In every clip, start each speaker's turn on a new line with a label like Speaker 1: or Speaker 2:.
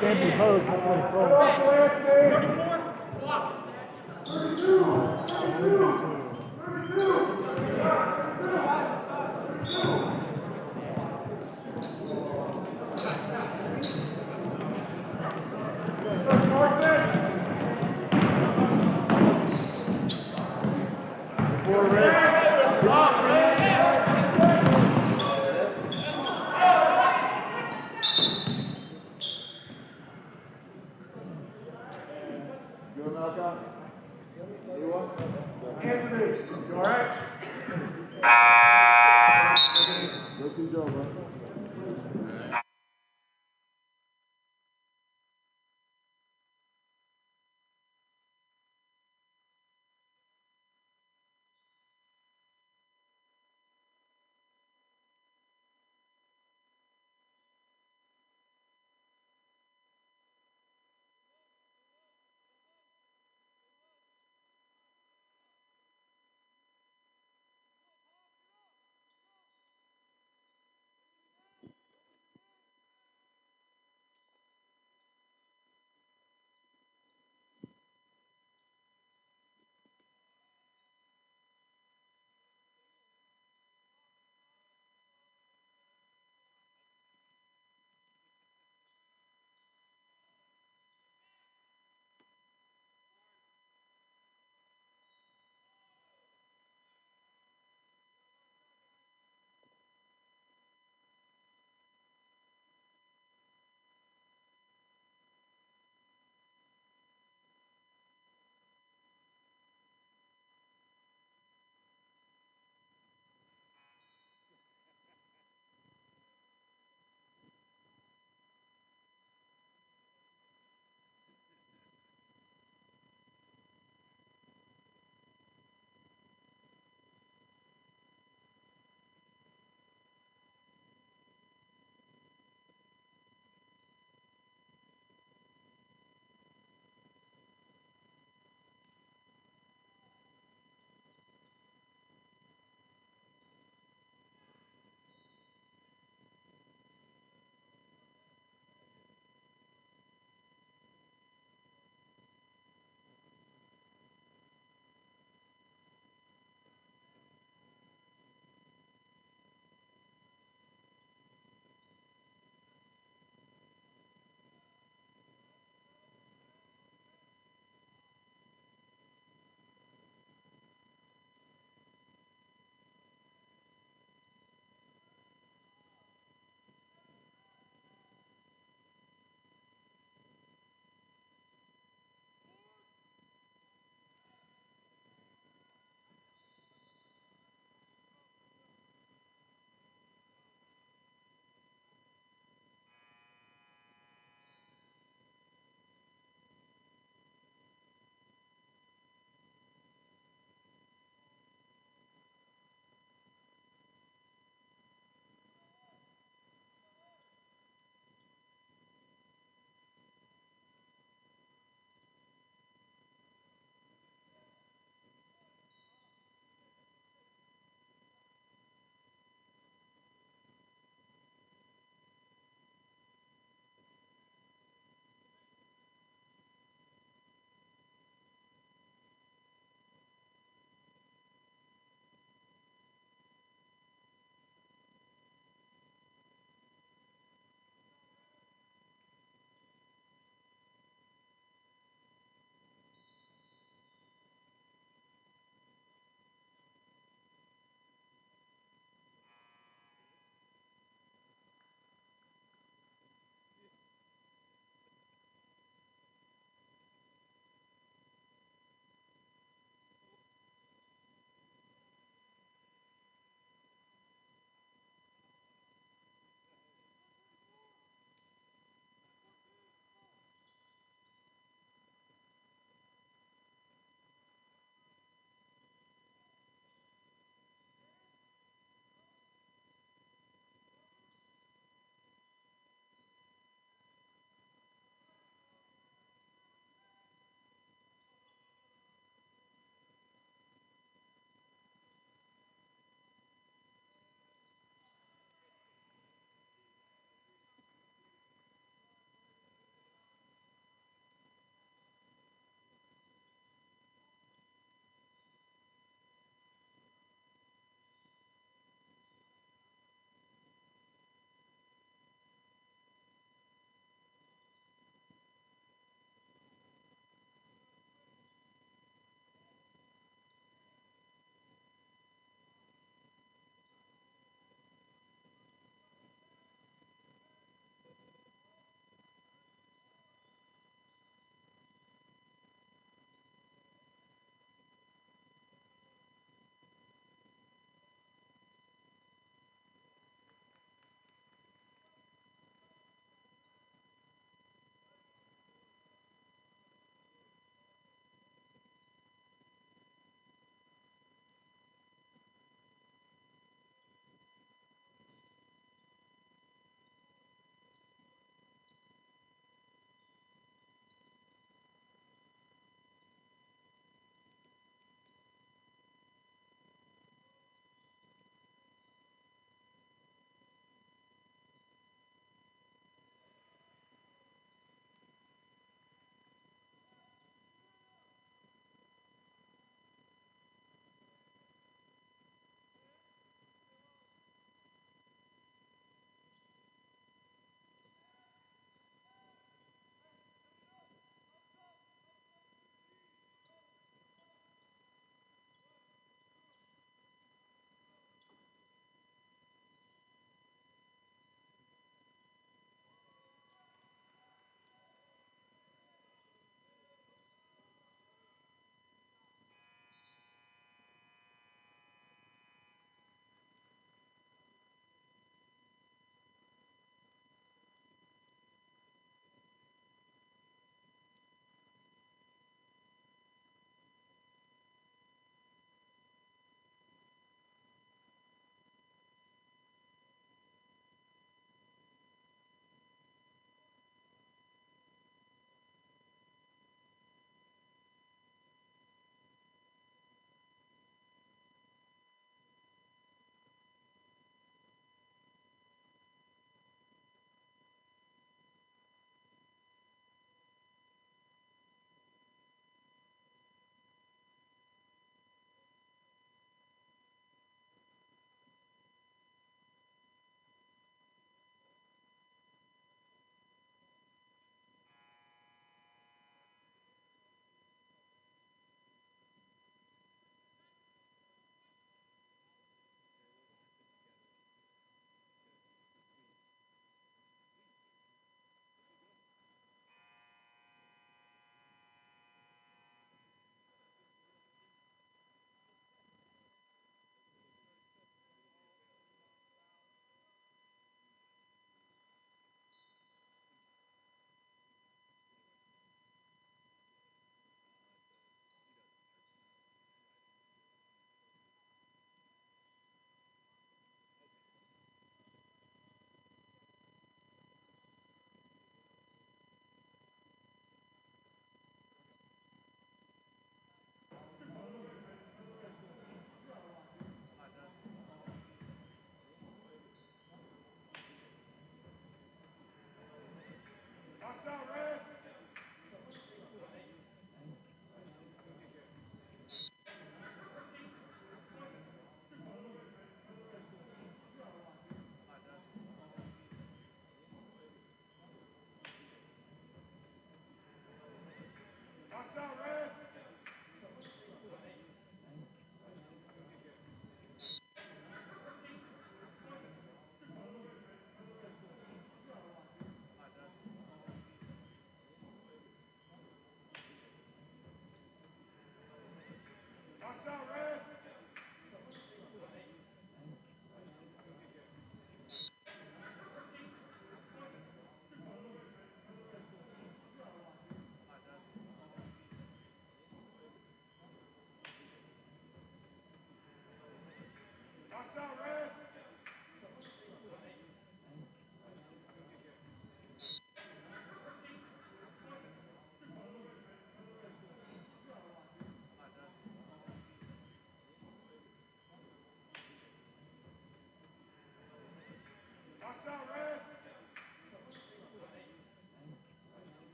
Speaker 1: Can't be hosed.
Speaker 2: Anthony, you all right?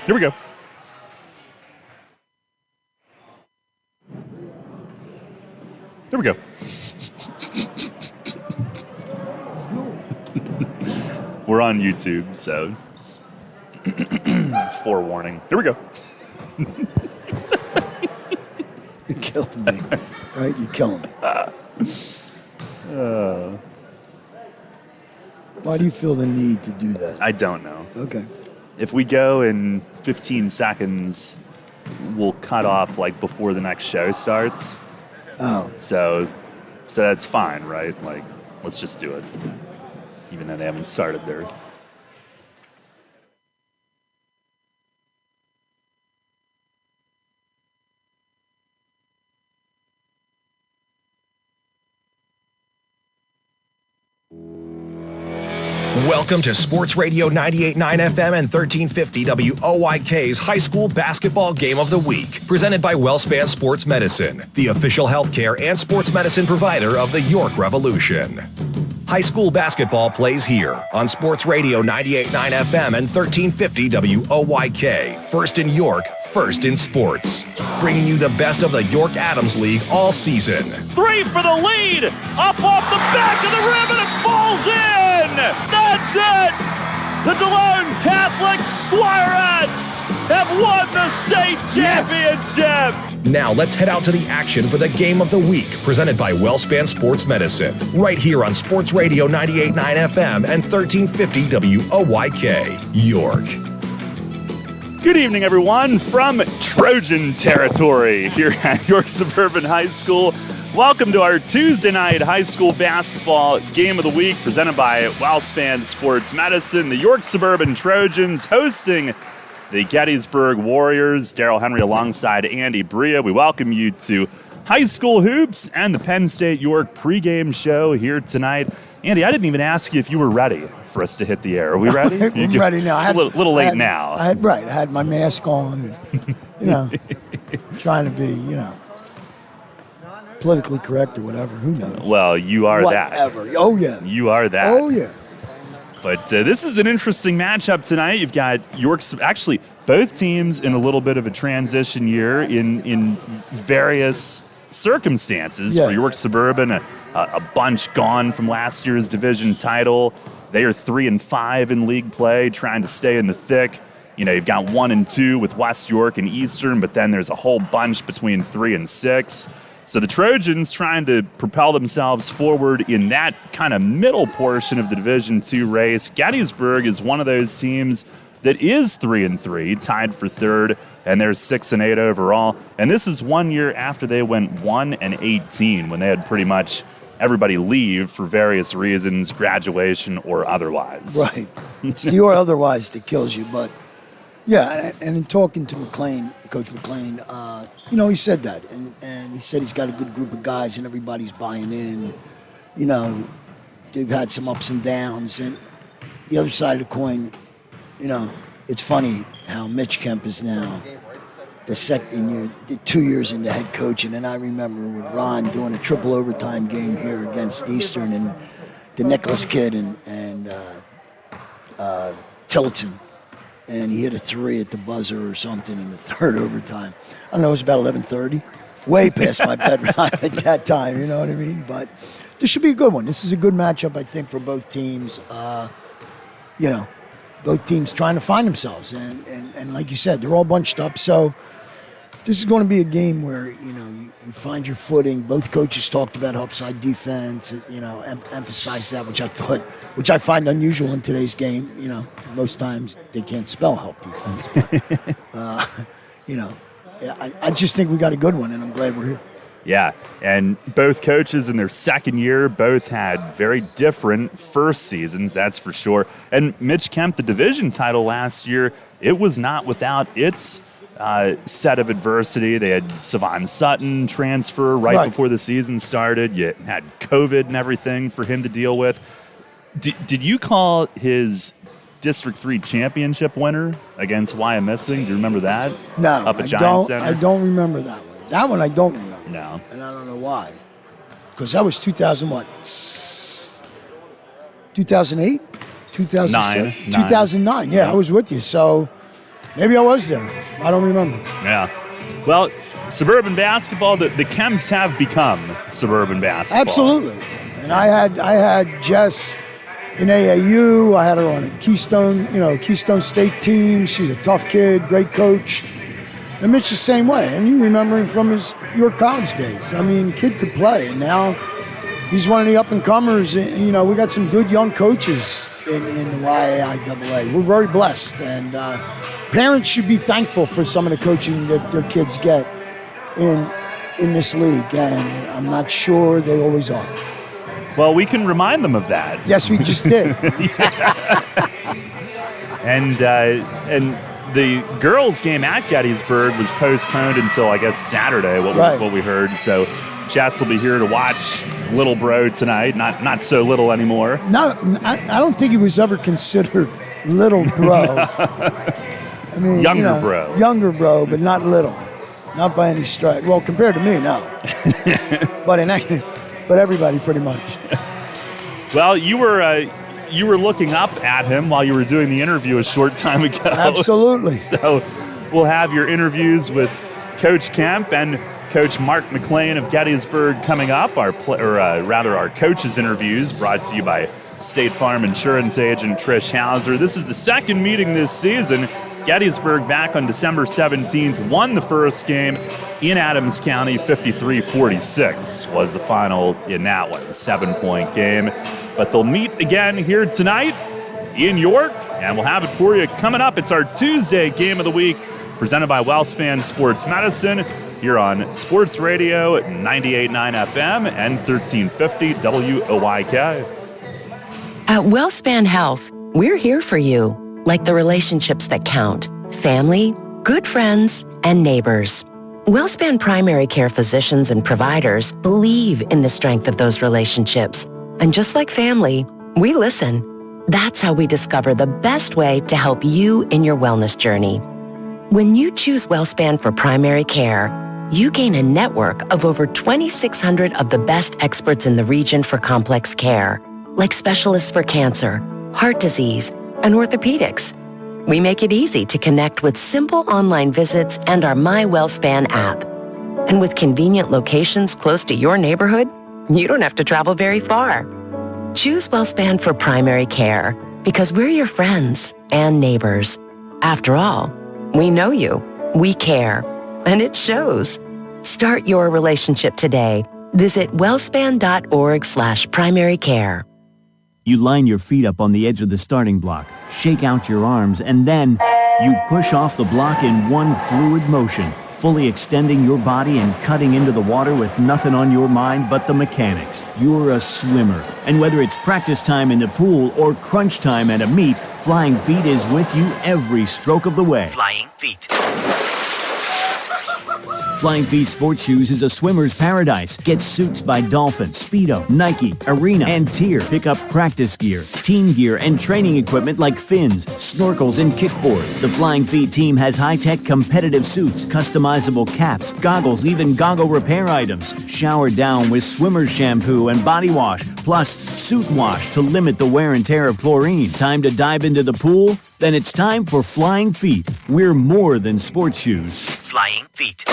Speaker 2: Here we go. There we go. We're on YouTube, so forewarning. Here we go.
Speaker 3: You're killing me. Right? You're killing me. Why do you feel the need to do that?
Speaker 2: I don't know.
Speaker 3: Okay.
Speaker 2: If we go in 15 seconds, we'll cut off like before the next show starts.
Speaker 3: Oh.
Speaker 2: So that's fine, right? Like, let's just do it. Even though they haven't started their...
Speaker 4: Welcome to Sports Radio 98.9 FM and 1350 WOYK's High School Basketball Game of the Week, presented by WellSpan Sports Medicine, the official healthcare and sports medicine provider of the York Revolution. High school basketball plays here on Sports Radio 98.9 FM and 1350 WOYK. First in York, first in sports. Bringing you the best of the York Adams League all season.
Speaker 5: Three for the lead! Up off the back of the rim and it falls in! That's it! The DeLone Catholic Squirettes have won the state championship!
Speaker 4: Now let's head out to the action for the Game of the Week, presented by WellSpan Sports Medicine, right here on Sports Radio 98.9 FM and 1350 WOYK, York.
Speaker 2: Good evening, everyone, from Trojan territory here at York Suburban High School. Welcome to our Tuesday night high school basketball game of the week, presented by WellSpan Sports Medicine. The York Suburban Trojans hosting the Gettysburg Warriors. Daryl Henry alongside Andy Bria. We welcome you to High School Hoops and the Penn State York pregame show here tonight. Andy, I didn't even ask you if you were ready for us to hit the air. Are we ready?
Speaker 3: I'm ready now.
Speaker 2: It's a little late now.
Speaker 3: I had my mask on and, trying to be, politically correct or whatever. Who knows?
Speaker 2: Well, you are
Speaker 3: whatever.
Speaker 2: that.
Speaker 3: Oh, yeah.
Speaker 2: You are that.
Speaker 3: Oh, yeah.
Speaker 2: But this is an interesting matchup tonight. You've got actually both teams in a little bit of a transition year in various circumstances.
Speaker 3: Yeah.
Speaker 2: For York Suburban, a bunch gone from last year's division title. They are 3-5 in league play, trying to stay in the thick. You've got 1 and 2 with West York and Eastern, but then there's a whole bunch between 3 and 6. So the Trojans trying to propel themselves forward in that kind of middle portion of the Division II race. Gettysburg is one of those teams that is 3-3, tied for third, and they're 6-8 overall. And this is 1 year after they went 1-18, when they had pretty much everybody leave for various reasons, graduation or otherwise.
Speaker 3: Right. It's the or otherwise that kills you. But, yeah, and in talking to Coach McLean, he said that. And he said he's got a good group of guys and everybody's buying in. They've had some ups and downs. And the other side of the coin, it's funny how Mitch Kemp is now the second year, 2 years into head coaching. And I remember with Ron doing a triple overtime game here against Eastern and the Nicholas kid and Tillotson. And he hit a 3 at the buzzer or something in the third overtime. I don't know, it was about 11:30. Way past my bedtime at that time, you know what I mean? But this should be a good one. This is a good matchup, I think, for both teams. Both teams trying to find themselves. And like you said, they're all bunched up. So this is going to be a game where, you find your footing. Both coaches talked about upside defense, emphasized that, which I find unusual in today's game. Most times they can't spell help defense. But, I just think we got a good one, and I'm glad we're here.
Speaker 2: Yeah, and both coaches in their second year both had very different first seasons, that's for sure. And Mitch Kemp, the division title last year, it was not without its set of adversity. They had Savon Sutton transfer right before the season started. You had COVID and everything for him to deal with. Did you call his District 3 championship winner against Wyomissing? Do you remember that?
Speaker 3: No,
Speaker 2: Up at Giant Center?
Speaker 3: I don't remember that one. That one I don't remember.
Speaker 2: No.
Speaker 3: And I don't know why. Because that was 2000 what? 2008? 2009. 2009. Yeah, I was with you. So, Maybe I was there. I don't remember.
Speaker 2: Yeah. Well, suburban basketball, the Kemps have become suburban basketball.
Speaker 3: Absolutely. And I had Jess in AAU. I had her on a Keystone State team. She's a tough kid, great coach. And Mitch the same way. And you remember him from his York College days. I mean, kid could play. And now he's one of the up-and-comers. We got some good young coaches in the YAIAA. We're very blessed. And parents should be thankful for some of the coaching that their kids get in this league. And I'm not sure they always are.
Speaker 2: Well, we can remind them of that.
Speaker 3: Yes, we just did.
Speaker 2: And the girls' game at Gettysburg was postponed until, I guess, Saturday, what we heard. So Jess will be here to watch little bro tonight. Not so little anymore.
Speaker 3: No, I don't think he was ever considered little bro. I mean,
Speaker 2: younger bro.
Speaker 3: Younger bro, but not little. Not by any stretch. Well, compared to me, no. But everybody pretty much.
Speaker 2: Well, you were looking up at him while you were doing the interview a short time ago.
Speaker 3: Absolutely.
Speaker 2: So we'll have your interviews with Coach Kemp and Coach Mark McLean of Gettysburg coming up. Our coaches' interviews brought to you by State Farm Insurance agent Trish Hauser. This is the second meeting this season. Gettysburg back on December 17th won the first game in Adams County. 53-46 was the final in that one. 7-point game. But they'll meet again here tonight in York, and we'll have it for you coming up. It's our Tuesday game of the week, presented by WellSpan Sports Medicine, here on Sports Radio at 98.9 FM and 1350 WOYK.
Speaker 6: At WellSpan Health, we're here for you, like the relationships that count: family, good friends, and neighbors. WellSpan primary care physicians and providers believe in the strength of those relationships. And just like family, we listen. That's how we discover the best way to help you in your wellness journey. When you choose WellSpan for primary care, you gain a network of over 2,600 of the best experts in the region for complex care, like specialists for cancer, heart disease, and orthopedics. We make it easy to connect with simple online visits and our My WellSpan app. And with convenient locations close to your neighborhood, you don't have to travel very far. Choose WellSpan for primary care because we're your friends and neighbors. After all, we know you, we care, and it shows. Start your relationship today. Visit wellspan.org/primary care.
Speaker 7: You line your feet up on the edge of the starting block, shake out your arms, and then you push off the block in one fluid motion, fully extending your body and cutting into the water with nothing on your mind but the mechanics. You're a swimmer, and whether it's practice time in the pool or crunch time at a meet, Flying Feet is with you every stroke of the way.
Speaker 6: Flying Feet.
Speaker 7: Flying Feet Sports Shoes is a swimmer's paradise. Get suits by Dolphin, Speedo, Nike, Arena, and Tier. Pick up practice gear, team gear, and training equipment like fins, snorkels, and kickboards. The Flying Feet team has high-tech competitive suits, customizable caps, goggles, even goggle repair items. Shower down with swimmer's shampoo and body wash, plus suit wash to limit the wear and tear of chlorine. Time to dive into the pool? Then it's time for Flying Feet. We're more than sports shoes.
Speaker 6: Flying Feet.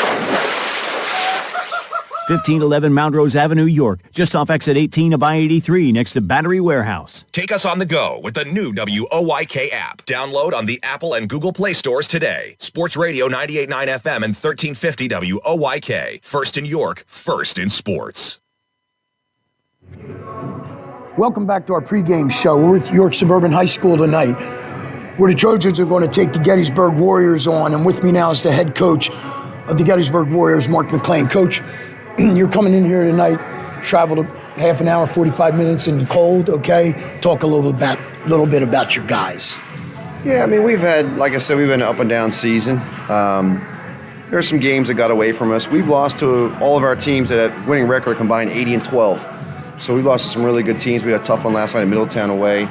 Speaker 7: 1511 Mount Rose Avenue, York, just off exit 18 of I-83 next to Battery Warehouse.
Speaker 4: Take us on the go with the new WOYK app. Download on the Apple and Google Play stores today. Sports Radio 98.9 FM and 1350 WOYK. First in York, first in sports.
Speaker 3: Welcome back to our pregame show. We're at York Suburban High School tonight, where the Trojans are going to take the Gettysburg Warriors on. And with me now is the head coach of the Gettysburg Warriors, Mark McLean. Coach, you're coming in here tonight, traveled half an hour, 45 minutes in the cold, okay? Talk a little bit about your guys.
Speaker 8: Yeah, I mean, we've had, like I said, we've been an up and down season. There are some games that got away from us. We've lost to all of our teams that have winning record combined 80-12. So we lost to some really good teams. We had a tough one last night in Middletown away.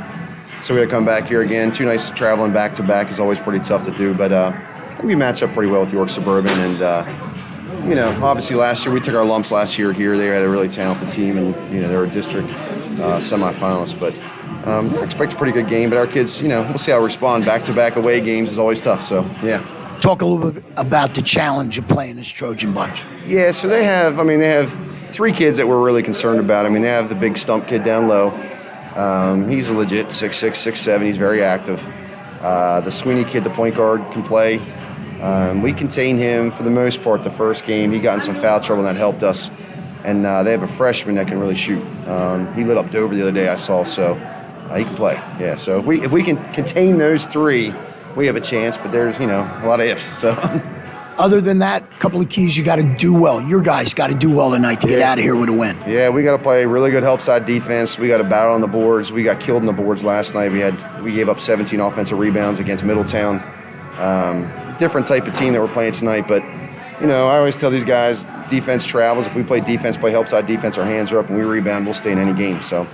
Speaker 8: So we got to come back here again. 2 nights traveling back-to-back is always pretty tough to do. But I think we match up pretty well with York Suburban. And, obviously last year, we took our lumps last year here. They had a really talented team, and, they're a district semifinalists. But I expect a pretty good game. But our kids, we'll see how we respond. Back-to-back away games is always tough. So, yeah.
Speaker 3: Talk a little bit about the challenge of playing this Trojan bunch.
Speaker 8: Yeah, so they have 3 kids that we're really concerned about. I mean, they have the big stump kid down low. He's a legit 6'6", 6'7". He's very active. The Sweeney kid, the point guard, can play. We contained him for the most part the first game. He got in some foul trouble, and that helped us. And they have a freshman that can really shoot. He lit up Dover the other day, I saw, so he can play. Yeah, so if we can contain those 3, we have a chance, but there's, a lot of ifs. So.
Speaker 3: Other than that, a couple of keys you got to do well. Your guys got to do well tonight to get out of here with a win.
Speaker 8: Yeah, we got to play really good help side defense. We got to battle on the boards. We got killed on the boards last night. We gave up 17 offensive rebounds against Middletown. Different type of team that we're playing tonight, but I always tell these guys, defense travels. If we play defense, play help side defense, our hands are up, and we rebound, we'll stay in any game. So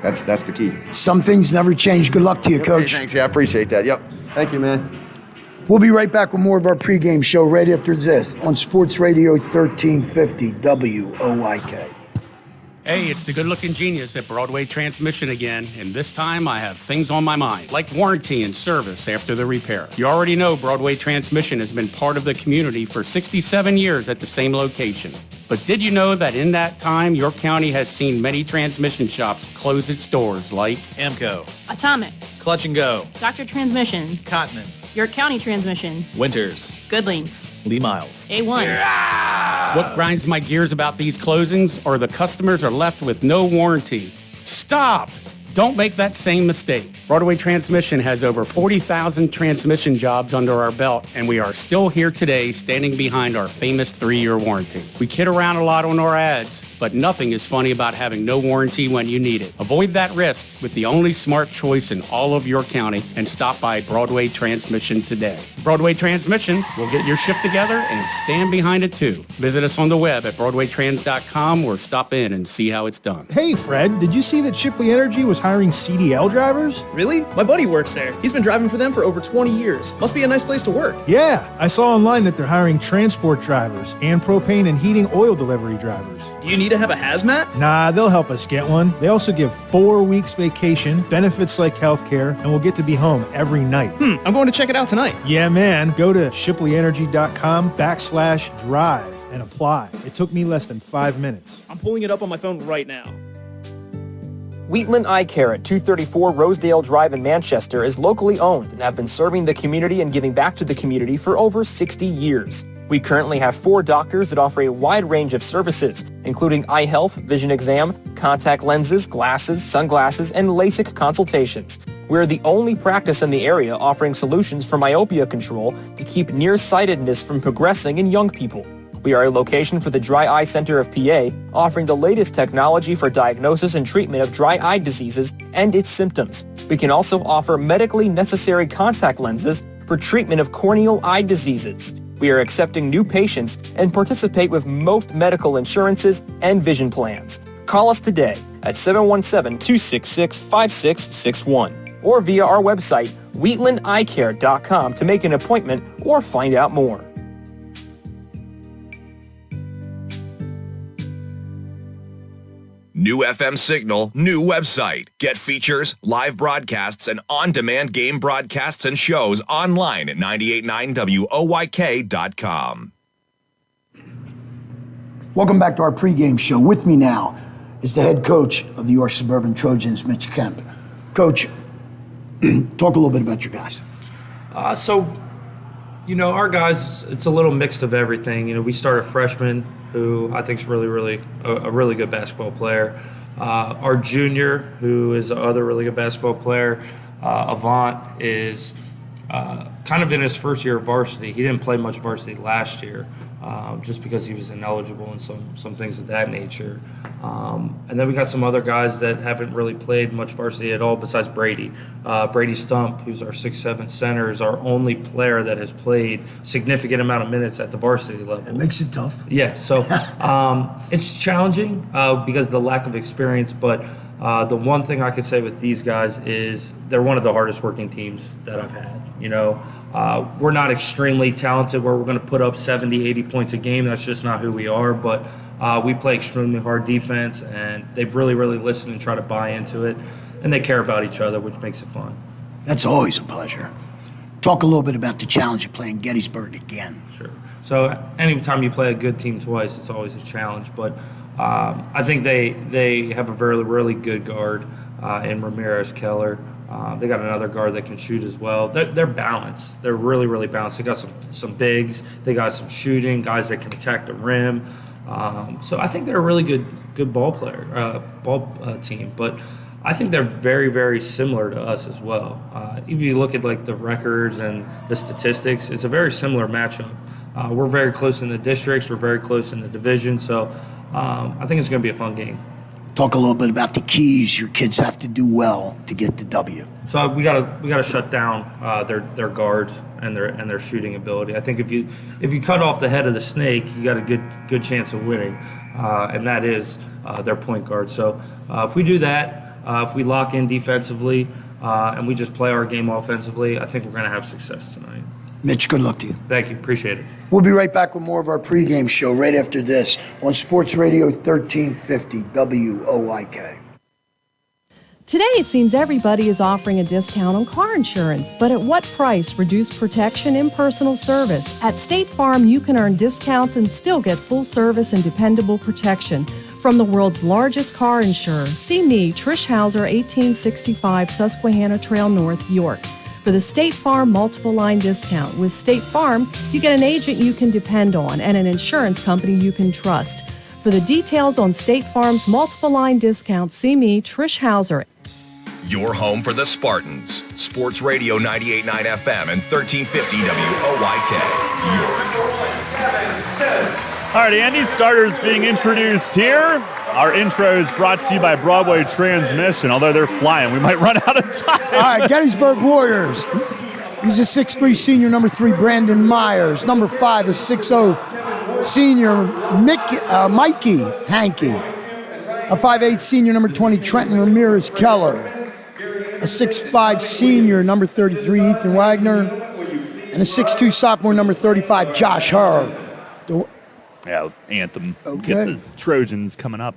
Speaker 8: that's the key.
Speaker 3: Some things never change. Good luck to you, Coach.
Speaker 8: Okay, thanks. Yeah, I appreciate that. Yep. Thank you, man.
Speaker 3: We'll be right back with more of our pregame show right after this on Sports Radio 1350 WOYK.
Speaker 9: Hey, it's the good-looking genius at Broadway Transmission again, and this time I have things on my mind, like warranty and service after the repair. You already know Broadway Transmission has been part of the community for 67 years at the same location. But did you know that in that time, York County has seen many transmission shops close its doors, like
Speaker 10: Amco,
Speaker 11: Atomic,
Speaker 10: Clutch and Go,
Speaker 11: Dr. Transmission,
Speaker 10: Cotman,
Speaker 11: York County Transmission,
Speaker 10: Winters,
Speaker 11: Goodlings,
Speaker 10: Lee Miles,
Speaker 11: A1.
Speaker 9: Yeah! What grinds my gears about these closings are the customers are left with no warranty. Stop! Don't make that same mistake. Broadway Transmission has over 40,000 transmission jobs under our belt, and we are still here today standing behind our famous 3-year warranty. We kid around a lot on our ads, but nothing is funny about having no warranty when you need it. Avoid that risk with the only smart choice in all of York County and stop by Broadway Transmission today. Broadway Transmission will get your shift together and stand behind it too. Visit us on the web at BroadwayTrans.com or stop in and see how it's done.
Speaker 1: Hey, Fred, did you see that Shipley Energy was hiring CDL drivers?
Speaker 12: Really? My buddy works there. He's been driving for them for over 20 years. Must be a nice place to work.
Speaker 1: Yeah, I saw online that they're hiring transport drivers and propane and heating oil delivery drivers.
Speaker 12: Do you need to have a hazmat?
Speaker 1: Nah, they'll help us get one. They also give 4 weeks vacation, benefits like healthcare, and we'll get to be home every night.
Speaker 12: I'm going to check it out tonight.
Speaker 1: Yeah, man. Go to shipleyenergy.com/drive and apply. It took me less than 5 minutes.
Speaker 12: I'm pulling it up on my phone right now.
Speaker 13: Wheatland Eye Care at 234 Rosedale Drive in Manchester is locally owned and have been serving the community and giving back to the community for over 60 years. We currently have 4 doctors that offer a wide range of services, including eye health, vision exam, contact lenses, glasses, sunglasses, and LASIK consultations. We're the only practice in the area offering solutions for myopia control to keep nearsightedness from progressing in young people. We are a location for the Dry Eye Center of PA, offering the latest technology for diagnosis and treatment of dry eye diseases and its symptoms. We can also offer medically necessary contact lenses for treatment of corneal eye diseases. We are accepting new patients and participate with most medical insurances and vision plans. Call us today at 717-266-5661 or via our website, wheatlandeyecare.com, to make an appointment or find out more.
Speaker 4: New FM signal, new website. Get features, live broadcasts, and on-demand game broadcasts and shows online at 989WOYK.com.
Speaker 3: Welcome back to our pregame show. With me now is the head coach of the York Suburban Trojans, Mitch Kemp. Coach, talk a little bit about your guys.
Speaker 14: Our guys, it's a little mixed of everything. We start a freshman who I think is really a really good basketball player. Our junior, who is another really good basketball player, Avant, is kind of in his first year of varsity. He didn't play much varsity last year just because he was ineligible and some things of that nature. And then we got some other guys that haven't really played much varsity at all besides Brady. Brady Stump, who's our 6'7" center, is our only player that has played significant amount of minutes at the varsity level.
Speaker 3: It makes it tough.
Speaker 14: Yeah, so it's challenging because of the lack of experience, but the one thing I could say with these guys is they're one of the hardest working teams that I've had. We're not extremely talented where we're going to put up 70, 80 points a game. That's just not who we are, but We play extremely hard defense, and they've really, really listened and try to buy into it, and they care about each other, which makes it fun.
Speaker 3: That's always a pleasure. Talk a little bit about the challenge of playing Gettysburg again.
Speaker 14: Sure. So anytime you play a good team twice, it's always a challenge. But I think they have a very, really good guard in Ramirez Keller. They got another guard that can shoot as well. They're balanced. They're really, really balanced. They got some bigs. They got some shooting, guys that can attack the rim. So I think they're a really good ball team. But I think they're very, very similar to us as well. If you look at like the records and the statistics, it's a very similar matchup. We're very close in the districts. We're very close in the division. So I think it's going to be a fun game.
Speaker 3: Talk a little bit about the keys your kids have to do well to get the W.
Speaker 14: So we gotta shut down their guards and their shooting ability. I think if you cut off the head of the snake, you got a good chance of winning, and that is their point guard. So if we do that, if we lock in defensively and we just play our game offensively, I think we're going to have success tonight.
Speaker 3: Mitch, good luck to you.
Speaker 14: Thank you. Appreciate it.
Speaker 3: We'll be right back with more of our pregame show right after this on Sports Radio 1350 WOIK.
Speaker 10: Today, it seems everybody is offering a discount on car insurance, but at what price? Reduced protection, impersonal service. At State Farm, you can earn discounts and still get full service and dependable protection from the world's largest car insurer. See me, Trish Hauser, 1865 Susquehanna Trail North, York, for the State Farm multiple line discount. With State Farm, you get an agent you can depend on and an insurance company you can trust. For the details on State Farm's multiple line discount, see me, Trish Hauser.
Speaker 4: Your home for the Spartans. Sports Radio 98.9 FM and 1350 WOIK, York.
Speaker 2: All right, Andy, starters being introduced here. Our intro is brought to you by Broadway Transmission. Although they're flying, we might run out of time.
Speaker 3: All right, Gettysburg Warriors. He's a 6'3 senior, number 3, Brandon Myers. Number 5, a 6'0 senior, Mikey Hankey. A 5'8 senior, number 20, Trenton Ramirez Keller. A 6'5 senior, number 33, Ethan Wagner. And a 6'2 sophomore, number 35, Josh Herr.
Speaker 2: Yeah, Anthem.
Speaker 3: Okay.
Speaker 2: Get the Trojans coming up.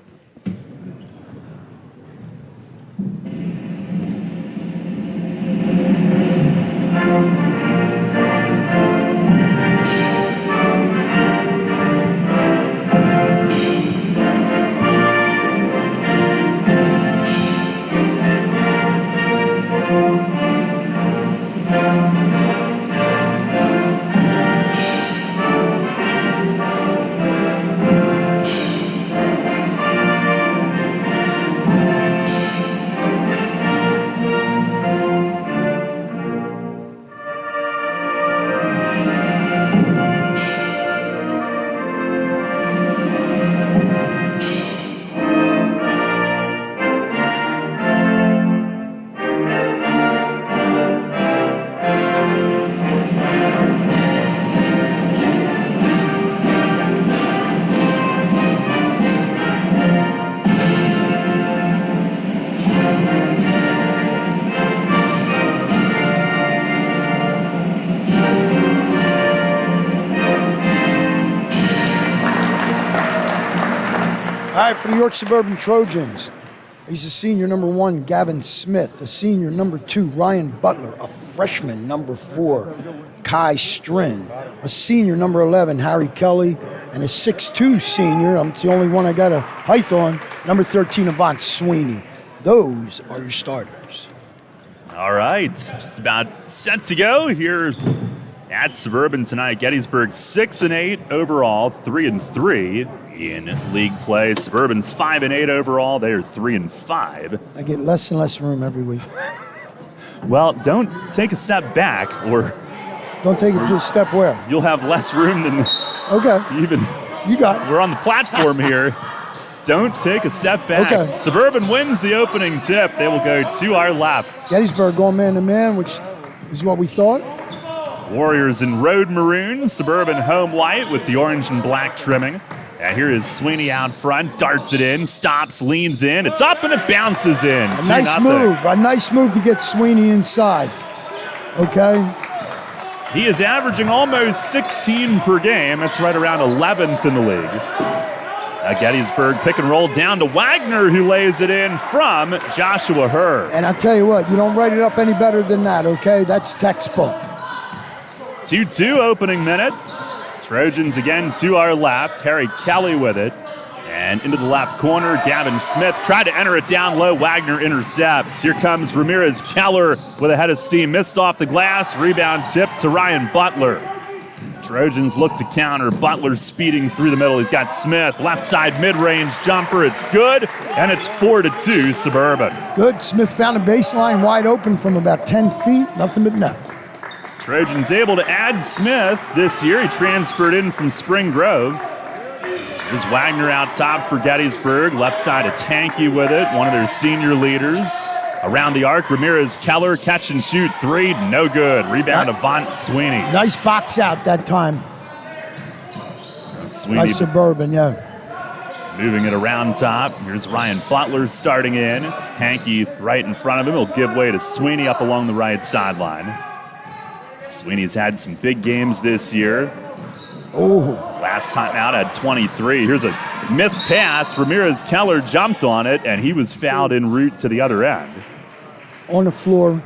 Speaker 3: All right, for the York Suburban Trojans, he's a senior, number 1, Gavin Smith. A senior, number 2, Ryan Butler. A freshman, number 4, Kai Strin. A senior, number 11, Harry Kelly. And a 6'2 senior, it's the only one I got a height on, number 13, Avant Sweeney. Those are your starters.
Speaker 2: All right, just about set to go here at Suburban tonight. Gettysburg 6-8 overall, 3-3 in league play. Suburban 5-8 overall. They are 3-5.
Speaker 3: I get less and less room every week.
Speaker 2: Well, don't take a step back, or
Speaker 3: don't take a step where
Speaker 2: you'll have less room than even.
Speaker 3: You got.
Speaker 2: We're on the platform here. Don't take a step back.
Speaker 3: Okay.
Speaker 2: Suburban wins the opening tip. They will go to our left.
Speaker 3: Gettysburg going man-to-man, which is what we thought.
Speaker 2: Warriors in road maroon, Suburban home white with the orange and black trimming. And here is Sweeney out front, darts it in, stops, leans in. It's up and it bounces in.
Speaker 3: A nice move to get Sweeney inside. Okay.
Speaker 2: He is averaging almost 16 per game. That's right around 11th in the league. Gettysburg pick and roll down to Wagner, who lays it in from Joshua Herr.
Speaker 3: And I tell you what, you don't write it up any better than that, okay? That's textbook.
Speaker 2: 2-2 opening minute. Trojans again to our left. Harry Kelly with it. And into the left corner, Gavin Smith tried to enter it down low. Wagner intercepts. Here comes Ramirez Keller with a head of steam. Missed off the glass. Rebound tip to Ryan Butler. Trojans look to counter. Butler speeding through the middle. He's got Smith. Left side mid-range jumper. It's good. And it's 4-2 Suburban.
Speaker 3: Good. Smith found a baseline wide open from about 10 feet. Nothing but net.
Speaker 2: Trojans able to add Smith this year. He transferred in from Spring Grove. There's Wagner out top for Gettysburg. Left side, it's Hankey with it, one of their senior leaders. Around the arc, Ramirez Keller, catch and shoot three, no good. Rebound, Avant Sweeney.
Speaker 3: Nice box out that time.
Speaker 2: Sweeney
Speaker 3: Nice Suburban, yeah.
Speaker 2: moving it around top. Here's Ryan Butler starting in. Hankey right in front of him. He'll give way to Sweeney up along the right sideline. Sweeney's had some big games this year.
Speaker 3: Oh.
Speaker 2: Last time out had 23. Here's a missed pass. Ramirez Keller jumped on it, and he was fouled en route to the other end.
Speaker 3: On the floor.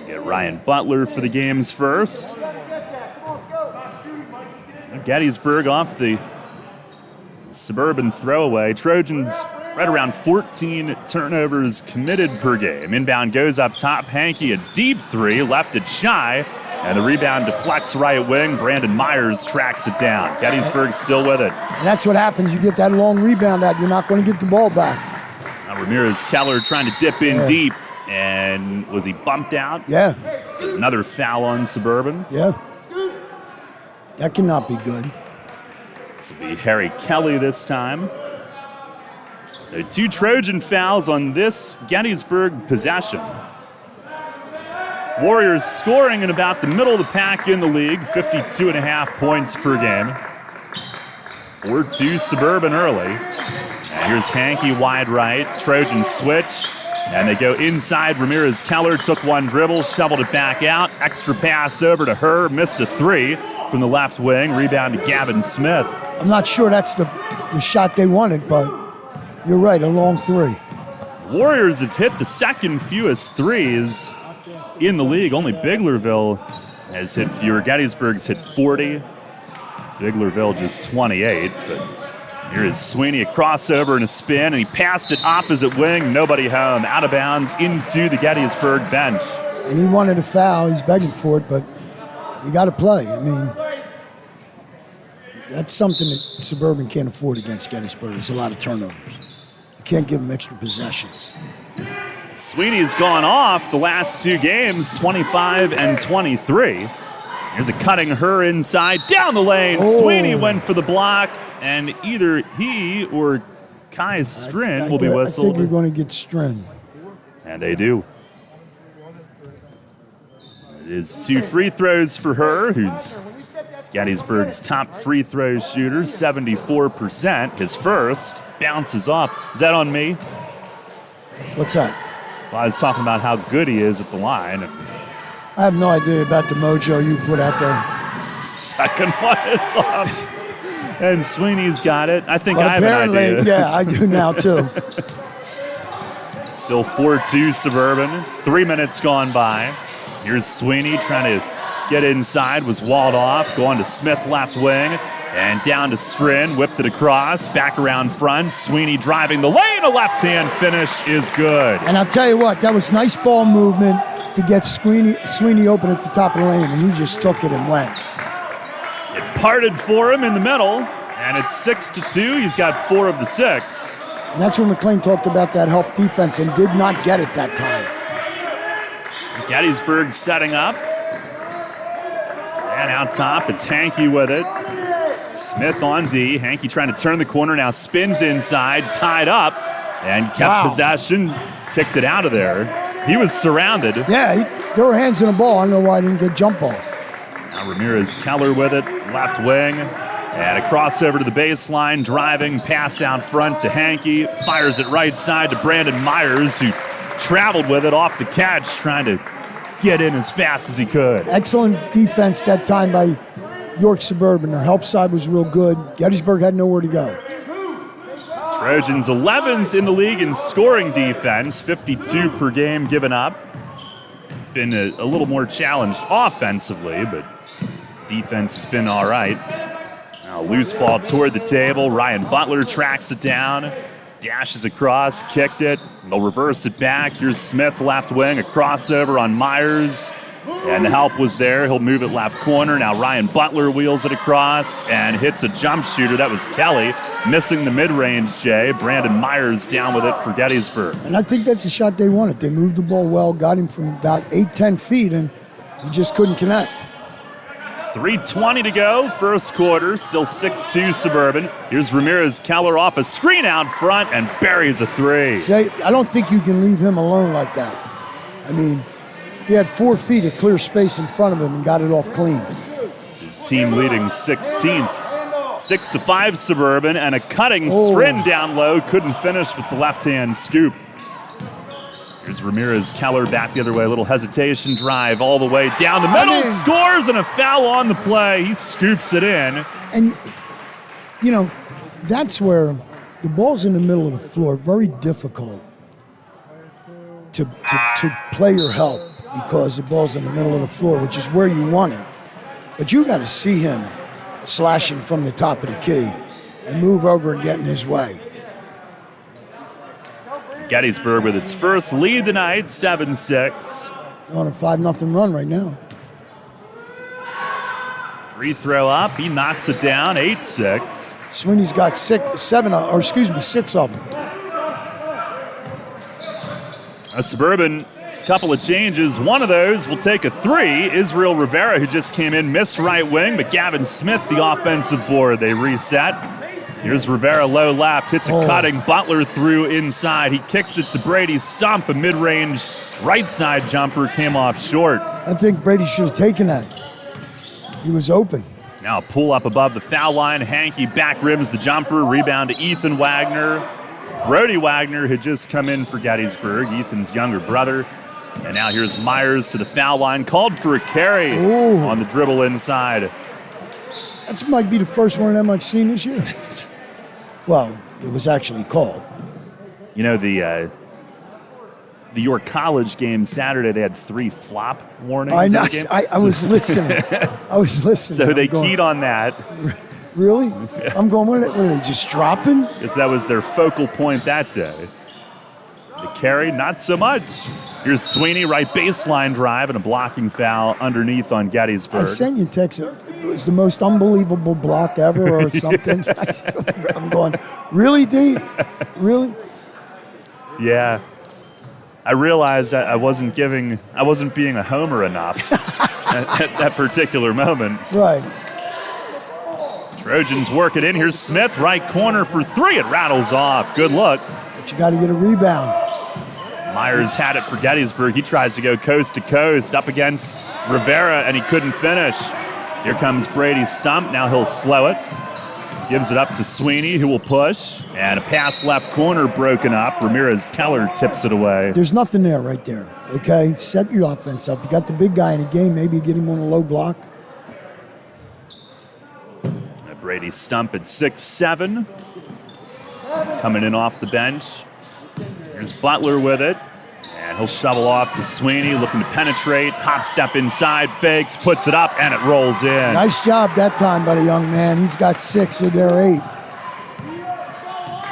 Speaker 2: Get Ryan Butler for the game's first. Gettysburg off the Suburban throwaway. Trojans right around 14 turnovers committed per game. Inbound goes up top. Hankey, a deep three, left it shy. And the rebound deflects right wing. Brandon Myers tracks it down. Gettysburg still with it.
Speaker 3: And that's what happens. You get that long rebound out, you're not going to get the ball back.
Speaker 2: Now Ramirez Keller trying to dip in deep. And was he bumped out?
Speaker 3: Yeah.
Speaker 2: It's another foul on Suburban.
Speaker 3: Yeah. That cannot be good.
Speaker 2: This will be Harry Kelly this time. So 2 Trojan fouls on this Gettysburg possession. Warriors scoring in about the middle of the pack in the league, 52.5 points per game. 4-2 Suburban early. And here's Hankey wide right. Trojans switch. And they go inside. Ramirez Keller took one dribble, shoveled it back out. Extra pass over to Herr. Missed a three from the left wing. Rebound to Gavin Smith.
Speaker 3: I'm not sure that's the shot they wanted, but you're right, a long three.
Speaker 2: Warriors have hit the second fewest threes in the league. Only Biglerville has hit fewer. Gettysburg's hit 40. Biglerville just 28. But here is Sweeney, a crossover and a spin, and he passed it opposite wing. Nobody home. Out of bounds into the Gettysburg bench.
Speaker 3: And he wanted a foul. He's begging for it, but you got to play. I mean, that's something that Suburban can't afford against Gettysburg. There's a lot of turnovers. You can't give them extra possessions.
Speaker 2: Sweeney's gone off the last 2 games, 25 and 23. Here's a cutting Herr inside, down the lane.
Speaker 3: Oh.
Speaker 2: Sweeney went for the block, and either he or Kai Strin will be whistled.
Speaker 3: I think you're going to get Strin.
Speaker 2: And they do. It is 2 free throws for Herr, who's Gettysburg's top free throw shooter, 74%. His first bounces off. Is that on me?
Speaker 3: What's that?
Speaker 2: Well, I was talking about how good he is at the line.
Speaker 3: I have no idea about the mojo you put out there.
Speaker 2: Second one is off. And Sweeney's got it. I think
Speaker 3: But
Speaker 2: I have an idea.
Speaker 3: yeah, I do now too.
Speaker 2: Still 4-2 Suburban. 3 minutes gone by. Here's Sweeney trying to get inside. Was walled off. Going to Smith left wing. And down to Strin. Whipped it across. Back around front. Sweeney driving the lane. A left-hand finish is good.
Speaker 3: And I'll tell you what, that was nice ball movement to get Sweeney open at the top of the lane, and he just took it and went.
Speaker 2: It parted for him in the middle, and it's 6-2. He's got 4 of the 6.
Speaker 3: And that's when McLean talked about that help defense and did not get it that time.
Speaker 2: Gettysburg setting up. And out top, it's Hankey with it. Smith on D. Hankey trying to turn the corner, now spins inside, tied up, and kept possession, kicked it out of there. He was surrounded.
Speaker 3: Yeah, there were hands in the ball. I don't know why he didn't get jump ball.
Speaker 2: Now Ramirez Keller with it, left wing. And a crossover to the baseline, driving, pass out front to Hankey. Fires it right side to Brandon Myers, who traveled with it off the catch, trying to get in as fast as he could.
Speaker 3: Excellent defense that time by York Suburban. Their help side was real good. Gettysburg had nowhere to go.
Speaker 2: Trojans 11th in the league in scoring defense, 52 per game given up. Been a little more challenged offensively, but defense has been all right. Now loose ball toward the table. Ryan Butler tracks it down, dashes across, kicked it. They'll reverse it back. Here's Smith, left wing, a crossover on Myers. And the help was there. He'll move it left corner. Now Ryan Butler wheels it across and hits a jump shooter. That was Kelly. Missing the mid-range, Jay. Brandon Myers down with it for Gettysburg.
Speaker 3: And I think that's the shot they wanted. They moved the ball well, got him from about 8-10 feet, and he just couldn't connect.
Speaker 2: 3:20 to go, first quarter. Still 6-2 Suburban. Here's Ramirez Keller off a screen out front and buries a three.
Speaker 3: See, I don't think you can leave him alone like that. I mean, he had 4 feet of clear space in front of him and got it off clean.
Speaker 2: It's his team leading 16th. 6-5 Suburban, and a cutting Strin down low. Couldn't finish with the left-hand scoop. Here's Ramirez Keller back the other way. A little hesitation drive all the way down the middle. Scores, and a foul on the play. He scoops it in.
Speaker 3: And, you know, that's where the ball's in the middle of the floor. Very difficult to play your help because the ball's in the middle of the floor, which is where you want it. But you got to see him slashing from the top of the key and move over and get in his way.
Speaker 2: Gettysburg with its first lead tonight, 7-6.
Speaker 3: On a 5-0 run right now.
Speaker 2: Free throw up. He knocks it down, 8-6.
Speaker 3: Sweeney's got 6 of them.
Speaker 2: A Suburban, couple of changes. One of those will take a three. Israel Rivera, who just came in, missed right wing, but Gavin Smith, the offensive board, they reset. Here's Rivera, low left, hits a cutting. Butler through inside. He kicks it to Brady Stump. A mid-range right side jumper came off short.
Speaker 3: I think Brady should have taken that. He was open.
Speaker 2: Now pull up above the foul line. Hankey back rims the jumper. Rebound to Ethan Wagner. Brody Wagner had just come in for Gettysburg, Ethan's younger brother. And now here's Myers to the foul line. Called for a carry on the dribble inside.
Speaker 3: That might be the first one of them I've seen this year. Well, it was actually called.
Speaker 2: You know, the York College game Saturday, they had 3 flop warnings.
Speaker 3: I know. I was listening.
Speaker 2: So they keyed on that.
Speaker 3: Really? I'm going, what are they just dropping?
Speaker 2: Because that was their focal point that day. The carry, not so much. Here's Sweeney, right baseline drive, and a blocking foul underneath on Gettysburg.
Speaker 3: I sent you a text. It was the most unbelievable block ever or something. I'm going, really, D? Really?
Speaker 2: Yeah. I realized that I wasn't being a homer enough at that particular moment.
Speaker 3: Right.
Speaker 2: Trojans work it in. Here's Smith, right corner for 3. It rattles off. Good look.
Speaker 3: But you got to get a rebound.
Speaker 2: Myers had it for Gettysburg. He tries to go coast to coast up against Rivera, and he couldn't finish. Here comes Brady Stump. Now he'll slow it. Gives it up to Sweeney, who will push. And a pass left corner broken up. Ramirez Keller tips it away.
Speaker 3: There's nothing there right there, okay? Set your offense up. You got the big guy in the game. Maybe get him on a low block.
Speaker 2: Brady Stump at 6'7". Coming in off the bench. Here's Butler with it. And he'll shovel off to Sweeney, looking to penetrate. Hop step inside, fakes, puts it up, and it rolls in.
Speaker 3: Nice job that time by the young man. He's got 6 of their 8.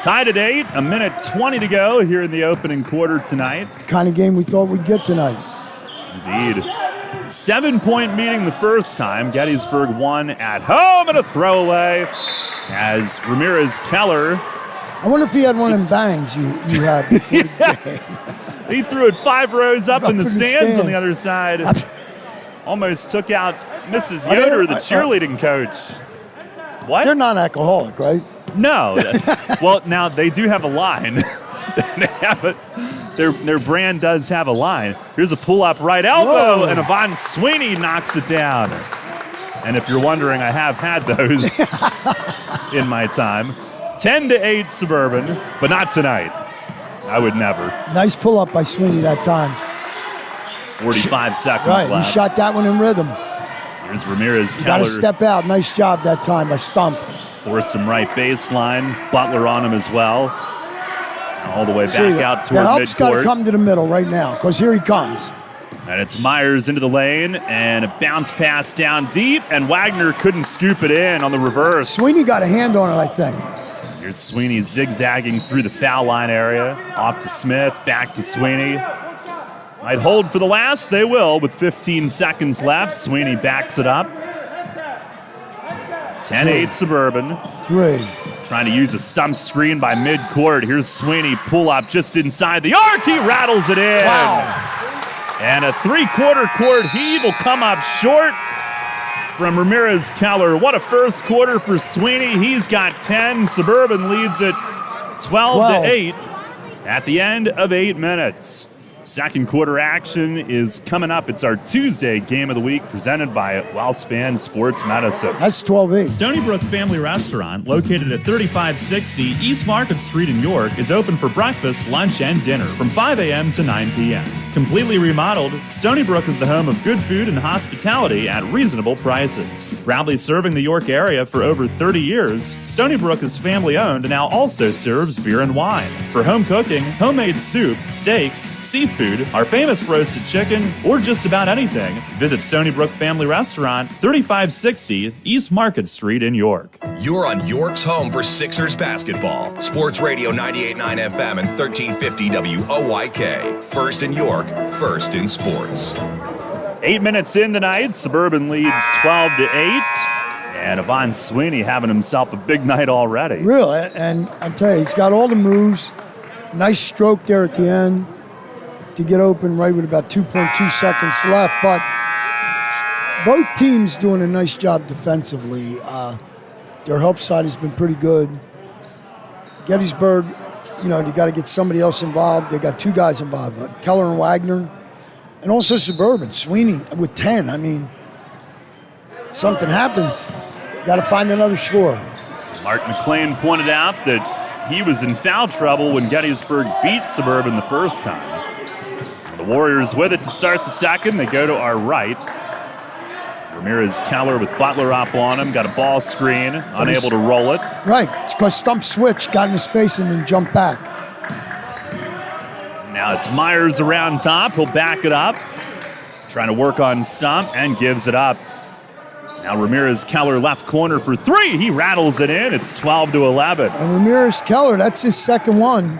Speaker 2: Tied at 8, a minute 20 to go here in the opening quarter tonight.
Speaker 3: The kind of game we thought we'd get tonight.
Speaker 2: Indeed. 7-point meeting the first time. Gettysburg won at home, and a throwaway as Ramirez Keller.
Speaker 3: I wonder if he had one of them bangs you had before the game.
Speaker 2: He threw it 5 rows up in the stands on the other side. Almost took out Mrs. Yoder, the cheerleading coach. What?
Speaker 3: They're non-alcoholic, right?
Speaker 2: No. Well, now they do have a line. They have it. Their brand does have a line. Here's a pull-up right elbow, and Yvonne Sweeney knocks it down. And if you're wondering, I have had those in my time. 10-8 Suburban, but not tonight. I would never.
Speaker 3: Nice pull-up by Sweeney that time.
Speaker 2: 45 seconds
Speaker 3: right,
Speaker 2: left.
Speaker 3: He shot that one in rhythm.
Speaker 2: Here's Ramirez.
Speaker 3: You got to step out. Nice job that time by Stump.
Speaker 2: Forced him right baseline. Butler on him as well. All the way back out toward
Speaker 3: the help's got to
Speaker 2: midcourt.
Speaker 3: come to the middle right now, because here he comes.
Speaker 2: And it's Myers into the lane, and a bounce pass down deep, and Wagner couldn't scoop it in on the reverse.
Speaker 3: Sweeney got a hand on it, I think.
Speaker 2: Here's Sweeney zigzagging through the foul line area. Off to Smith, back to Sweeney. Might hold for the last. They will with 15 seconds left. Sweeney backs it up. 10-8 Suburban.
Speaker 3: 3.
Speaker 2: Trying to use a stump screen by midcourt. Here's Sweeney, pull up just inside the arc. He rattles it in.
Speaker 3: Wow.
Speaker 2: And a three-quarter court heave will come up short from Ramirez Keller. What a first quarter for Sweeney. He's got 10. Suburban leads it 12-8 at the end of 8 minutes. Second quarter action is coming up. It's our Tuesday game of the week presented by WellSpan Sports Medicine.
Speaker 3: That's 12-8.
Speaker 15: Stony Brook Family Restaurant, located at 3560 East Market Street in York, is open for breakfast, lunch, and dinner from 5 a.m. to 9 p.m. Completely remodeled, Stony Brook is the home of good food and hospitality at reasonable prices. Proudly serving the York area for over 30 years, Stony Brook is family-owned and now also serves beer and wine. For home cooking, homemade soup, steaks, seafood, our famous roasted chicken, or just about anything, visit Stony Brook Family Restaurant, 3560 East Market Street in York.
Speaker 4: You're on York's home for Sixers basketball. Sports Radio 98.9 FM and 1350 WOYK. First in York, first in sports.
Speaker 2: 8 minutes in tonight, Suburban leads 12-8. And Yvonne Sweeney having himself a big night already.
Speaker 3: Really, and I tell you, he's got all the moves. Nice stroke there at the end to get open right with about 2.2 seconds left. But both teams doing a nice job defensively. Their help side has been pretty good. Gettysburg, you got to get somebody else involved. They got 2 guys involved, Keller and Wagner. And also Suburban, Sweeney with 10. I mean, something happens. Got to find another scorer.
Speaker 2: Mark McLean pointed out that he was in foul trouble when Gettysburg beat Suburban the first time. The Warriors with it to start the second. They go to our right. Ramirez Keller with Butler up on him. Got a ball screen, unable to roll it.
Speaker 3: Right. It's because Stump switched, got in his face, and then jumped back.
Speaker 2: Now it's Myers around top. He'll back it up. Trying to work on Stump and gives it up. Now Ramirez Keller left corner for 3. He rattles it in. It's 12-11.
Speaker 3: And Ramirez Keller, that's his second one.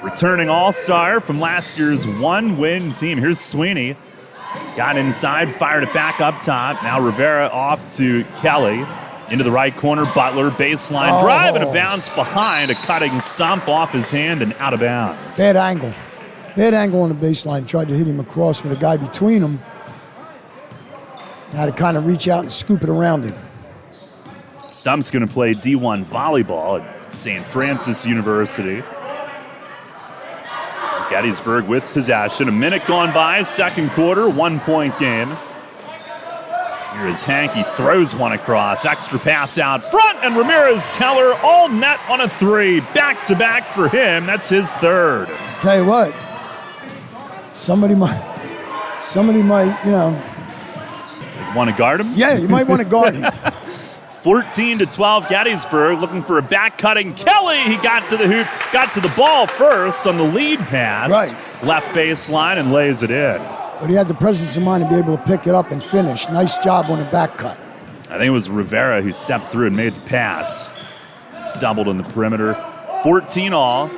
Speaker 2: Returning all-star from last year's one-win team. Here's Sweeney. Got inside, fired it back up top. Now Rivera off to Kelly. Into the right corner, Butler, baseline drive, and a bounce behind. A cutting Stump off his hand and out of bounds.
Speaker 3: Bad angle. Bad angle on the baseline. Tried to hit him across with a guy between them. Had to kind of reach out and scoop it around him.
Speaker 2: Stump's going to play D1 volleyball at St. Francis University. Gettysburg with possession. A minute gone by, second quarter, 1-point game. Here is Hankey, throws one across. Extra pass out front, and Ramirez Keller all net on a 3. Back-to-back for him. That's his third.
Speaker 3: Tell you what, somebody might,
Speaker 2: Want to guard him?
Speaker 3: Yeah, you might want to guard him.
Speaker 2: 14-12, Gettysburg looking for a back-cutting Kelly. He got to the hoop, got to the ball first on the lead pass.
Speaker 3: Right.
Speaker 2: Left baseline and lays it in.
Speaker 3: But he had the presence of mind to be able to pick it up and finish. Nice job on the back cut.
Speaker 2: I think it was Rivera who stepped through and made the pass. It's doubled in the perimeter. 14 all.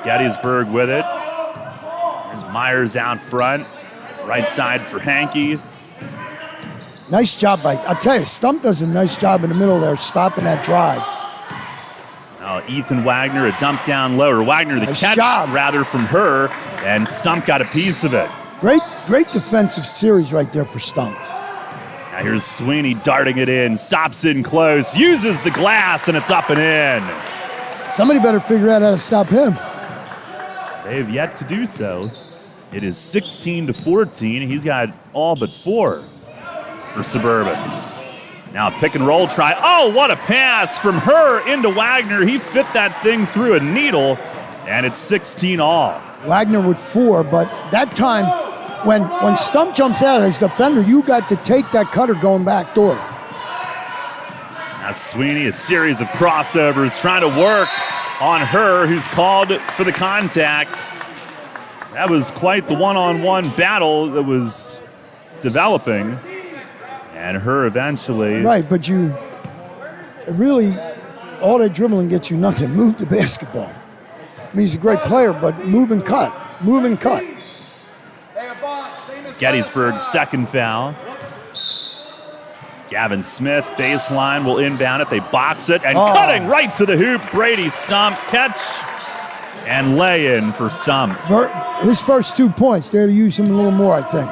Speaker 2: Gettysburg with it. There's Myers out front. Right side for Hankey.
Speaker 3: Nice job I tell you, Stump does a nice job in the middle there, stopping that drive.
Speaker 2: Now Ethan Wagner, a dump down low. Or Wagner, the
Speaker 3: nice
Speaker 2: catch
Speaker 3: job.
Speaker 2: rather from her, and Stump got a piece of it.
Speaker 3: Great defensive series right there for Stump.
Speaker 2: Now here's Sweeney darting it in, stops in close, uses the glass, and it's up and in.
Speaker 3: Somebody better figure out how to stop him.
Speaker 2: They have yet to do so. It is 16-14. He's got all but 4 for Suburban. Now pick and roll try. Oh, what a pass from her into Wagner. He fit that thing through a needle, and it's 16 all.
Speaker 3: Wagner with 4, but that time when Stump jumps out as defender, you got to take that cutter going back door.
Speaker 2: Now Sweeney, a series of crossovers trying to work on her, who's called for the contact. That was quite the one-on-one battle that was developing. And her eventually.
Speaker 3: Right, but really, all that dribbling gets you nothing. Move the basketball. I mean, he's a great player, but move and cut. Move and cut.
Speaker 2: Gettysburg's second foul. Gavin Smith, baseline, will inbound it. They box it, and cutting right to the hoop. Brady Stump, catch and lay in for Stump.
Speaker 3: His first 2 points, they had to use him a little more, I think.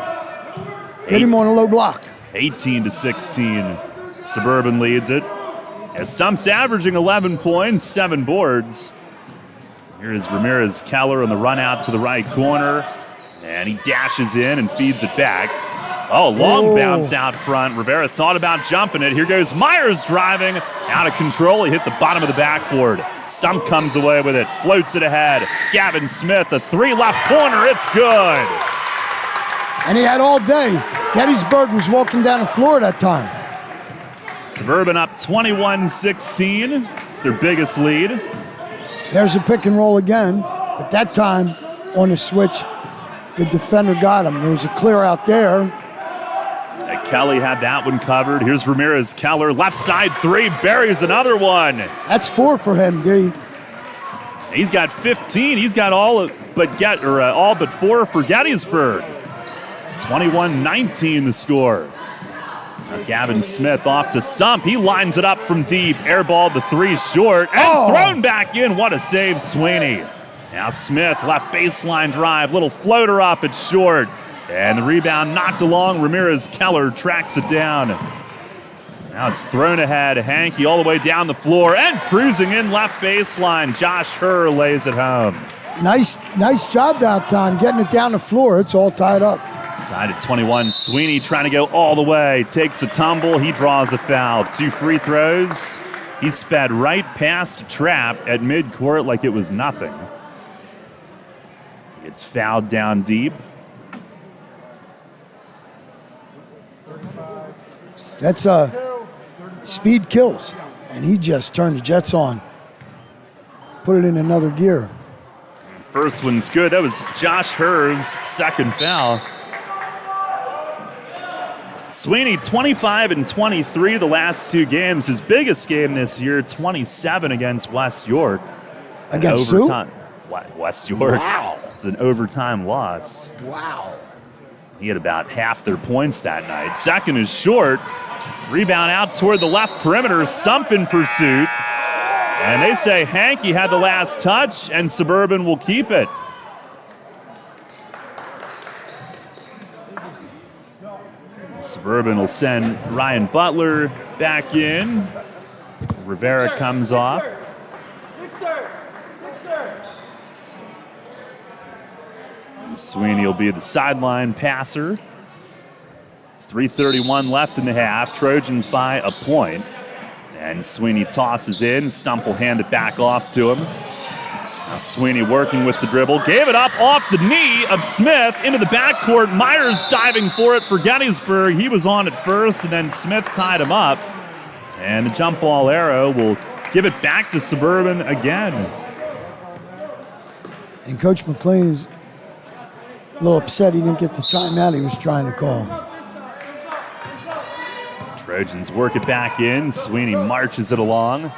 Speaker 3: Get him on a low block.
Speaker 2: 18-16. Suburban leads it. As Stump's averaging 11 points, 7 boards. Here's Ramirez Keller on the run out to the right corner. And he dashes in and feeds it back. Oh, long bounce out front. Rivera thought about jumping it. Here goes Myers driving. Out of control. He hit the bottom of the backboard. Stump comes away with it. Floats it ahead. Gavin Smith, a 3 left corner. It's good.
Speaker 3: And he had all day. Gettysburg was walking down the floor that time.
Speaker 2: Suburban up 21-16. It's their biggest lead.
Speaker 3: There's a pick and roll again. But that time, on the switch, the defender got him. There was a clear out there.
Speaker 2: And Kelly had that one covered. Here's Ramirez Keller. Left side 3. Buries another one.
Speaker 3: That's 4 for him, D.
Speaker 2: He's got 15. He's got all but 4 for Gettysburg. 21-19 the score. Now Gavin Smith off to Stump. He lines it up from deep. Airballed the 3 short. And thrown back in. What a save, Sweeney. Now Smith, left baseline drive. Little floater up. It's short. And the rebound knocked along. Ramirez Keller tracks it down. Now it's thrown ahead. Hankey all the way down the floor. And cruising in left baseline. Josh Herr lays it home.
Speaker 3: Nice job downtown getting it down the floor. It's all tied up.
Speaker 2: Tied at 21. Sweeney trying to go all the way. Takes a tumble. He draws a foul. 2 free throws. He sped right past a trap at midcourt like it was nothing. He gets fouled down deep.
Speaker 3: That's speed kills. And he just turned the Jets on. Put it in another gear.
Speaker 2: First one's good. That was Josh Herr's second foul. Sweeney 25 and 23 the last 2 games. His biggest game this year, 27 against West York.
Speaker 3: Against who?
Speaker 2: West York.
Speaker 3: Wow.
Speaker 2: It's an overtime loss.
Speaker 3: Wow.
Speaker 2: He had about half their points that night. Second is short. Rebound out toward the left perimeter. Stump in pursuit. And they say Hankey had the last touch, and Suburban will keep it. Suburban will send Ryan Butler back in. Rivera comes off. And Sweeney will be the sideline passer. 3:31 left in the half. Trojans by a point. And Sweeney tosses in. Stump will hand it back off to him. Now Sweeney working with the dribble. Gave it up off the knee of Smith into the backcourt. Myers diving for it for Gettysburg. He was on at first, and then Smith tied him up. And the jump ball arrow will give it back to Suburban again.
Speaker 3: And Coach McLean is a little upset he didn't get the timeout he was trying to call.
Speaker 2: Trojans work it back in. Sweeney marches it along.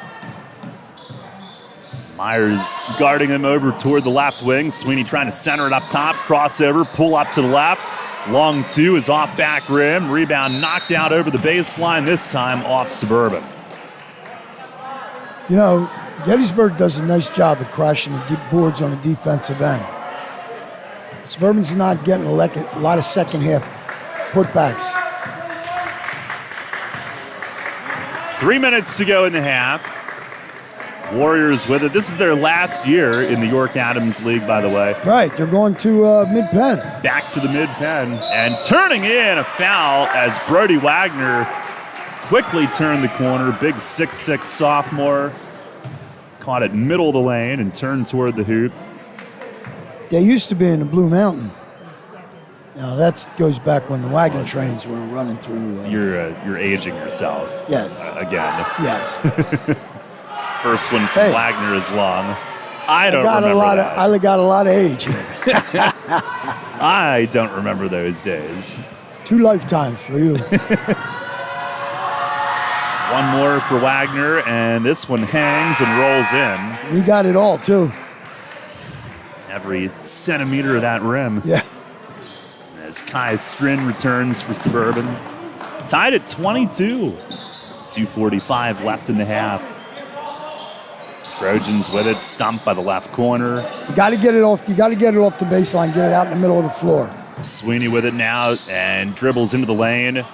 Speaker 2: Myers guarding him over toward the left wing. Sweeney trying to center it up top. Crossover, pull up to the left. Long 2 is off back rim. Rebound knocked out over the baseline, this time off Suburban.
Speaker 3: You know, Gettysburg does a nice job of crashing the deep boards on the defensive end. Suburban's not getting a lot of second half putbacks.
Speaker 2: 3 minutes to go in the half. Warriors with it. This is their last year in the York Adams League, by the way.
Speaker 3: Right, they're going to mid-pen.
Speaker 2: Back to the mid-pen. And turning in a foul as Brody Wagner quickly turned the corner. Big 6'6" sophomore. Caught it middle of the lane and turned toward the hoop.
Speaker 3: They used to be in the Blue Mountain. Now that goes back when the wagon trains were running through.
Speaker 2: You're aging yourself.
Speaker 3: Yes.
Speaker 2: Again.
Speaker 3: Yes.
Speaker 2: First one from Wagner is long. I don't remember that.
Speaker 3: I got a lot of age here.
Speaker 2: I don't remember those days.
Speaker 3: 2 lifetimes for you.
Speaker 2: One more for Wagner, and this one hangs and rolls in.
Speaker 3: And he got it all, too.
Speaker 2: Every centimeter of that rim.
Speaker 3: Yeah.
Speaker 2: As Kai Strin returns for Suburban. Tied at 22. 2:45 left in the half. Trojans with it, stumped by the left corner.
Speaker 3: You got to get it off. You got to get it off the baseline. Get it out in the middle of the floor.
Speaker 2: Sweeney with it now and dribbles into the lane.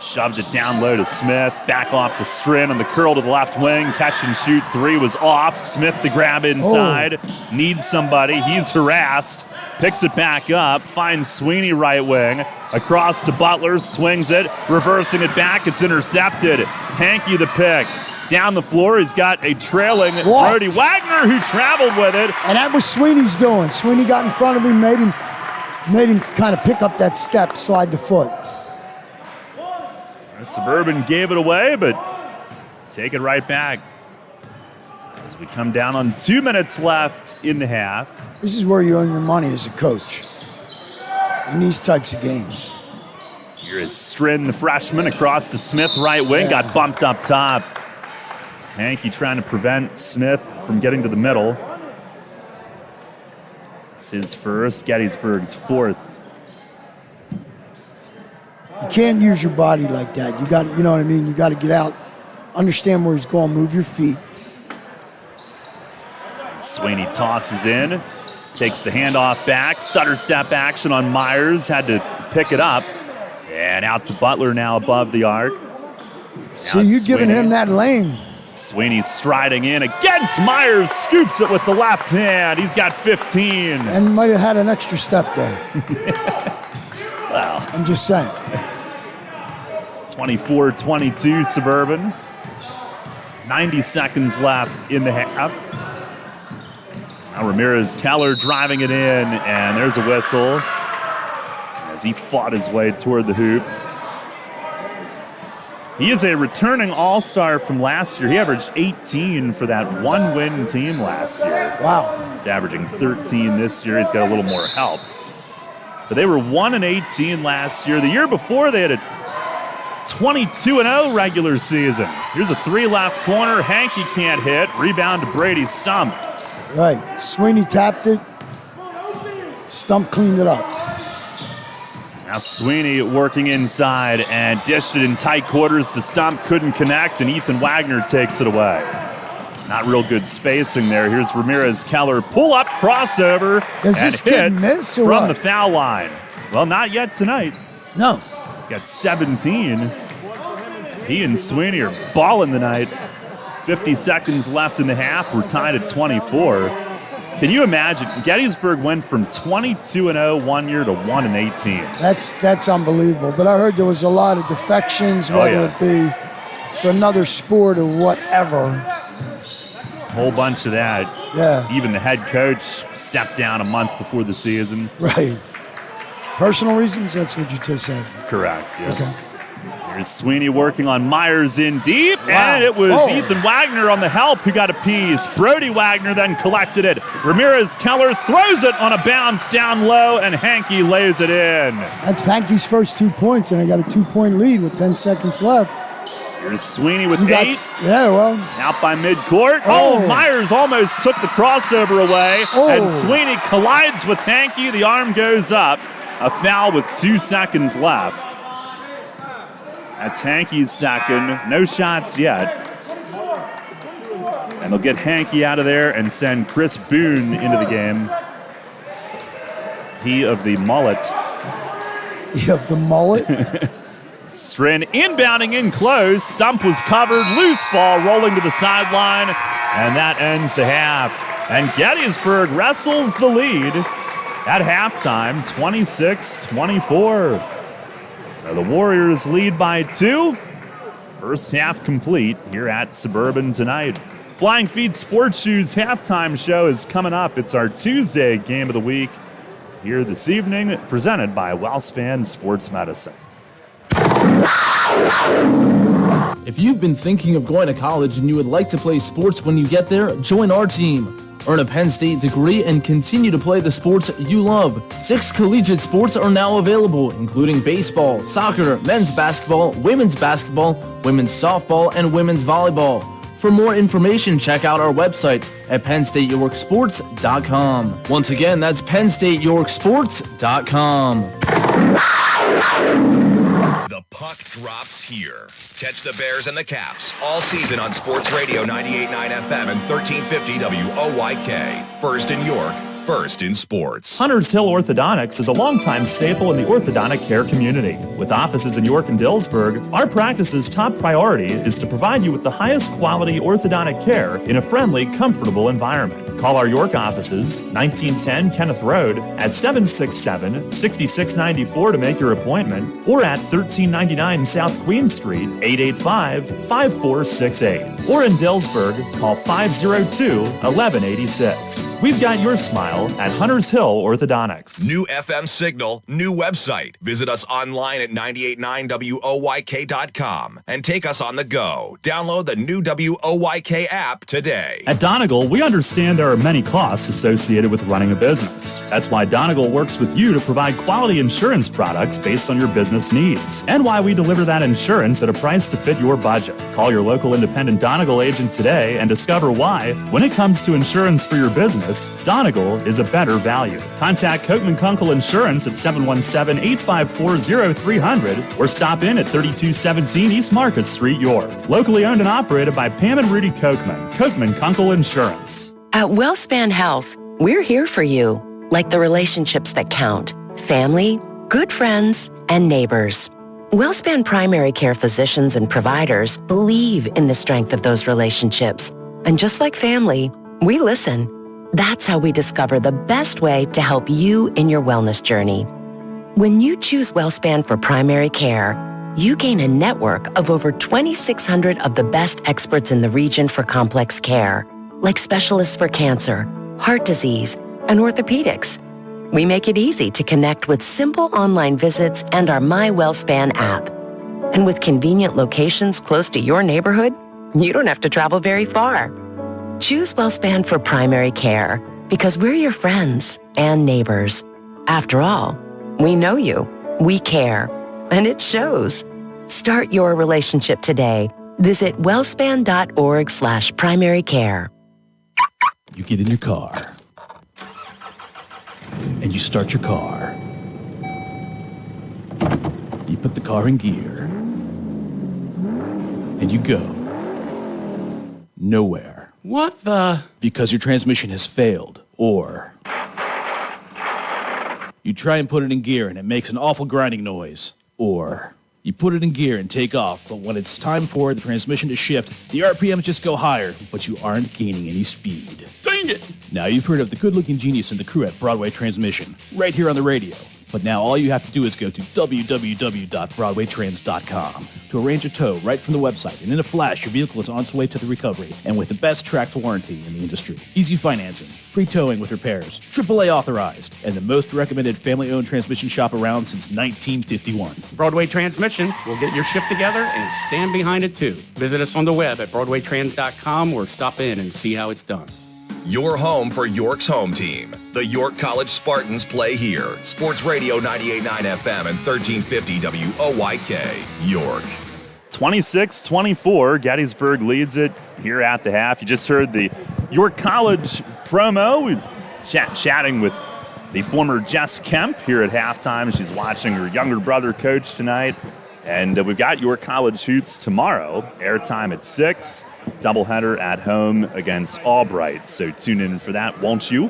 Speaker 2: Shoved it down low to Smith. Back off to Strin on the curl to the left wing. Catch and shoot 3 was off. Smith the grab inside. Needs somebody. He's harassed. Picks it back up. Finds Sweeney right wing. Across to Butler. Swings it. Reversing it back. It's intercepted. Hankey the pick. Down the floor, he's got a trailing Brody Wagner who traveled with it.
Speaker 3: And that was Sweeney's doing. Sweeney got in front of him, made him kind of pick up that step, slide the foot.
Speaker 2: Suburban gave it away, but take it right back. As we come down on 2 minutes left in the half.
Speaker 3: This is where you earn your money as a coach in these types of games.
Speaker 2: Here is Strin, the freshman, across to Smith, right wing, got bumped up top. Hankey trying to prevent Smith from getting to the middle. It's his first, Gettysburg's 4th.
Speaker 3: You can't use your body like that. You got, you know what I mean? You got to get out, understand where he's going, move your feet.
Speaker 2: Sweeney tosses in, takes the handoff back, stutter step action on Myers, had to pick it up. And out to Butler now above the arc.
Speaker 3: So you're giving him that lane.
Speaker 2: Sweeney striding in against Myers, scoops it with the left hand. He's got 15.
Speaker 3: And might have had an extra step there.
Speaker 2: Well,
Speaker 3: I'm just saying.
Speaker 2: 24-22 Suburban. 90 seconds left in the half. Now Ramirez Keller driving it in, and there's a whistle as he fought his way toward the hoop. He is a returning all-star from last year. He averaged 18 for that one-win team last year.
Speaker 3: Wow.
Speaker 2: He's averaging 13 this year. He's got a little more help. But they were 1-18 last year. The year before, they had a 22-0 regular season. Here's a 3 left corner. Hankey can't hit. Rebound to Brady Stump.
Speaker 3: Right. Sweeney tapped it. Stump cleaned it up.
Speaker 2: Now Sweeney working inside and dished it in tight quarters to Stump. Couldn't connect, and Ethan Wagner takes it away. Not real good spacing there. Here's Ramirez Keller. Pull up, crossover,
Speaker 3: Does
Speaker 2: and
Speaker 3: this kid
Speaker 2: hits
Speaker 3: miss or
Speaker 2: from
Speaker 3: what?
Speaker 2: the foul line. Well, not yet tonight.
Speaker 3: No.
Speaker 2: He's got 17. He and Sweeney are balling tonight. 50 seconds left in the half. We're tied at 24. Can you imagine? Gettysburg went from 22-0 one year to 1-18.
Speaker 3: That's unbelievable. But I heard there was a lot of defections, whether it be for another sport or whatever.
Speaker 2: Whole bunch of that.
Speaker 3: Yeah.
Speaker 2: Even the head coach stepped down a month before the season.
Speaker 3: Right. Personal reasons, that's what you just said.
Speaker 2: Correct, yeah.
Speaker 3: Okay.
Speaker 2: Here's Sweeney working on Myers in deep,
Speaker 3: Wow.
Speaker 2: and it was Ethan Wagner on the help who got a piece. Brody Wagner then collected it. Ramirez Keller throws it on a bounce down low, and Hankey lays it in.
Speaker 3: That's Hankey's first 2 points, and I got a 2-point lead with 10 seconds left.
Speaker 2: Here's Sweeney with 8.
Speaker 3: Yeah, well.
Speaker 2: Out by midcourt. Oh, Myers almost took the crossover away, and Sweeney collides with Hankey. The arm goes up. A foul with 2 seconds left. That's Hankey's second. No shots yet. And they'll get Hankey out of there and send Chris Boone into the game. He of the mullet.
Speaker 3: He of the mullet?
Speaker 2: Strin inbounding in close. Stump was covered. Loose ball rolling to the sideline. And that ends the half. And Gettysburg wrestles the lead at halftime, 26-24. The Warriors lead by 2. First half complete here at Suburban tonight. Flying Feet Sports Shoes halftime show is coming up. It's our Tuesday game of the week. here this evening, presented by WellSpan Sports Medicine.
Speaker 16: If you've been thinking of going to college and you would like to play sports when you get there, join our team. Earn a Penn State degree and continue to play the sports you love. 6 collegiate sports are now available, including baseball, soccer, men's basketball, women's softball, and women's volleyball. For more information, check out our website at PennStateYorkSports.com. Once again, that's PennStateYorkSports.com.
Speaker 4: The puck drops here. Catch the Bears and the Caps all season on Sports Radio 98.9 FM and 1350 WOYK. First in York, first in sports.
Speaker 15: Hunters Hill Orthodontics is a longtime staple in the orthodontic care community. With offices in York and Dillsburg, our practice's top priority is to provide you with the highest quality orthodontic care in a friendly, comfortable environment. Call our York offices, 1910 Kenneth Road, at 767-6694 to make your appointment, or at 1399 South Queen Street, 885-5468. Or in Dillsburg, call 502-1186. We've got your smile at Hunters Hill Orthodontics.
Speaker 4: New FM signal, new website. Visit us online at 989WOYK.com and take us on the go. Download the new WOYK app today.
Speaker 15: At Donegal, we understand there are many costs associated with running a business. That's why Donegal works with you to provide quality insurance products based on your business needs, and why we deliver that insurance at a price to fit your budget. Call your local independent Donegal agent today and discover why, when it comes to insurance for your business, Donegal is a better value. Contact Kochman Kunkel Insurance at 717-854-0300 or stop in at 3217 East Market Street, York. Locally owned and operated by Pam and Rudy Kochman. Kochman Kunkel Insurance.
Speaker 6: At WellSpan Health, we're here for you, like the relationships that count: family, good friends, and neighbors. WellSpan primary care physicians and providers believe in the strength of those relationships. And just like family, we listen. That's how we discover the best way to help you in your wellness journey. When you choose WellSpan for primary care, you gain a network of over 2,600 of the best experts in the region for complex care, like specialists for cancer, heart disease, and orthopedics. We make it easy to connect with simple online visits and our My WellSpan app. And with convenient locations close to your neighborhood, you don't have to travel very far. Choose WellSpan for primary care because we're your friends and neighbors. After all, we know you, we care, and it shows. Start your relationship today. Visit wellspan.org/primary care.
Speaker 16: You get in your car, and you start your car. You put the car in gear, and you go nowhere.
Speaker 9: What the?
Speaker 16: Because your transmission has failed, or you try and put it in gear and it makes an awful grinding noise, or you put it in gear and take off, but when it's time for the transmission to shift, the RPMs just go higher, but you aren't gaining any speed.
Speaker 9: Dang it!
Speaker 16: Now you've heard of the good-looking genius and the crew at Broadway Transmission, right here on the radio. But now all you have to do is go to www.broadwaytrans.com to arrange a tow right from the website, and in a flash, your vehicle is on its way to the recovery, and with the best tracked warranty in the industry. Easy financing, free towing with repairs, AAA authorized, and the most recommended family-owned transmission shop around since 1951.
Speaker 9: Broadway Transmission will get your shift together and stand behind it too. Visit us on the web at BroadwayTrans.com or stop in and see how it's done.
Speaker 4: Your home for York's home team. The York College Spartans play here. Sports Radio 98.9 FM and 1350 WOYK, York.
Speaker 2: 26-24, Gettysburg leads it here at the half. You just heard the York College promo. We're chatting with the former Jess Kemp here at halftime. She's watching her younger brother coach tonight. And we've got York College hoops tomorrow. Airtime at 6. Doubleheader at home against Albright. So tune in for that, won't you?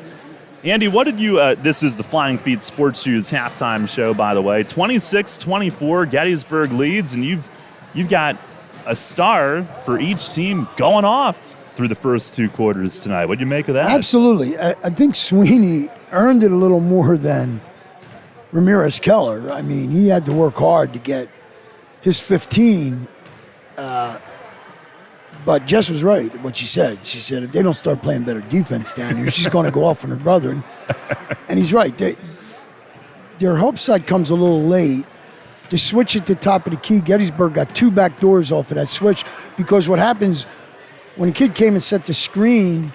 Speaker 2: Andy, what did you, this is the Flying Feet Sports Shoes halftime show, by the way. 26-24, Gettysburg leads, and you've got a star for each team going off through the first 2 quarters tonight. What do you make of that?
Speaker 3: Absolutely. I think Sweeney earned it a little more than Ramirez Keller. I mean, he had to work hard to get his 15. But Jess was right what she said. She said, if they don't start playing better defense down here, she's going to go off on her brother. And he's right. their help side comes a little late. The switch at the top of the key, Gettysburg got 2 back doors off of that switch, because what happens when a kid came and set the screen,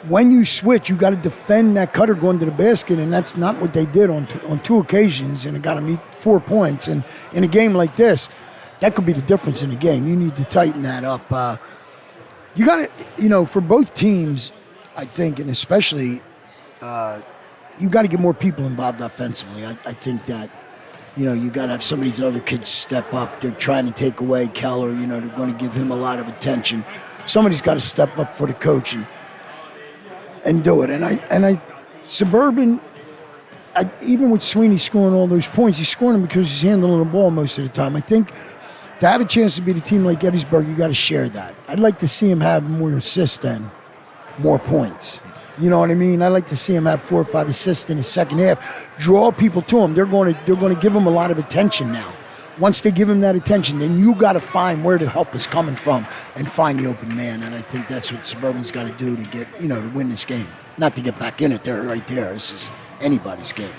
Speaker 3: when you switch, you got to defend that cutter going to the basket, and that's not what they did on 2 occasions, and it got them 4 points. And in a game like this, that could be the difference in the game. You need to tighten that up. You got to, for both teams, I think, and especially, you got to get more people involved offensively. I think that, you got to have some of these other kids step up. They're trying to take away Keller. They're going to give him a lot of attention. Somebody's got to step up for the coach and do it. And Suburban, even with Sweeney scoring all those points, he's scoring them because he's handling the ball most of the time. I think to have a chance to beat a team like Gettysburg, you got to share that. I'd like to see him have more assists than more points. You know what I mean? I'd like to see him have 4 or 5 assists in the second half. Draw people to him. They're going to give him a lot of attention now. Once they give him that attention, then you got to find where the help is coming from and find the open man. And I think that's what Suburban's got to do to get, to win this game. Not to get back in it there, right there. This is anybody's game.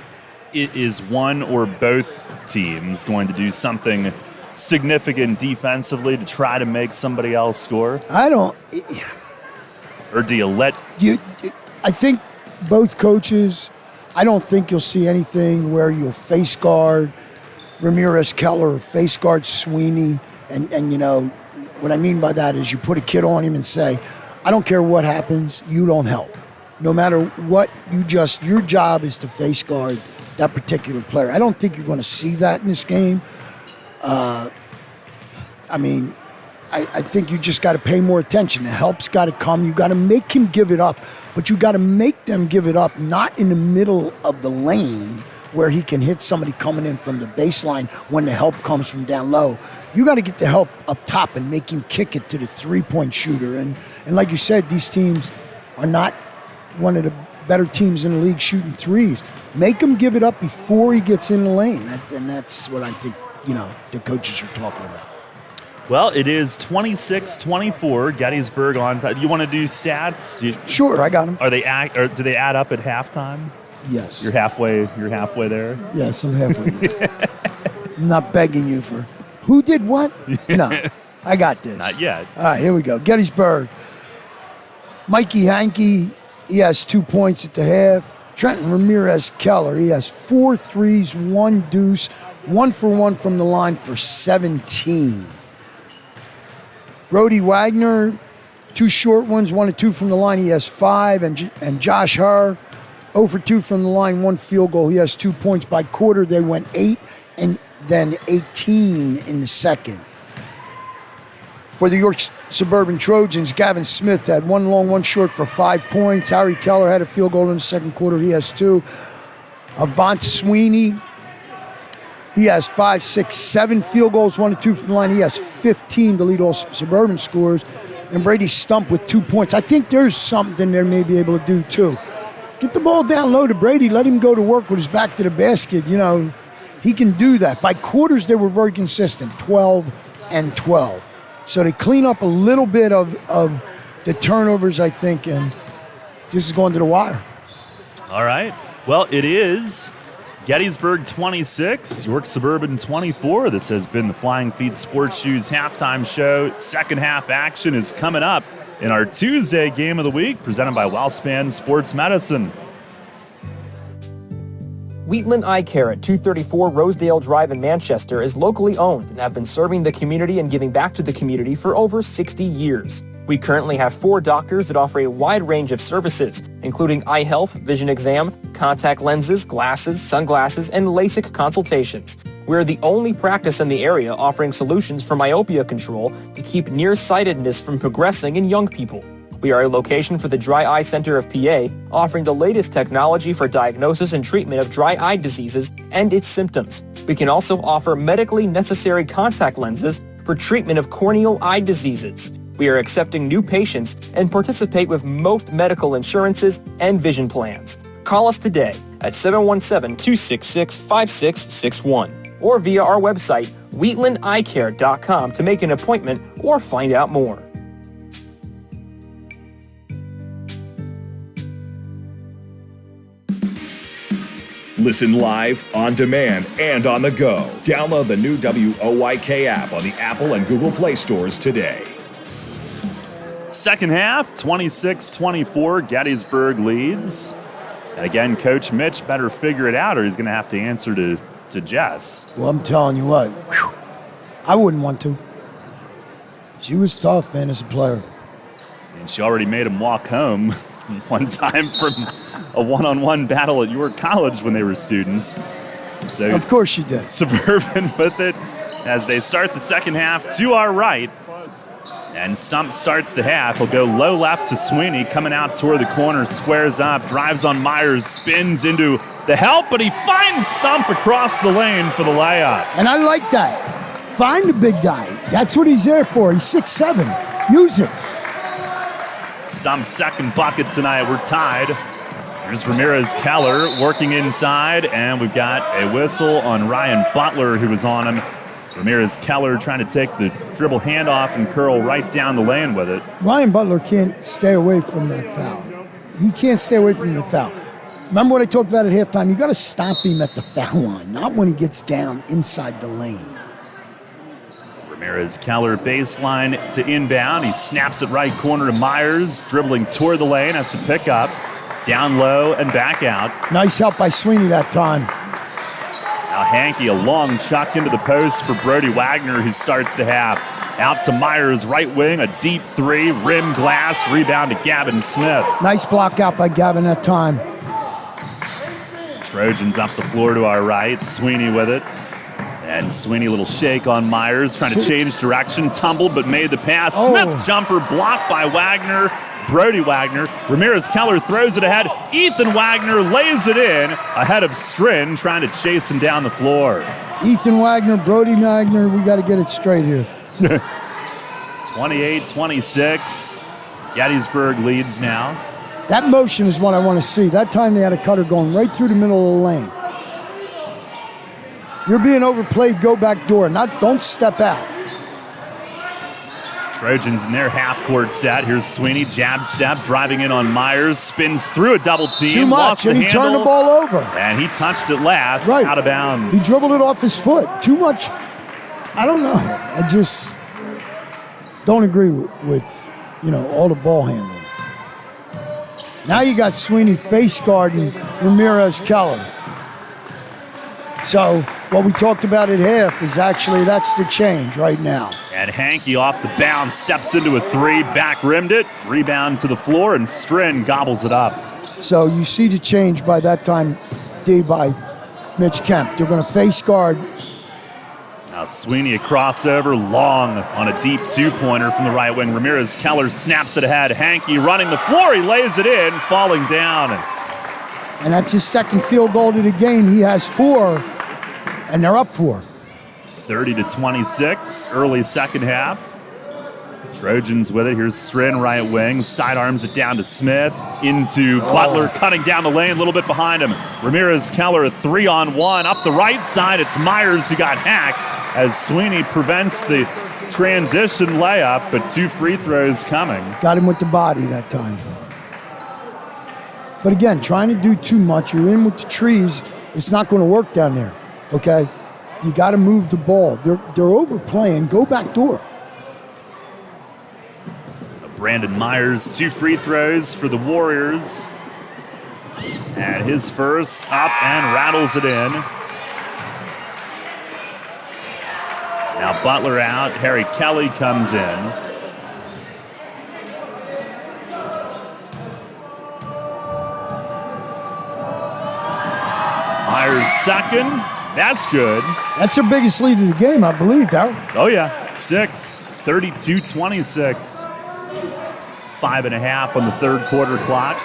Speaker 2: It is one or both teams going to do something significant defensively to try to make somebody else score? Or do you let...
Speaker 3: I think both coaches, I don't think you'll see anything where you'll face guard Ramirez Keller or face guard Sweeney. And what I mean by that is you put a kid on him and say, I don't care what happens, you don't help. No matter what, your job is to face guard that particular player. I don't think you're going to see that in this game. I think you just got to pay more attention. The help's got to come. You got to make him give it up, but you got to make them give it up, not in the middle of the lane where he can hit somebody coming in from the baseline when the help comes from down low. You got to get the help up top and make him kick it to the three-point shooter. And like you said, these teams are not one of the better teams in the league shooting threes. Make him give it up before he gets in the lane. And that's what I think, the coaches are talking about.
Speaker 2: Well, it is 26-24, Gettysburg on time. You want to do stats?
Speaker 3: Sure, I got them.
Speaker 2: Or do they add up at halftime?
Speaker 3: Yes.
Speaker 2: You're halfway there?
Speaker 3: Yes, I'm halfway there. I'm not begging you for who did what? No, I got this.
Speaker 2: Not yet.
Speaker 3: All right, here we go. Gettysburg. Mikey Hankey, he has 2 points at the half. Trenton Ramirez Keller, he has 4 threes, 1 deuce, 1 for 1 from the line for 17. Brody Wagner, 2 short ones, 1 and 2 from the line. He has 5. And Josh Herr, 0 for 2 from the line, 1 field goal. He has 2 points. By quarter, they went 8 and then 18 in the second. For the York Suburban Trojans, Gavin Smith had 1 long, 1 short for 5 points. Harry Keller had a field goal in the second quarter. He has 2. Avant Sweeney, he has 5, 6, 7 field goals, 1 and 2 from the line. He has 15 to lead all Suburban scores. And Brady Stump with 2 points. I think there's something they may be able to do, too. Get the ball down low to Brady. Let him go to work with his back to the basket. He can do that. By quarters, they were very consistent, 12 and 12. So they clean up a little bit of the turnovers, I think, and this is going to the wire.
Speaker 2: All right. Well, it is Gettysburg 26, York Suburban 24. This has been the Flying Feet Sports Shoes halftime show. Second half action is coming up in our Tuesday game of the week, presented by Wellspan Sports Medicine.
Speaker 13: Wheatland Eye Care at 234 Rosedale Drive in Manchester is locally owned and have been serving the community and giving back to the community for over 60 years. We currently have 4 doctors that offer a wide range of services, including eye health, vision exam, contact lenses, glasses, sunglasses, and LASIK consultations. We're the only practice in the area offering solutions for myopia control to keep nearsightedness from progressing in young people. We are a location for the Dry Eye Center of PA, offering the latest technology for diagnosis and treatment of dry eye diseases and its symptoms. We can also offer medically necessary contact lenses for treatment of corneal eye diseases. We are accepting new patients and participate with most medical insurances and vision plans. Call us today at 717-266-5661 or via our website, wheatlandeyecare.com, to make an appointment or find out more.
Speaker 4: Listen live, on demand, and on the go. Download the new WOYK app on the Apple and Google Play stores today.
Speaker 2: Second half, 26-24, Gettysburg leads. And again, Coach Mitch better figure it out or he's going to have to answer to Jess.
Speaker 3: Well, I'm telling you what, I wouldn't want to. She was tough, man, as a player.
Speaker 2: And she already made him walk home one time from a one-on-one battle at York College when they were students. So
Speaker 3: of course she did.
Speaker 2: Suburban with it as they start the second half to our right. And Stump starts the half. He'll go low left to Sweeney, coming out toward the corner, squares up, drives on Myers, spins into the help, but he finds Stump across the lane for the layup.
Speaker 3: And I like that. Find the big guy. That's what he's there for. He's 6'7". Use it.
Speaker 2: Stump's second bucket tonight. We're tied. Here's Ramirez Keller working inside, and we've got a whistle on Ryan Butler, who was on him. Ramirez Keller trying to take the dribble handoff and curl right down the lane with it.
Speaker 3: Ryan Butler can't stay away from that foul. He can't stay away from the foul. Remember what I talked about at halftime? You got to stop him at the foul line, not when he gets down inside the lane.
Speaker 2: Ramirez Keller baseline to inbound. He snaps it right corner to Myers, dribbling toward the lane, has to pick up, down low and back out.
Speaker 3: Nice help by Sweeney that time.
Speaker 2: Now Hankey, a long chuck into the post for Brody Wagner, who starts the half. Out to Myers, right wing, a deep three, rim glass, rebound to Gavin Smith.
Speaker 3: Nice block out by Gavin that time.
Speaker 2: Trojans up the floor to our right, Sweeney with it. And Sweeney, a little shake on Myers, trying to change direction, tumbled but made the pass.
Speaker 3: Oh.
Speaker 2: Smith jumper blocked by Wagner. Brody Wagner. Ramirez Keller throws it ahead. Ethan Wagner lays it in ahead of Strin, trying to chase him down the floor.
Speaker 3: Ethan Wagner, Brody Wagner, we got to get it straight here.
Speaker 2: 28-26. Gettysburg leads now.
Speaker 3: That motion is what I want to see. That time they had a cutter going right through the middle of the lane. You're being overplayed, go back door. Don't step out.
Speaker 2: Trojans in their half-court set. Here's Sweeney, jab step, driving in on Myers, spins through a double team.
Speaker 3: Too much, and he turned the ball over.
Speaker 2: And he touched it last,
Speaker 3: right.
Speaker 2: Out of bounds.
Speaker 3: He dribbled it off his foot. Too much. I don't know. I just don't agree with all the ball handling. Now you got Sweeney face guarding Ramirez Keller. So what we talked about at half is actually that's the change right now.
Speaker 2: And Hankey off the bounce, steps into a three, back rimmed it, rebound to the floor, and Strin gobbles it up.
Speaker 3: So you see the change by that time, D, by Mitch Kemp. They're going to face guard.
Speaker 2: Now Sweeney a crossover, long on a deep two-pointer from the right wing. Ramirez Keller snaps it ahead. Hankey running the floor, he lays it in, falling down.
Speaker 3: And that's his second field goal to the game. He has 4, and they're up 4.
Speaker 2: 30-26, early second half. Trojans with it. Here's Strin, right wing. Sidearms it down to Smith. Into Butler, cutting down the lane, a little bit behind him. Ramirez Keller, a 3-on-1. Up the right side, it's Myers who got hacked as Sweeney prevents the transition layup, but 2 free throws coming.
Speaker 3: Got him with the body that time. But again, trying to do too much, you're in with the trees, it's not going to work down there, okay? You got to move the ball. They're overplaying. Go back door.
Speaker 2: Brandon Myers, 2 free throws for the Warriors. And his first up and rattles it in. Now Butler out. Harry Kelly comes in. Myers second. That's good.
Speaker 3: That's your biggest lead of the game, I believe, Darryl.
Speaker 2: Oh, yeah. 6. 32-26. 5.5 on the third quarter clock.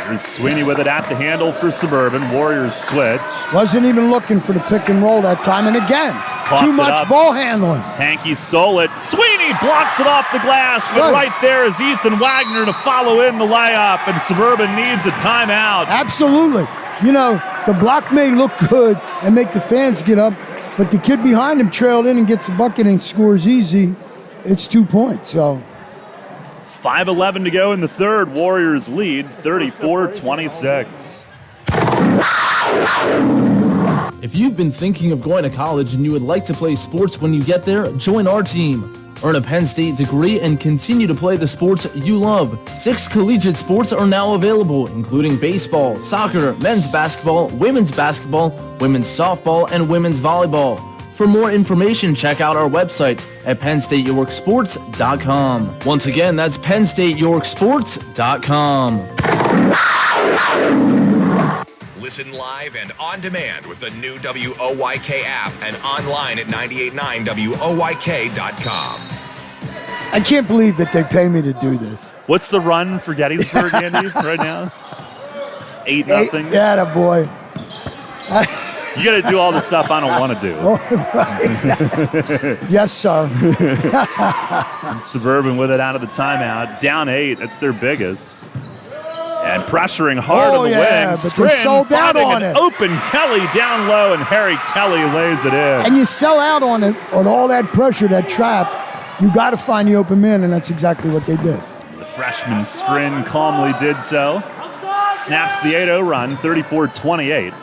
Speaker 2: Here's Sweeney with it at the handle for Suburban. Warriors switch.
Speaker 3: Wasn't even looking for the pick and roll that time. And again, too much ball handling.
Speaker 2: Hankey stole it. Sweeney blocks it off the glass, but right there is Ethan Wagner to follow in the layup, and Suburban needs a timeout.
Speaker 3: Absolutely. The block may look good and make the fans get up, but the kid behind him trailed in and gets a bucket and scores easy. It's 2 points, so.
Speaker 2: 5:11 to go in the third. Warriors lead 34-26.
Speaker 16: If you've been thinking of going to college and you would like to play sports when you get there, join our team. Earn a Penn State degree and continue to play the sports you love. 6 collegiate sports are now available, including baseball, soccer, men's basketball, women's softball, and women's volleyball. For more information, check out our website at PennStateYorkSports.com. Once again, that's PennStateYorkSports.com.
Speaker 4: Listen live and on demand with the new WOYK app and online at 989WOYK.com.
Speaker 3: I can't believe that they pay me to do this.
Speaker 2: What's the run for Gettysburg, Andy, right now? 8-0.
Speaker 3: Yeah, boy.
Speaker 2: You got to do all the stuff I don't want to do.
Speaker 3: Yes, sir.
Speaker 2: Suburban with it out of the timeout. Down 8. That's their biggest. And pressuring hard on the wing.
Speaker 3: But they sold out on it.
Speaker 2: Open Kelly down low, and Harry Kelly lays it in.
Speaker 3: And you sell out on it, on all that pressure, that trap. You got to find the open man, and that's exactly what they did.
Speaker 2: The freshman Strin calmly did so. Snaps the 8-0 run, 34-28.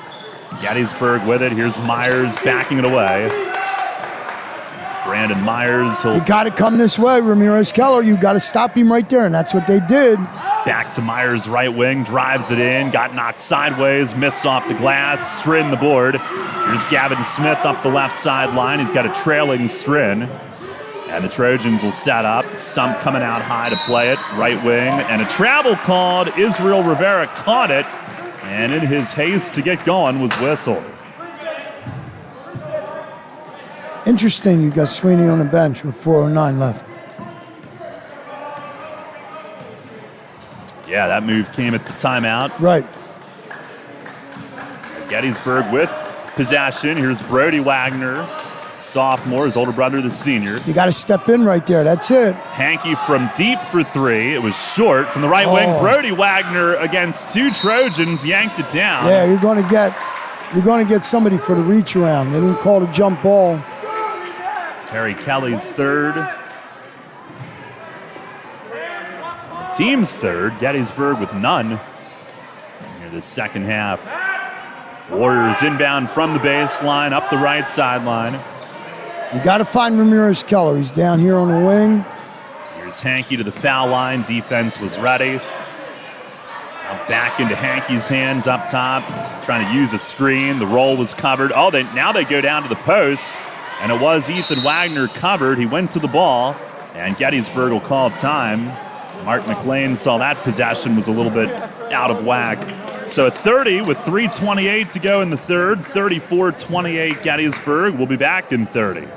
Speaker 2: Gettysburg with it. Here's Myers backing it away. Brandon Myers.
Speaker 3: You got to come this way, Ramirez Keller. You got to stop him right there, and that's what they did.
Speaker 2: Back to Myers' right wing, drives it in, got knocked sideways, missed off the glass, Strin the board. Here's Gavin Smith up the left sideline. He's got a trailing Strin. And the Trojans will set up. Stump coming out high to play it, right wing. And a travel called. Israel Rivera caught it. And in his haste to get going was whistled.
Speaker 3: Interesting, you got Sweeney on the bench with 4:09 left.
Speaker 2: Yeah, that move came at the timeout.
Speaker 3: Right.
Speaker 2: Gettysburg with possession. Here's Brody Wagner, sophomore, his older brother, the senior.
Speaker 3: You got to step in right there. That's it.
Speaker 2: Hankey from deep for 3. It was short from the right wing. Brody Wagner against 2 Trojans yanked it down.
Speaker 3: Yeah, you're going to get somebody for the reach around. They didn't call the jump ball.
Speaker 2: Harry Kelly's third. Team's third. Gettysburg with none near the second half. Warriors inbound from the baseline, up the right sideline.
Speaker 3: You got to find Ramirez Keller. He's down here on the wing.
Speaker 2: Here's Hankey to the foul line. Defense was ready. Now back into Hankey's hands up top, trying to use a screen. The roll was covered. Now they go down to the post, and it was Ethan Wagner covered. He went to the ball, and Gettysburg will call time. Mark McLean saw that possession was a little bit out of whack. So a 30 with 3:28 to go in the third. 34-28 Gettysburg. We'll be back in 30.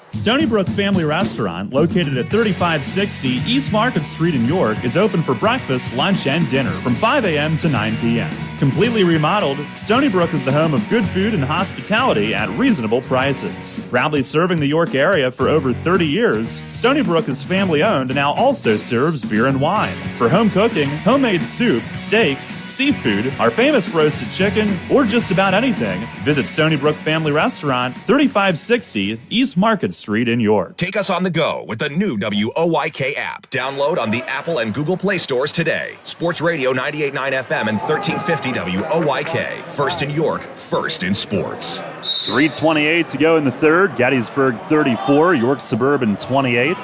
Speaker 15: Stony Brook Family Restaurant, located at 3560 East Market Street in York, is open for breakfast, lunch, and dinner from 5 a.m. to 9 p.m. Completely remodeled, Stony Brook is the home of good food and hospitality at reasonable prices. Proudly serving the York area for over 30 years, Stony Brook is family-owned and now also serves beer and wine. For home cooking, homemade soup, steaks, seafood, our famous roasted chicken, or just about anything, visit Stony Brook Family Restaurant, 3560 East Market Street in York.
Speaker 4: Take us on the go with the new WOYK app. Download on the Apple and Google Play stores today. Sports Radio 98.9 FM and 1350 WOYK. First in York, first in sports.
Speaker 2: 3:28 to go in the third. Gettysburg 34, York Suburban 28.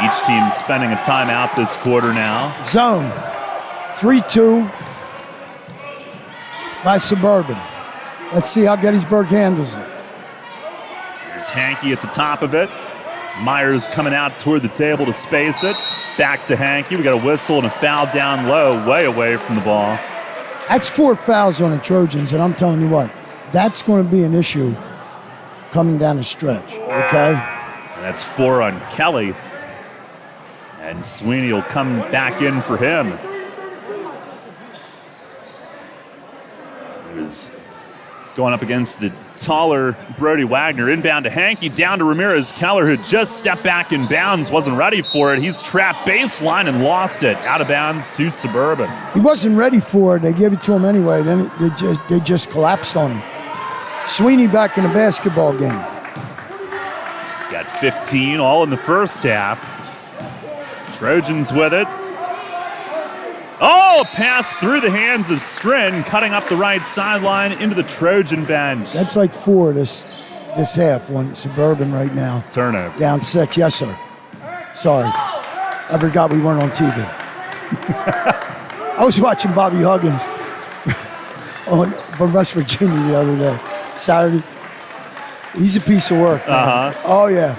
Speaker 2: Each team spending a timeout this quarter now.
Speaker 3: Zone. 3-2 by Suburban. Let's see how Gettysburg handles it.
Speaker 2: Here's Hankey at the top of it. Myers coming out toward the table to space it. Back to Hankey. We got a whistle and a foul down low, way away from the ball.
Speaker 3: That's 4 fouls on the Trojans, and I'm telling you what, that's going to be an issue coming down the stretch, okay?
Speaker 2: And that's 4 on Kelly. And Sweeney will come back in for him. He was going up against the taller Brody Wagner. Inbound to Hankey, down to Ramirez Keller, who just stepped back in bounds, wasn't ready for it. He's trapped baseline and lost it. Out of bounds to Suburban.
Speaker 3: He wasn't ready for it. They gave it to him anyway. Then they just collapsed on him. Sweeney back in the basketball game.
Speaker 2: He's got 15 all in the first half. Trojans with it. Oh, a pass through the hands of Strin, cutting up the right sideline into the Trojan bench.
Speaker 3: That's like 4 this half. One Suburban right now.
Speaker 2: Turnover.
Speaker 3: Down 6. Yes, sir. Sorry. I forgot we weren't on TV. I was watching Bobby Huggins from West Virginia the other day. Saturday. He's a piece of work, man. Oh, yeah.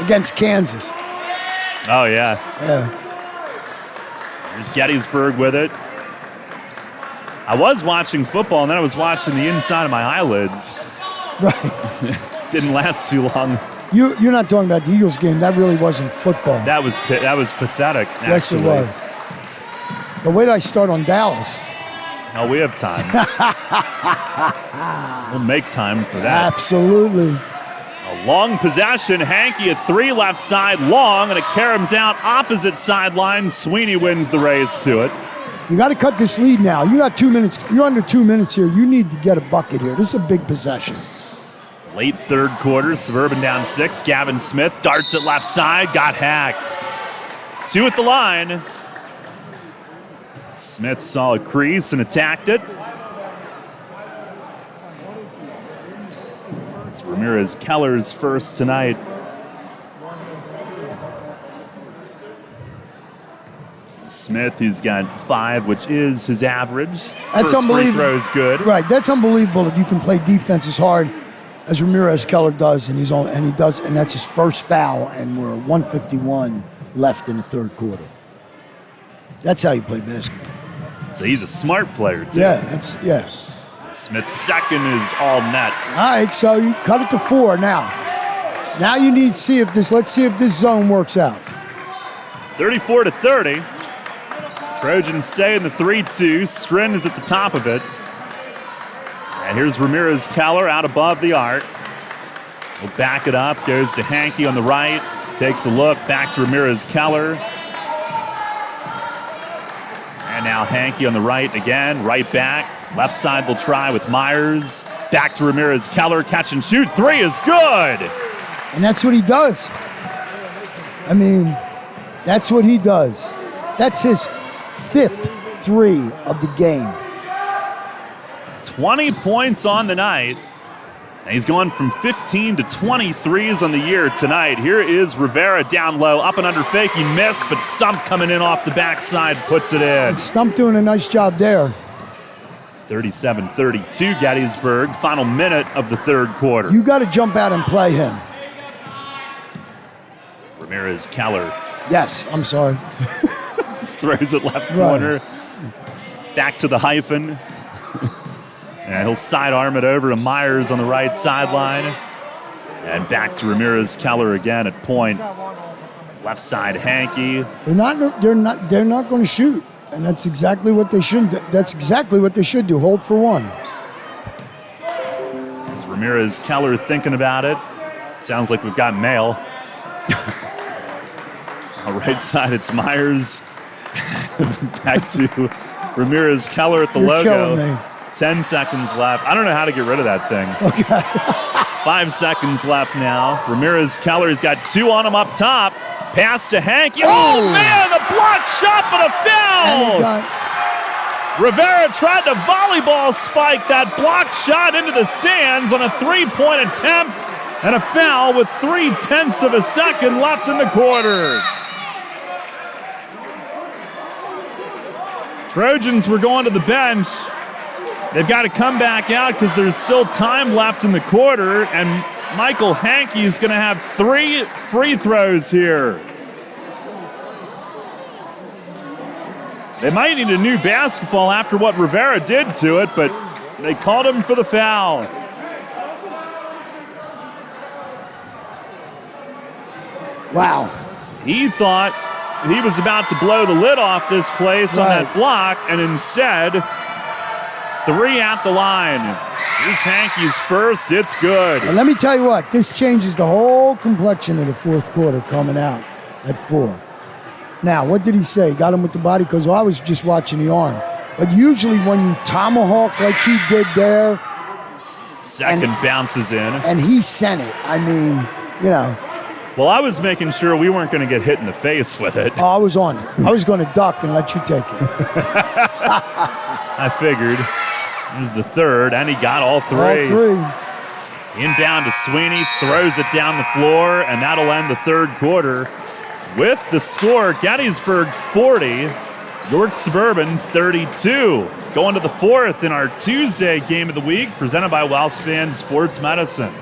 Speaker 3: Against Kansas.
Speaker 2: Oh, yeah.
Speaker 3: Yeah.
Speaker 2: There's Gettysburg with it. I was watching football, and then I was watching the inside of my eyelids.
Speaker 3: Right.
Speaker 2: Didn't last too long.
Speaker 3: You're not talking about the Eagles game. That really wasn't football.
Speaker 2: That was pathetic, actually.
Speaker 3: Yes, it was. But wait till I start on Dallas.
Speaker 2: Oh, we have time. We'll make time for that.
Speaker 3: Absolutely.
Speaker 2: A long possession. Hankey, a 3 left side long, and it caroms out opposite sideline. Sweeney wins the race to it.
Speaker 3: You got to cut this lead now. You got 2 minutes. You're under 2 minutes here. You need to get a bucket here. This is a big possession.
Speaker 2: Late third quarter, Suburban down 6. Gavin Smith darts it left side, got hacked. 2 at the line. Smith saw a crease and attacked it. It's Ramirez Keller's first tonight. Smith, who's got 5, which is his average.
Speaker 3: That's
Speaker 2: First
Speaker 3: unbelievable.
Speaker 2: Free throw's good.
Speaker 3: Right, that's unbelievable that you can play defense as hard as Ramirez Keller does, and and that's his first foul, and we're 1:51 left in the third quarter. That's how you play basketball.
Speaker 2: So he's a smart player, too.
Speaker 3: Yeah.
Speaker 2: Smith's second is all net.
Speaker 3: All right, so you cut it to 4 now. Now you need to see if let's see if this zone works out.
Speaker 2: 34-30. Trojans stay in the 3-2. Strin is at the top of it. And here's Ramirez Keller out above the arc. We'll back it up. Goes to Hankey on the right. Takes a look. Back to Ramirez Keller. And now Hankey on the right again. Right back. Left side will try with Myers. Back to Ramirez Keller. Catch and shoot. 3 is good.
Speaker 3: And that's what he does. I mean, that's what he does. That's his 5th 3 of the game.
Speaker 2: 20 points on the night. And he's gone from 15 to 23s on the year tonight. Here is Rivera down low, up and under fake. He missed, but Stump coming in off the backside puts it in.
Speaker 3: And Stump doing a nice job there.
Speaker 2: 37-32 Gettysburg. Final minute of the third quarter.
Speaker 3: You got to jump out and play him.
Speaker 2: Ramirez Keller.
Speaker 3: Yes, I'm sorry.
Speaker 2: Throws it left corner. Back to the hyphen. And he'll sidearm it over to Myers on the right sideline. And back to Ramirez Keller again at point. Left side Hankey.
Speaker 3: They're not going to shoot. And that's exactly what they should do. That's exactly what they should do. Hold for 1.
Speaker 2: Is Ramirez Keller thinking about it? Sounds like we've got mail. On the right side, it's Myers. Back to Ramirez Keller at the
Speaker 3: You're
Speaker 2: logo.
Speaker 3: killing me.
Speaker 2: 10 seconds left. I don't know how to get rid of that thing.
Speaker 3: Okay.
Speaker 2: 5 seconds left now. Ramirez Keller, he's got 2 on him up top. Pass to Hankey. Oh, man, a block shot, but a foul. Rivera tried to volleyball spike that block shot into the stands on a 3-point attempt, and a foul with 0.3 of a second left in the quarter. Trojans were going to the bench. They've got to come back out because there's still time left in the quarter, and Michael Hankey's going to have 3 free throws here. They might need a new basketball after what Rivera did to it, but they called him for the foul.
Speaker 3: Wow.
Speaker 2: He thought he was about to blow the lid off this place on that block, and instead, 3 at the line. Here's Hankey's first. It's good.
Speaker 3: And let me tell you what, this changes the whole complexion of the fourth quarter coming out at 4. Now, what did he say? Got him with the body? Because I was just watching the arm. But usually when you tomahawk like he did there.
Speaker 2: Second bounces in.
Speaker 3: And he sent it. I mean,
Speaker 2: Well, I was making sure we weren't going to get hit in the face with it.
Speaker 3: Oh, I was on it. I was going to duck and let you take it.
Speaker 2: I figured. There's the third, and he got all three.
Speaker 3: All three.
Speaker 2: Inbound to Sweeney, throws it down the floor, and that'll end the third quarter with the score, Gettysburg 40, York Suburban 32. Going to the fourth in our Tuesday game of the week, presented by WellSpan Sports Medicine.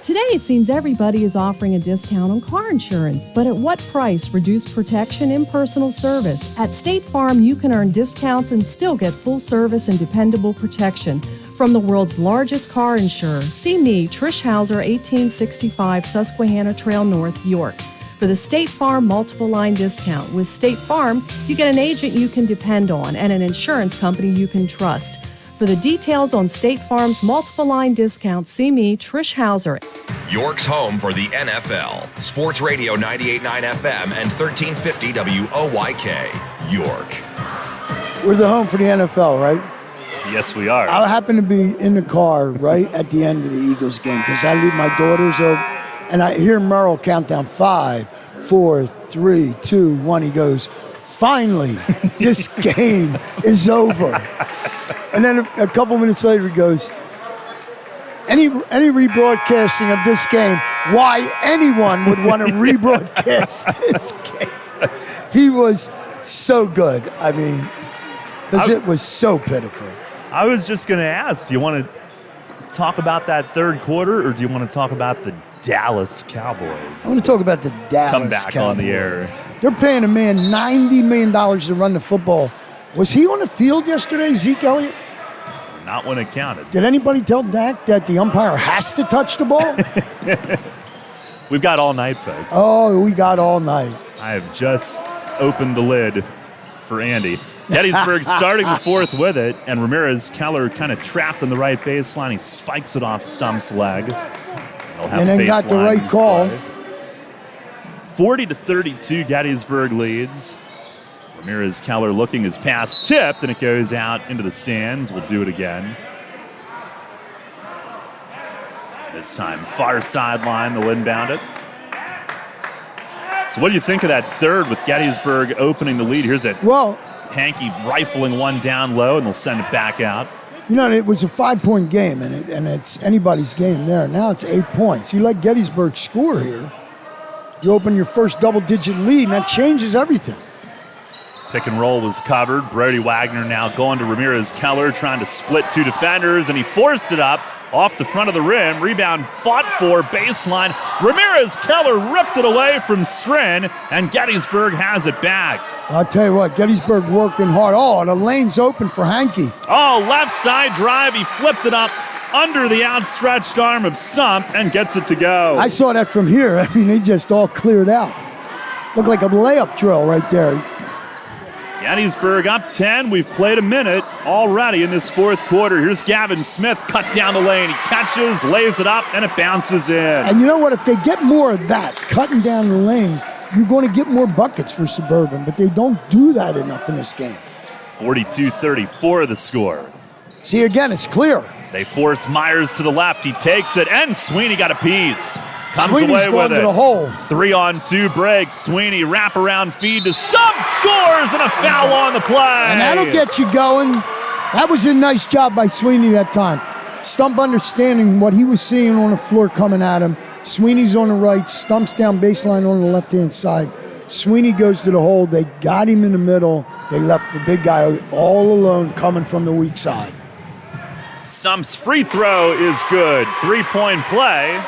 Speaker 10: Today, it seems everybody is offering a discount on car insurance, but at what price? Reduced protection, impersonal service. At State Farm, you can earn discounts and still get full service and dependable protection from the world's largest car insurer. See me, Trish Hauser, 1865 Susquehanna Trail North, York, for the State Farm multiple line discount. With State Farm, you get an agent you can depend on and an insurance company you can trust. For the details on State Farm's multiple line discount, see me, Trish Hauser.
Speaker 4: York's home for the NFL. Sports Radio 98.9 FM and 1350 WOYK, York.
Speaker 3: We're the home for the NFL, right?
Speaker 2: Yes, we are.
Speaker 3: I happen to be in the car right at the end of the Eagles game because I leave my daughters over, and I hear Merrill count down 5, 4, 3, 2, 1. He goes, "Finally, this game is over." And then a couple minutes later, he goes, any rebroadcasting of this game, why anyone would want to rebroadcast this game. He was so good. I mean, because it was so pitiful.
Speaker 2: I was just going to ask, do you want to talk about that third quarter, or do you want to talk about the Dallas Cowboys?
Speaker 3: I want to talk about the Dallas
Speaker 2: Come back
Speaker 3: Cowboys.
Speaker 2: on the air.
Speaker 3: They're paying a man $90 million to run the football. Was he on the field yesterday, Zeke Elliott?
Speaker 2: Not when it counted.
Speaker 3: Did anybody tell Dak that the umpire has to touch the ball?
Speaker 2: We've got all night, folks.
Speaker 3: Oh, we got all night.
Speaker 2: I have just opened the lid for Andy. Gettysburg starting the fourth with it, and Ramirez Keller kind of trapped on the right baseline. He spikes it off Stump's leg.
Speaker 3: And then got the right call.
Speaker 2: 40-32, Gettysburg leads. Ramirez Keller looking his pass tipped, and it goes out into the stands. We'll do it again. This time, far sideline, they'll inbound it. So what do you think of that third with Gettysburg opening the lead? Here's it.
Speaker 3: Well,
Speaker 2: Hankey rifling one down low, and they'll send it back out.
Speaker 3: You know, it was a 5-point game, and it's anybody's game there. Now it's 8 points. You let Gettysburg score here, you open your first double-digit lead, and that changes everything.
Speaker 2: Pick and roll was covered. Brody Wagner now going to Ramirez Keller, trying to split two defenders, and he forced it up off the front of the rim. Rebound fought for, baseline. Ramirez Keller ripped it away from Strin, and Gettysburg has it back.
Speaker 3: I'll tell you what, Gettysburg working hard. Oh, the lane's open for Hankey.
Speaker 2: Oh, left side drive. He flipped it up under the outstretched arm of Stump and gets it to go.
Speaker 3: I saw that from here. I mean, they just all cleared out. Looked like a layup drill right there.
Speaker 2: Gettysburg up 10. We've played a minute already in this fourth quarter. Here's Gavin Smith, cut down the lane. He catches, lays it up, and it bounces in.
Speaker 3: And you know what? If they get more of that, cutting down the lane, you're going to get more buckets for Suburban, but they don't do that enough in this game.
Speaker 2: 42-34 the score.
Speaker 3: See, again, it's clear.
Speaker 2: They force Myers to the left. He takes it, and Sweeney got a piece. Comes
Speaker 3: Sweeney's
Speaker 2: away
Speaker 3: going
Speaker 2: with
Speaker 3: to
Speaker 2: it.
Speaker 3: the hole.
Speaker 2: 3-on-2 break. Sweeney wraparound feed to Stump, scores, and a foul on the play.
Speaker 3: And that'll get you going. That was a nice job by Sweeney that time. Stump understanding what he was seeing on the floor coming at him. Sweeney's on the right, Stump's down baseline on the left-hand side. Sweeney goes to the hole. They got him in the middle. They left the big guy all alone coming from the weak side.
Speaker 2: Stump's free throw is good. 3-point play.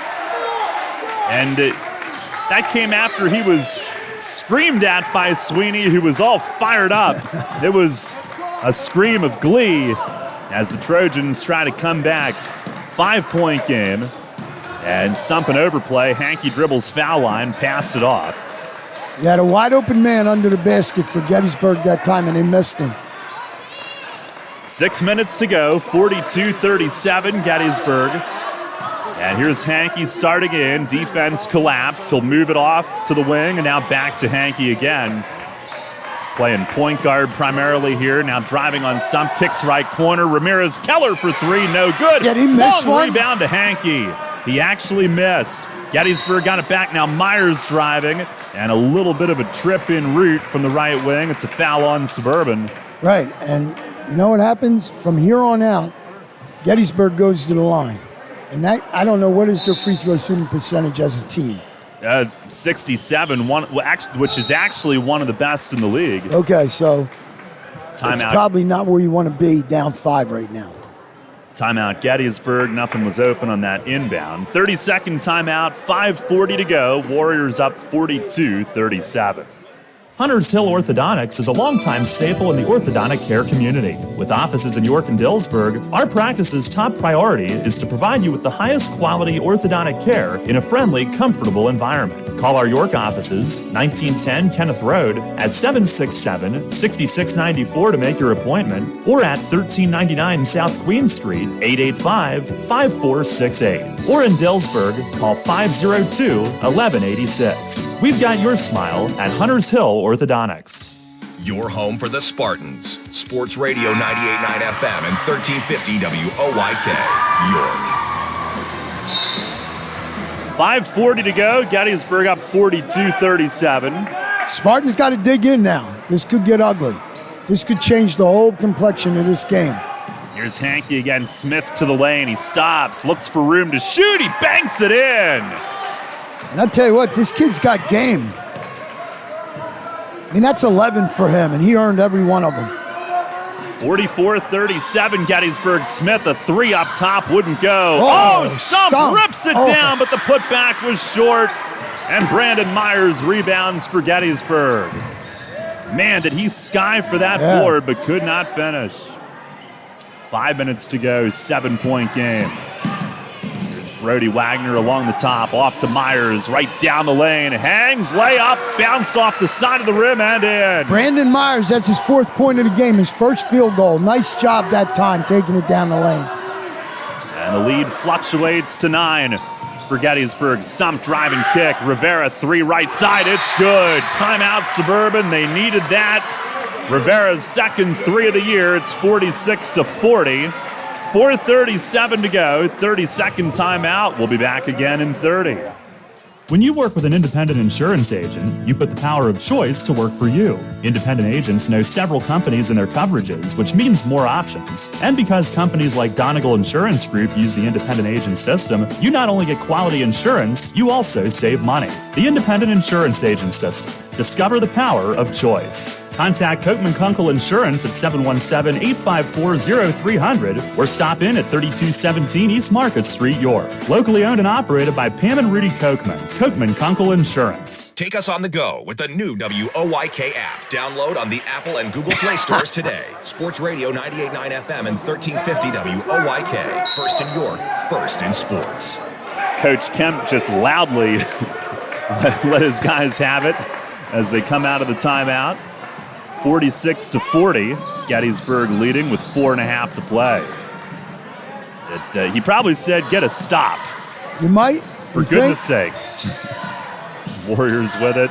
Speaker 2: And that came after he was screamed at by Sweeney, who was all fired up. It was a scream of glee as the Trojans try to come back. 5-point game. And Stump an overplay. Hankey dribbles foul line, passed it off.
Speaker 3: You had a wide open man under the basket for Gettysburg that time, and they missed him.
Speaker 2: 6 minutes to go. 42-37 Gettysburg. And here's Hankey starting in. Defense collapsed. He'll move it off to the wing, and now back to Hankey again. Playing point guard primarily here. Now driving on Stump. Kicks right corner. Ramirez Keller for three. No good.
Speaker 3: Did he miss
Speaker 2: Long
Speaker 3: one?
Speaker 2: Rebound to Hankey. He actually missed. Gettysburg got it back. Now Myers driving, and a little bit of a trip en route from the right wing. It's a foul on Suburban.
Speaker 3: Right, and you know what happens? From here on out, Gettysburg goes to the line. And that, I don't know, what is their free throw shooting percentage as a team?
Speaker 2: 67, which is actually one of the best in the league.
Speaker 3: Okay, so
Speaker 2: Timeout.
Speaker 3: it's probably not where you want to be down 5 right now.
Speaker 2: Timeout Gettysburg. Nothing was open on that inbound. 30-second timeout, 5:40 to go. Warriors up 42-37.
Speaker 15: Hunters Hill Orthodontics is a longtime staple in the orthodontic care community. With offices in York and Dillsburg, our practice's top priority is to provide you with the highest quality orthodontic care in a friendly, comfortable environment. Call our York offices, 1910 Kenneth Road, at 767-6694 to make your appointment, or at 1399 South Queen Street, 885-5468. Or in Dillsburg, call 502-1186. We've got your smile at Hunters Hill Orthodontics.
Speaker 4: Your home for the Spartans. Sports Radio 98.9 FM and 1350 WOYK, York.
Speaker 2: 5:40 to go. Gettysburg up 42-37.
Speaker 3: Spartans got to dig in now. This could get ugly. This could change the whole complexion of this game.
Speaker 2: Here's Hankey again. Smith to the lane. He stops, looks for room to shoot. He banks it in.
Speaker 3: And I'll tell you what, this kid's got game. I mean, that's 11 for him, and he earned every one of them.
Speaker 2: 44-37 Gettysburg. Smith, a 3 up top, wouldn't go.
Speaker 3: Stump
Speaker 2: rips it down, but the putback was short. And Brandon Myers rebounds for Gettysburg. Man, did he sky for that board, but could not finish. 5 minutes to go, 7-point game. Here's Brody Wagner along the top, off to Myers, right down the lane. Hangs, layup, bounced off the side of the rim and in.
Speaker 3: Brandon Myers, that's his 4th point of the game, his first field goal. Nice job that time, taking it down the lane.
Speaker 2: And the lead fluctuates to 9 for Gettysburg. Stump, driving kick. Rivera, 3 right side. It's good. Timeout Suburban. They needed that. Rivera's second 3 of the year. It's 46-40. 4:37 to go. 30-second timeout. We'll be back again in 30.
Speaker 15: When you work with an independent insurance agent, you put the power of choice to work for you. Independent agents know several companies and their coverages, which means more options. And because companies like Donegal Insurance Group use the independent agent system, you not only get quality insurance, you also save money. The independent insurance agent system. Discover the power of choice. Contact Kochman Kunkel Insurance at 717-854-0300 or stop in at 3217 East Market Street, York. Locally owned and operated by Pam and Rudy Kochman. Kochman Kunkel Insurance.
Speaker 4: Take us on the go with the new WOYK app. Download on the Apple and Google Play stores today. Sports Radio 98.9 FM and 1350 WOYK. First in York, first in sports.
Speaker 2: Coach Kemp just loudly let his guys have it as they come out of the timeout. 46-40, Gettysburg leading with 4.5 to play. He probably said, get a stop.
Speaker 3: You might.
Speaker 2: For goodness sakes. Warriors with it.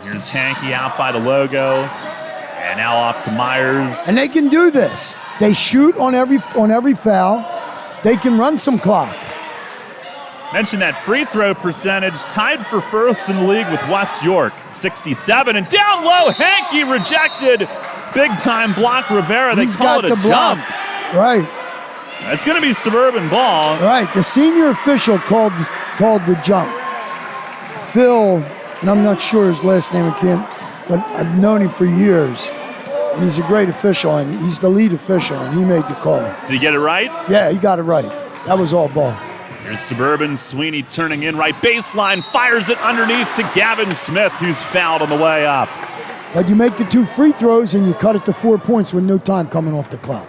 Speaker 2: Here's Hankey out by the logo. And now off to Myers.
Speaker 3: And they can do this. They shoot on every foul. They can run some clock.
Speaker 2: Mentioned that free throw percentage, tied for first in the league with West York, 67. And down low, Hankey rejected. Big time block Rivera. They call it a jump.
Speaker 3: Right.
Speaker 2: It's going to be Suburban ball.
Speaker 3: Right. The senior official called the jump. Phil, and I'm not sure his last name again, but I've known him for years. And he's a great official, and he's the lead official, and he made the call.
Speaker 2: Did he get it right?
Speaker 3: Yeah, he got it right. That was all ball.
Speaker 2: Here's Suburban. Sweeney turning in right baseline, fires it underneath to Gavin Smith, who's fouled on the way up.
Speaker 3: But you make the 2 free throws and you cut it to 4 points with no time coming off the clock.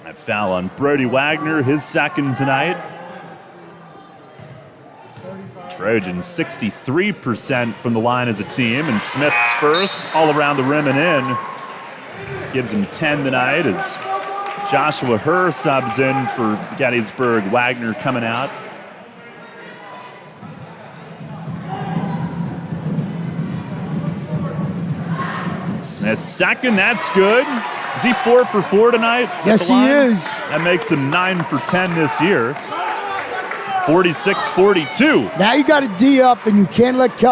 Speaker 2: That foul on Brody Wagner, his second tonight. Trojans 63% from the line as a team, and Smith's first, all around the rim and in. Gives him 10 tonight as Joshua Herr subs in for Gettysburg. Wagner coming out. Smith second, that's good. Is he 4 for 4 tonight?
Speaker 3: Yes, he is.
Speaker 2: That makes him 9 for 10 this year. 46-42.
Speaker 3: Now you got to D up, and you can't let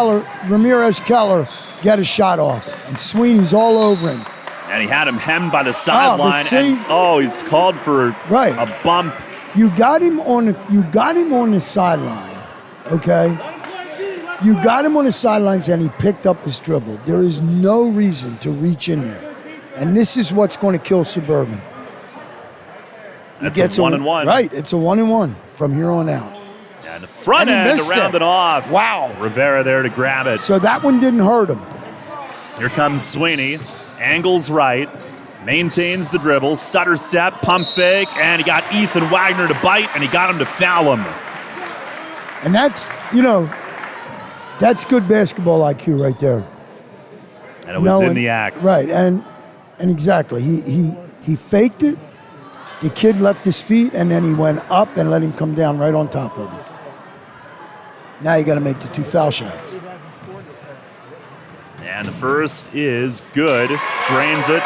Speaker 3: Ramirez Keller, get a shot off. And Sweeney's all over him.
Speaker 2: And he had him hemmed by the sideline. He's called for a bump.
Speaker 3: You got him on the sideline, okay? You got him on the sidelines, and he picked up his dribble. There is no reason to reach in there. And this is what's going to kill Suburban.
Speaker 2: That's a 1-and-1.
Speaker 3: Right, it's a 1-and-1 from here on out.
Speaker 2: And the front end to round it off.
Speaker 3: Wow.
Speaker 2: Rivera there to grab it.
Speaker 3: So that one didn't hurt him.
Speaker 2: Here comes Sweeney. Angles right. Maintains the dribble. Stutter step, pump fake, and he got Ethan Wagner to bite, and he got him to foul him.
Speaker 3: And that's good basketball IQ right there.
Speaker 2: And it was in the act.
Speaker 3: Right, and exactly. He faked it. The kid left his feet, and then he went up and let him come down right on top of him. Now you got to make the 2 foul shots.
Speaker 2: And the first is good. Drains it.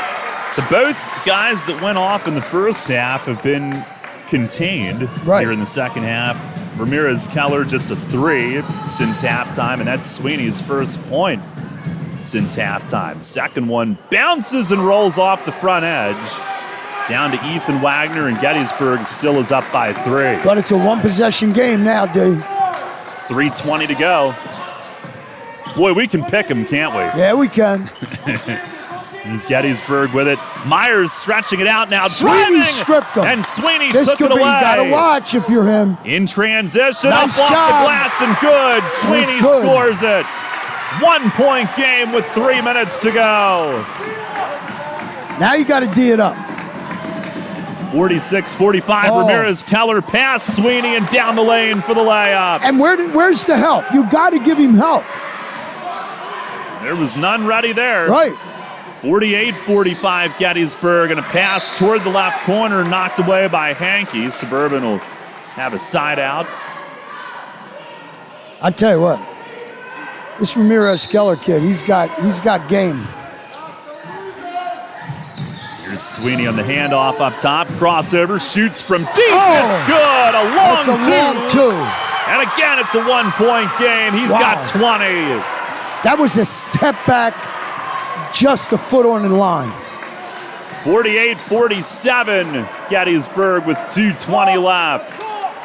Speaker 2: So both guys that went off in the first half have been contained here in the second half. Ramirez Keller just a 3 since halftime, and that's Sweeney's first point since halftime. Second one bounces and rolls off the front edge. Down to Ethan Wagner, and Gettysburg still is up by 3.
Speaker 3: But it's a one-possession game now, dude.
Speaker 2: 3:20 to go. Boy, we can pick him, can't we?
Speaker 3: Yeah, we can.
Speaker 2: Here's Gettysburg with it. Myers stretching it out now.
Speaker 3: Sweeney
Speaker 2: driving,
Speaker 3: stripped him.
Speaker 2: And Sweeney
Speaker 3: This
Speaker 2: took
Speaker 3: could
Speaker 2: it
Speaker 3: be,
Speaker 2: away.
Speaker 3: you gotta watch if you're him.
Speaker 2: In transition,
Speaker 3: Nice
Speaker 2: up off
Speaker 3: job.
Speaker 2: the glass and good. Sweeney
Speaker 3: good.
Speaker 2: scores it. 1-point game with 3 minutes to go.
Speaker 3: Now you got to D it up.
Speaker 2: 46-45. Ramirez Keller past Sweeney and down the lane for the layup.
Speaker 3: And where's the help? You got to give him help.
Speaker 2: There was none ready there.
Speaker 3: Right.
Speaker 2: 48-45 Gettysburg, and a pass toward the left corner knocked away by Hankey. Suburban will have a side out.
Speaker 3: I tell you what, this Ramirez Keller kid, he's got game.
Speaker 2: Here's Sweeney on the handoff up top. Crossover, shoots from deep.
Speaker 3: Oh,
Speaker 2: it's good. A long
Speaker 3: two.
Speaker 2: And again, it's a 1-point game. He's got 20.
Speaker 3: That was a step back, just a foot on the line.
Speaker 2: 48-47. Gettysburg with 2:20 left.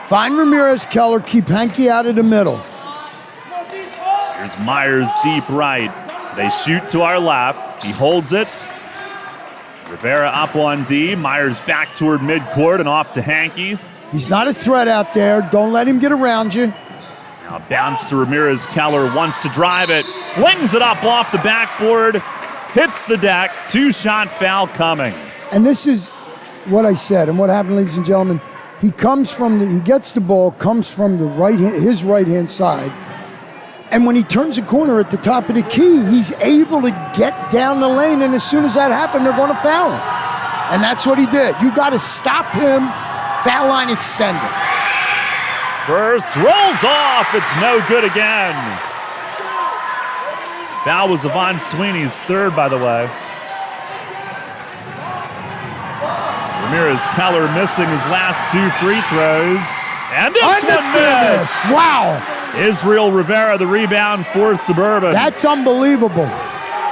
Speaker 3: Find Ramirez Keller, keep Hankey out of the middle.
Speaker 2: Here's Myers deep right. They shoot to our left. He holds it. Rivera up on D. Myers back toward midcourt and off to Hankey.
Speaker 3: He's not a threat out there. Don't let him get around you.
Speaker 2: Now bounce to Ramirez Keller. Wants to drive it. Flings it up off the backboard. Hits the deck. 2-shot foul coming.
Speaker 3: And this is what I said. And what happened, ladies and gentlemen, he gets the ball, comes from his right-hand side. And when he turns the corner at the top of the key, he's able to get down the lane. And as soon as that happened, they're going to foul him. And that's what he did. You got to stop him. Foul line extended.
Speaker 2: First rolls off. It's no good again. Foul was Yvonne Sweeney's third, by the way. Ramirez Keller missing his last 2 free throws. And this one missed.
Speaker 3: Wow.
Speaker 2: Israel Rivera, the rebound for Suburban.
Speaker 3: That's unbelievable.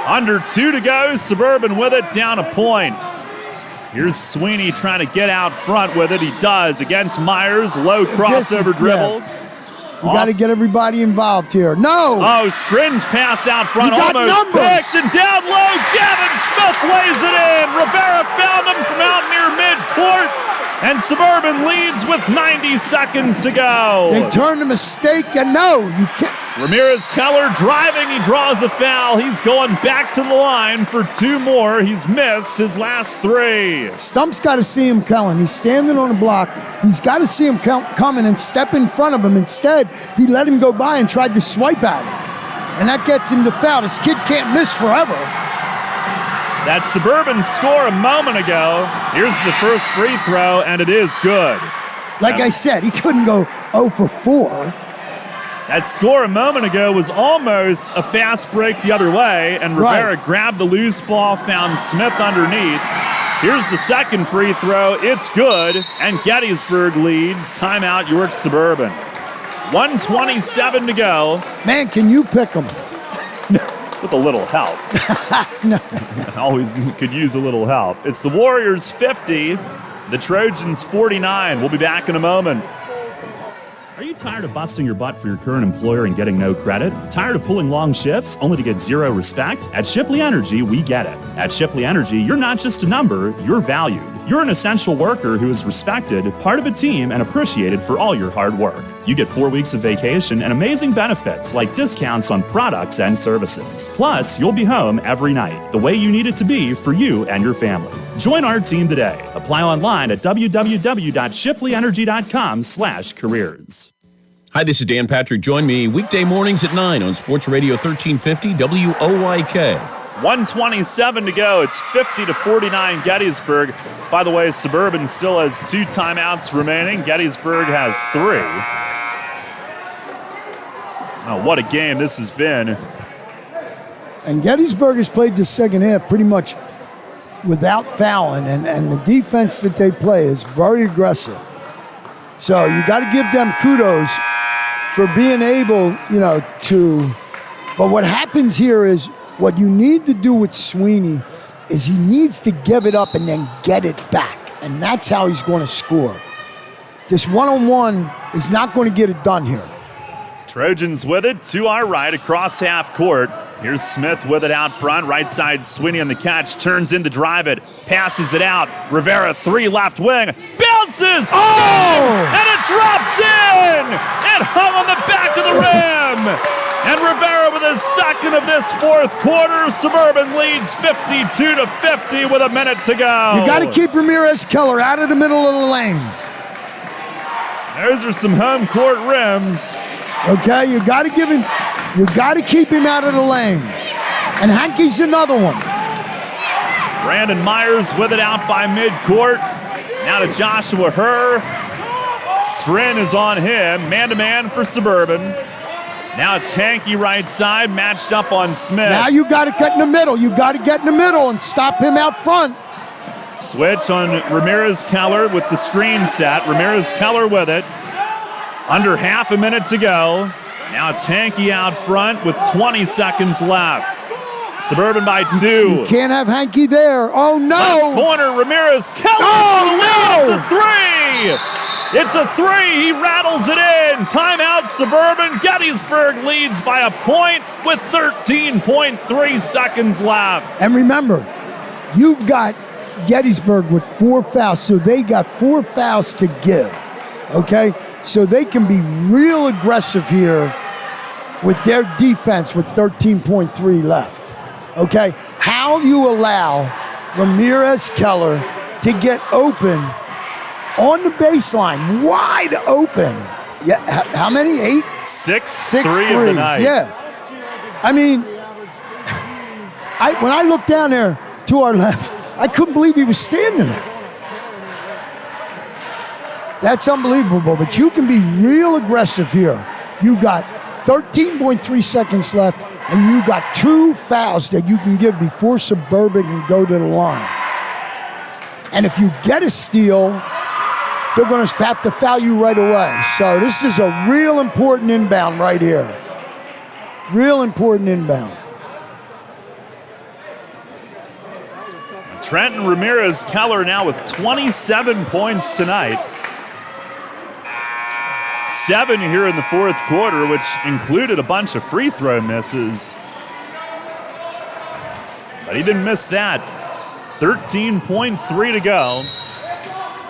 Speaker 2: Under 2 to go. Suburban with it, down a point. Here's Sweeney trying to get out front with it. He does against Myers. Low crossover dribble.
Speaker 3: Yeah. You got to get everybody involved here. No!
Speaker 2: Oh, Strins pass out front.
Speaker 3: You got
Speaker 2: almost
Speaker 3: numbers.
Speaker 2: picked and down low. Gavin Smith lays it in. Rivera found him from out near midcourt. And Suburban leads with 90 seconds to go.
Speaker 3: They turned a mistake, and no, you can't.
Speaker 2: Ramirez Keller driving. He draws a foul. He's going back to the line for 2 more. He's missed his last 3.
Speaker 3: Stump's got to see him coming. He's standing on the block. He's got to see him coming and step in front of him. Instead, he let him go by and tried to swipe at him. And that gets him to foul. This kid can't miss forever.
Speaker 2: That Suburban score a moment ago. Here's the first free throw, and it is good.
Speaker 3: Like I said, he couldn't go 0 for 4.
Speaker 2: That score a moment ago was almost a fast break the other way, and Rivera grabbed the loose ball, found Smith underneath, Here's the second free throw. It's good, and Gettysburg leads. Timeout, York Suburban. 1:27 to go.
Speaker 3: Man, can you pick them?
Speaker 2: With a little help.
Speaker 3: No.
Speaker 2: Always could use a little help. It's the Warriors 50, the Trojans 49. We'll be back in a moment.
Speaker 15: Are you tired of busting your butt for your current employer and getting no credit? Tired of pulling long shifts only to get zero respect? At Shipley Energy, we get it. At Shipley Energy, you're not just a number, you're valued. You're an essential worker who is respected, part of a team, and appreciated for all your hard work. You get 4 weeks of vacation and amazing benefits like discounts on products and services. Plus, you'll be home every night, the way you need it to be for you and your family. Join our team today. Apply online at www.shipley.energy.com/careers.
Speaker 17: Hi, this is Dan Patrick. Join me weekday mornings at 9 on Sports Radio 1350 WOYK.
Speaker 2: 1:27 to go. It's 50-49 Gettysburg. By the way, Suburban still has 2 timeouts remaining. Gettysburg has 3. Oh, what a game this has been.
Speaker 3: And Gettysburg has played the second half pretty much without fouling, and the defense that they play is very aggressive. So you got to give them kudos for being able, to. But what happens here is what you need to do with Sweeney is he needs to give it up and then get it back. And that's how he's going to score. This one-on-one is not going to get it done here.
Speaker 2: Trojans with it to our right across half court. Here's Smith with it out front. Right side, Sweeney on the catch. Turns in to drive it. Passes it out. Rivera, 3 left wing. Bounces! And it drops in! It hung on the back of the rim! And Rivera with his second of this fourth quarter. Suburban leads 52-50 with a minute to go.
Speaker 3: You got to keep Ramirez Keller out of the middle of the lane.
Speaker 2: Those are some home court rims.
Speaker 3: Okay, you got to give him, you got to keep him out of the lane. And Hankey's another one.
Speaker 2: Brandon Myers with it out by midcourt. Now to Joshua Herr. Strin is on him, man-to-man for Suburban. Now it's Hankey right side, matched up on Smith.
Speaker 3: Now you got to get in the middle. You got to get in the middle and stop him out front.
Speaker 2: Switch on Ramirez Keller with the screen set. Ramirez Keller with it. Under half a minute to go. Now it's Hankey out front with 20 seconds left. Suburban by 2.
Speaker 3: You can't have Hankey there. Oh, no.
Speaker 2: Left corner, Ramirez Keller.
Speaker 3: Oh, no.
Speaker 2: It's a 3. It's a 3. He rattles it in. Timeout, Suburban. Gettysburg leads by a point with 13.3 seconds left.
Speaker 3: And remember, you've got Gettysburg with 4 fouls, so they got 4 fouls to give, okay? So they can be real aggressive here with their defense with 13.3 left, okay? How you allow Ramirez Keller to get open on the baseline, wide open. Yeah, how many? 8?
Speaker 2: 6
Speaker 3: 3
Speaker 2: of the night.
Speaker 3: Yeah. I mean, when I looked down there to our left, I couldn't believe he was standing there. That's unbelievable, but you can be real aggressive here. You got 13.3 seconds left, and you got 2 fouls that you can give before Suburban can go to the line. And if you get a steal, they're going to have to foul you right away. So this is a real important inbound right here. Real important inbound.
Speaker 2: Trenton Ramirez Keller now with 27 points tonight. 7 here in the fourth quarter, which included a bunch of free throw misses. But he didn't miss that. 13.3 to go.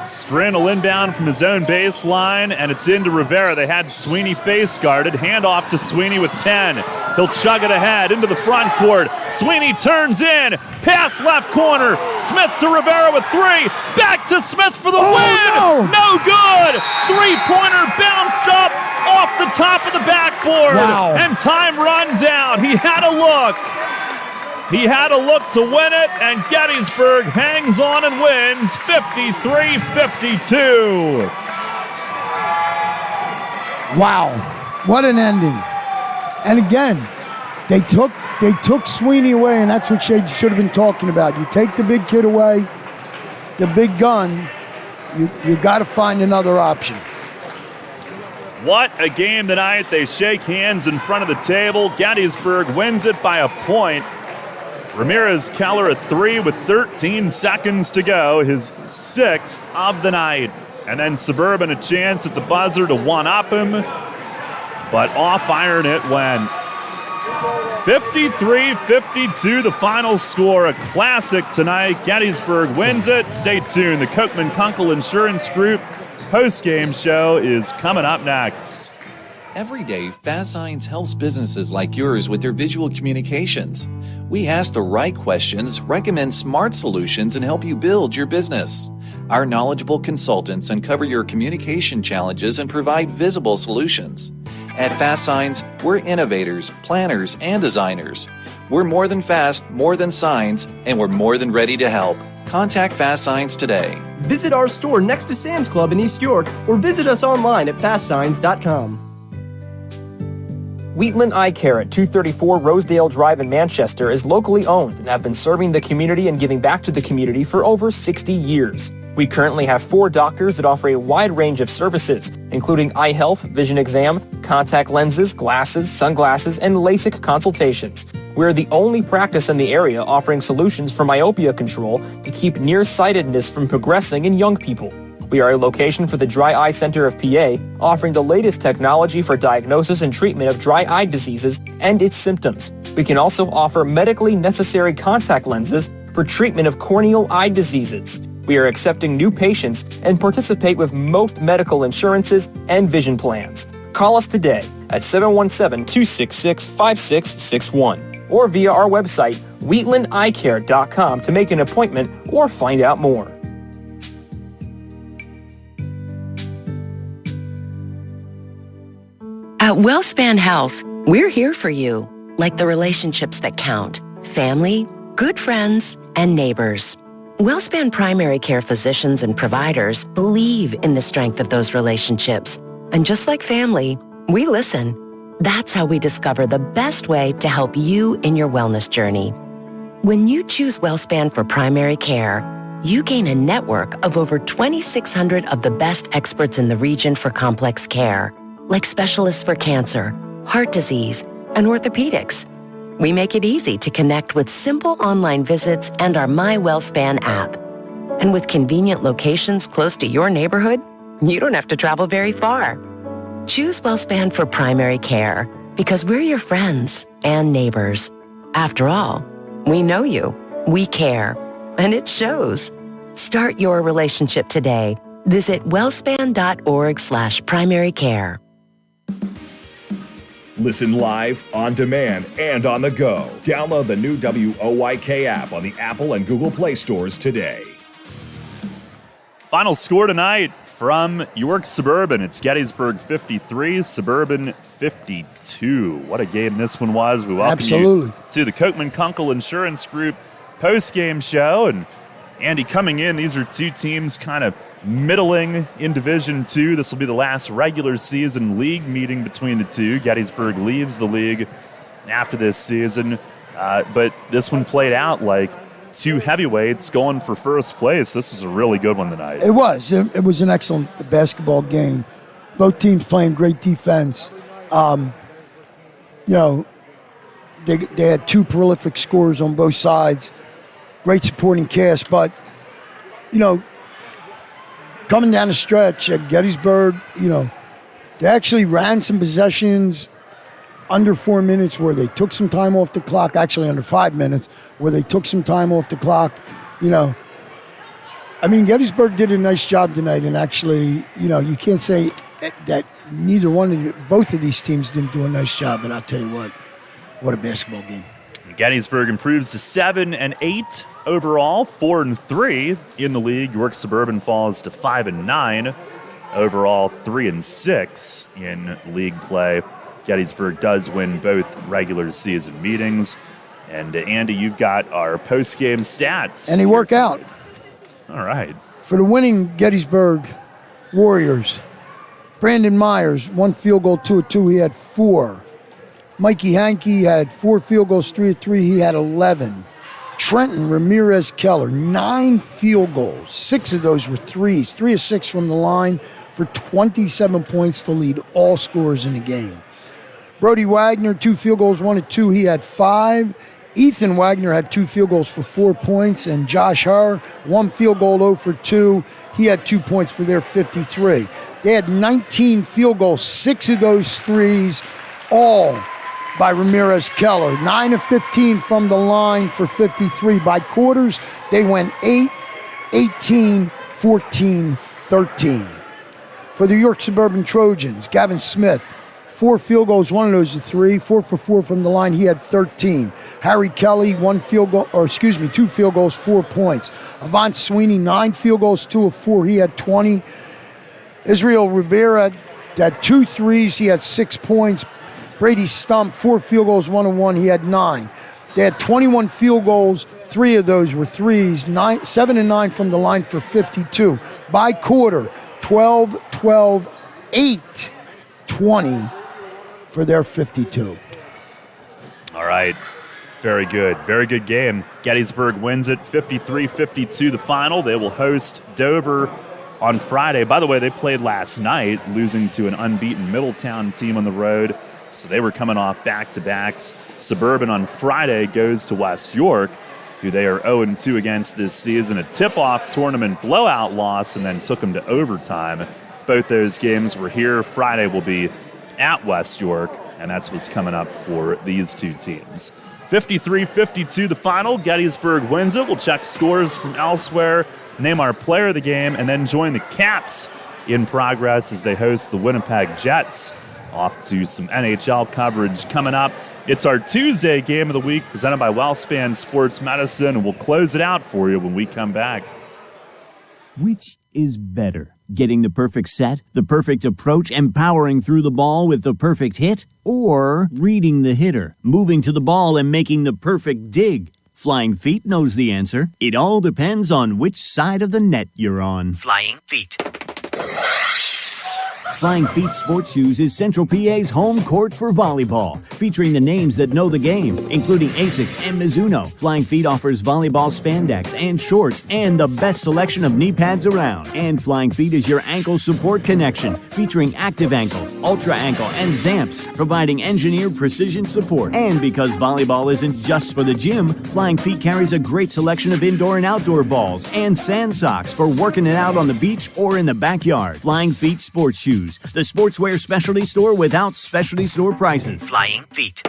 Speaker 2: Strin will inbound from his own baseline, and it's into Rivera. They had Sweeney face guarded. Handoff to Sweeney with 10. He'll chug it ahead into the front court. Sweeney turns in. Pass left corner. Smith to Rivera with 3. Back to Smith for the win. No good. 3-pointer bounced up off the top of the backboard.
Speaker 3: Wow.
Speaker 2: And time runs out. He had a look. He had a look to win it, and Gettysburg hangs on and wins 53-52.
Speaker 3: Wow, what an ending. And again, they took Sweeney away, and that's what they should have been talking about. You take the big kid away, the big gun, you got to find another option.
Speaker 2: What a game tonight. They shake hands in front of the table. Gettysburg wins it by a point. Ramirez Keller a 3 with 13 seconds to go, his 6th of the night. And then Suburban a chance at the buzzer to one-up him, but off iron it went. 53-52 the final score. A classic tonight. Gettysburg wins it. Stay tuned. The Kochman Kunkel Insurance Group post-game show is coming up next.
Speaker 18: Every day, Fast Signs helps businesses like yours with their visual communications. We ask the right questions, recommend smart solutions, and help you build your business. Our knowledgeable consultants uncover your communication challenges and provide visible solutions. At Fast Signs, we're innovators, planners, and designers. We're more than fast, more than signs, and we're more than ready to help. Contact Fast Signs today.
Speaker 19: Visit our store next to Sam's Club in East York or visit us online at fastsigns.com.
Speaker 13: Wheatland Eye Care at 234 Rosedale Drive in Manchester is locally owned and have been serving the community and giving back to the community for over 60 years. We currently have 4 doctors that offer a wide range of services, including eye health, vision exam, contact lenses, glasses, sunglasses, and LASIK consultations. We're the only practice in the area offering solutions for myopia control to keep nearsightedness from progressing in young people. We are a location for the Dry Eye Center of PA, offering the latest technology for diagnosis and treatment of dry eye diseases and its symptoms. We can also offer medically necessary contact lenses for treatment of corneal eye diseases. We are accepting new patients and participate with most medical insurances and vision plans. Call us today at 717-266-5661 or via our website, wheatlandeyecare.com, to make an appointment or find out more.
Speaker 6: At WellSpan Health, we're here for you, like the relationships that count: family, good friends, and neighbors. WellSpan primary care physicians and providers believe in the strength of those relationships. And just like family, we listen. That's how we discover the best way to help you in your wellness journey. When you choose WellSpan for primary care, you gain a network of over 2,600 of the best experts in the region for complex care, like specialists for cancer, heart disease, and orthopedics. We make it easy to connect with simple online visits and our My WellSpan app. And with convenient locations close to your neighborhood, you don't have to travel very far. Choose WellSpan for primary care because we're your friends and neighbors. After all, we know you, we care, and it shows. Start your relationship today. Visit wellspan.org/primary care.
Speaker 4: Listen live, on demand, and on the go. Download the new WOYK app on the Apple and Google Play stores today.
Speaker 2: Final score tonight from York Suburban. It's Gettysburg 53, Suburban 52. What a game this one was. We welcome you to the Kochman Kunkel Insurance Group post-game show. And Andy, coming in, these are two teams kind of middling in Division II. This will be the last regular season league meeting between the two. Gettysburg leaves the league after this season, but this one played out like two heavyweights going for first place. This was a really good one tonight.
Speaker 3: It was. It was an excellent basketball game. Both teams playing great defense. They had 2 prolific scorers on both sides. Great supporting cast, but coming down the stretch at Gettysburg, they actually ran some possessions under 4 minutes where they took some time off the clock, actually under 5 minutes, where they took some time off the clock. Gettysburg did a nice job tonight, and actually, you can't say that both of these teams didn't do a nice job, but I'll tell you what a basketball game.
Speaker 2: Gettysburg improves to 7-8 overall, 4-3 in the league. York Suburban falls to 5-9 overall, 3-6 in league play. Gettysburg does win both regular season meetings. And Andy, you've got our post-game stats.
Speaker 3: And he worked out.
Speaker 2: All right.
Speaker 3: For the winning Gettysburg Warriors, Brandon Myers, 1 field goal, 2 of 2. He had 4. Mikey Hankey had 4 field goals, 3 of 3. He had 11. Trenton Ramirez Keller, 9 field goals. 6 of those were threes. 3 of 6 from the line for 27 points to lead all scorers in the game. Brody Wagner, 2 field goals, 1 of 2. He had 5. Ethan Wagner had 2 field goals for 4 points. And Josh Herr, 1 field goal, 0 for 2. He had 2 points for their 53. They had 19 field goals, 6 of those threes, all by Ramirez Keller. 9 of 15 from the line for 53. By quarters, they went 8, 18, 14, 13. For the York Suburban Trojans, Gavin Smith, 4 field goals, 1 of those is 3, 4 for 4 from the line. He had 13. Harry Kelly, 2 field goals, 4 points. Avant Sweeney, 9 field goals, 2 of 4. He had 20. Israel Rivera had 2 threes. He had 6 points. Brady Stump, 4 field goals, 1 of 1. He had 9. They had 21 field goals. 3 of those were threes. 7 and 9 from the line for 52. By quarter, 12, 12, 8, 20 for their 52.
Speaker 2: All right. Very good. Very good game. Gettysburg wins it 53-52 the final. They will host Dover on Friday. By the way, they played last night, losing to an unbeaten Middletown team on the road. So they were coming off back-to-backs. Suburban on Friday goes to West York, who they are 0-2 against this season. A tip-off tournament blowout loss and then took them to overtime. Both those games were here. Friday will be at West York, and that's what's coming up for these two teams. 53-52 the final. Gettysburg wins it. We'll check scores from elsewhere, name our player of the game, and then join the Caps in progress as they host the Winnipeg Jets. Off to some NHL coverage coming up. It's our Tuesday game of the week presented by WellSpan Sports Medicine, and we'll close it out for you when we come back.
Speaker 7: Which is better? Getting the perfect set, the perfect approach, and powering through the ball with the perfect hit? Or reading the hitter, moving to the ball, and making the perfect dig? Flying Feet knows the answer. It all depends on which side of the net you're on.
Speaker 20: Flying Feet.
Speaker 7: Flying Feet Sports Shoes is Central PA's home court for volleyball, featuring the names that know the game, including Asics and Mizuno. Flying Feet offers volleyball spandex and shorts and the best selection of knee pads around. And Flying Feet is your ankle support connection, featuring Active Ankle, Ultra Ankle, and Zamps, providing engineered precision support. And because volleyball isn't just for the gym, Flying Feet carries a great selection of indoor and outdoor balls and sand socks for working it out on the beach or in the backyard. Flying Feet Sports Shoes, the sportswear specialty store without specialty store prices.
Speaker 20: Flying Feet.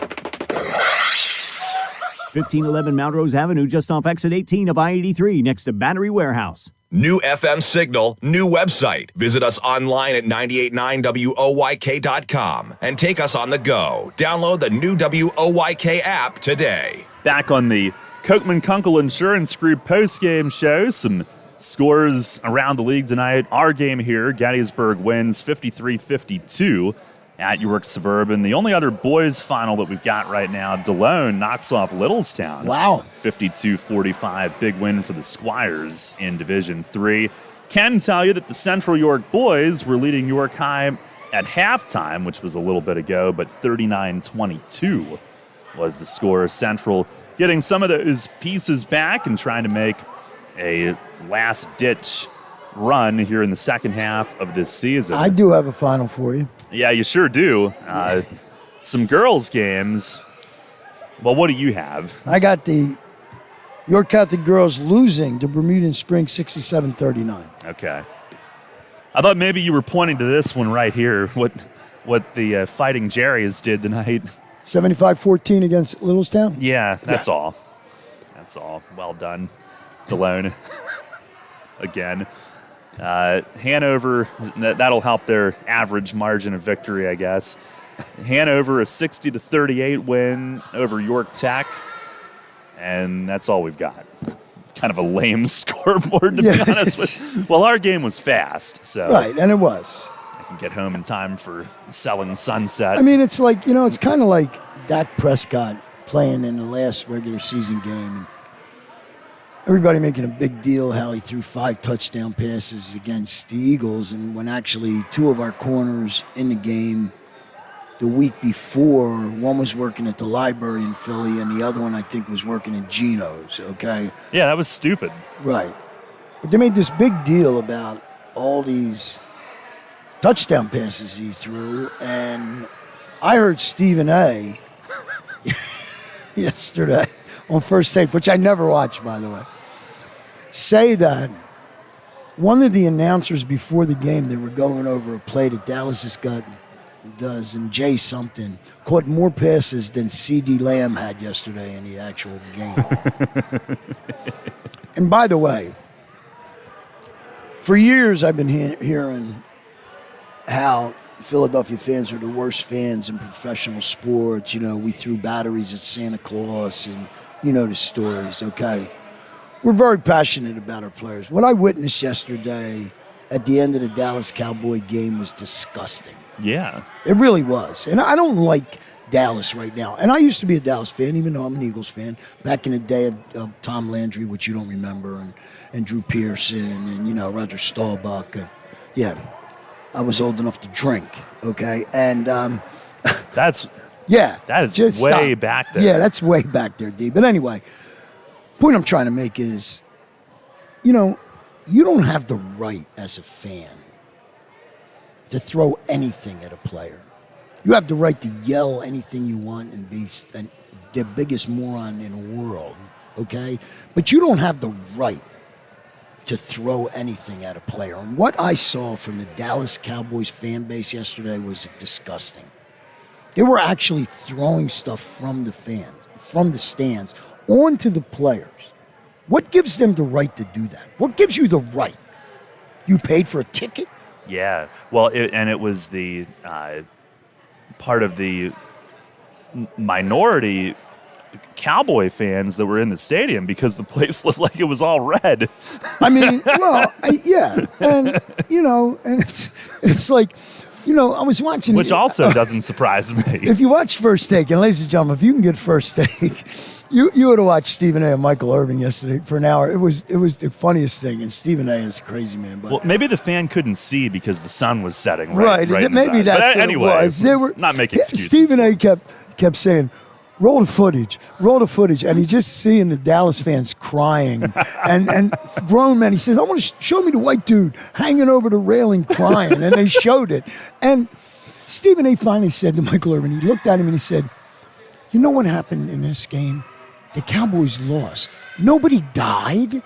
Speaker 7: 1511 Melrose Avenue, just off exit 18 of I-83, next to Battery Warehouse.
Speaker 4: New FM signal, new website. Visit us online at 989WOYK.com and take us on the go. Download the new WOYK app today.
Speaker 2: Back on the Kochman Kunkel Insurance Group postgame show, some scores around the league tonight. Our game here, Gettysburg wins 53-52 at York Suburban. The only other boys final that we've got right now, DeLone knocks off Littlestown.
Speaker 3: Wow.
Speaker 2: 52-45, big win for the Squires in Division III. Can tell you that the Central York boys were leading York High at halftime, which was a little bit ago, but 39-22 was the score. Central getting some of those pieces back and trying to make a last-ditch run here in the second half of this season.
Speaker 3: I do have a final for you.
Speaker 2: Yeah, you sure do. Some girls' games. Well, what do you have?
Speaker 3: I got the York Catholic girls losing to Bermuda Spring 67-39.
Speaker 2: Okay. I thought maybe you were pointing to this one right here, what the Fighting Jerrys did tonight.
Speaker 3: 75-14 against Littlestown?
Speaker 2: Yeah, that's all. That's all. Well done, DeLone. Again. Hanover, that'll help their average margin of victory, I guess. Hanover, a 60-38 win over York Tech. And that's all we've got. Kind of a lame scoreboard, to be honest with. Well, our game was fast, so.
Speaker 3: Right, and it was.
Speaker 2: I can get home in time for Selling Sunset.
Speaker 3: I mean, it's like, it's kind of like Dak Prescott playing in the last regular season game. And everybody making a big deal how he threw 5 touchdown passes against the Eagles, and when actually 2 of our corners in the game the week before, one was working at the library in Philly, and the other one, I think, was working at Geno's, okay?
Speaker 2: Yeah, that was stupid.
Speaker 3: Right. But they made this big deal about all these touchdown passes he threw, and I heard Stephen A. yesterday on First Take, which I never watched, by the way, say that one of the announcers before the game, they were going over a play that Dallas does, and Jay something caught more passes than C.D. Lamb had yesterday in the actual game. And by the way, for years I've been hearing how Philadelphia fans are the worst fans in professional sports. You know, we threw batteries at Santa Claus, and you know the stories, okay? We're very passionate about our players. What I witnessed yesterday at the end of the Dallas Cowboy game was disgusting.
Speaker 2: Yeah.
Speaker 3: It really was. And I don't like Dallas right now. And I used to be a Dallas fan, even though I'm an Eagles fan, back in the day of Tom Landry, which you don't remember, and Drew Pearson, and, you know, Roger Staubach. And, yeah, I was old enough to drink, okay? And
Speaker 2: that's
Speaker 3: yeah,
Speaker 2: that is
Speaker 3: just
Speaker 2: way
Speaker 3: stop.
Speaker 2: back there.
Speaker 3: Yeah, that's way back there, D. But anyway, point I'm trying to make is, you know, you don't have the right as a fan to throw anything at a player. You have the right to yell anything you want and be the biggest moron in the world, okay? But you don't have the right to throw anything at a player. And what I saw from the Dallas Cowboys fan base yesterday was disgusting. They were actually throwing stuff from the fans, from the stands, onto the players. What gives them the right to do that? What gives you the right? You paid for a ticket?
Speaker 2: Yeah. Well, it was the part of the minority Cowboy fans that were in the stadium because the place looked like it was all red.
Speaker 3: I mean, well, yeah. And, you know, and it's like, you know, I was watching.
Speaker 2: Which also doesn't surprise me.
Speaker 3: If you watch First Take, and ladies and gentlemen, if you can get First Take, you would have watched Stephen A. and Michael Irvin yesterday for an hour. It was the funniest thing, and Stephen A. is a crazy man. But
Speaker 2: well, maybe the fan couldn't see because the sun was setting.
Speaker 3: Right. Maybe that's
Speaker 2: but
Speaker 3: what
Speaker 2: anyway,
Speaker 3: it was. They were
Speaker 2: not making excuses.
Speaker 3: Stephen A. kept saying, roll the footage. And he just seeing the Dallas fans crying and grown men. He says, I want to show me the white dude hanging over the railing crying. And they showed it. And Stephen A. finally said to Michael Irvin, he looked at him and he said, you know what happened in this game? The Cowboys lost. Nobody died.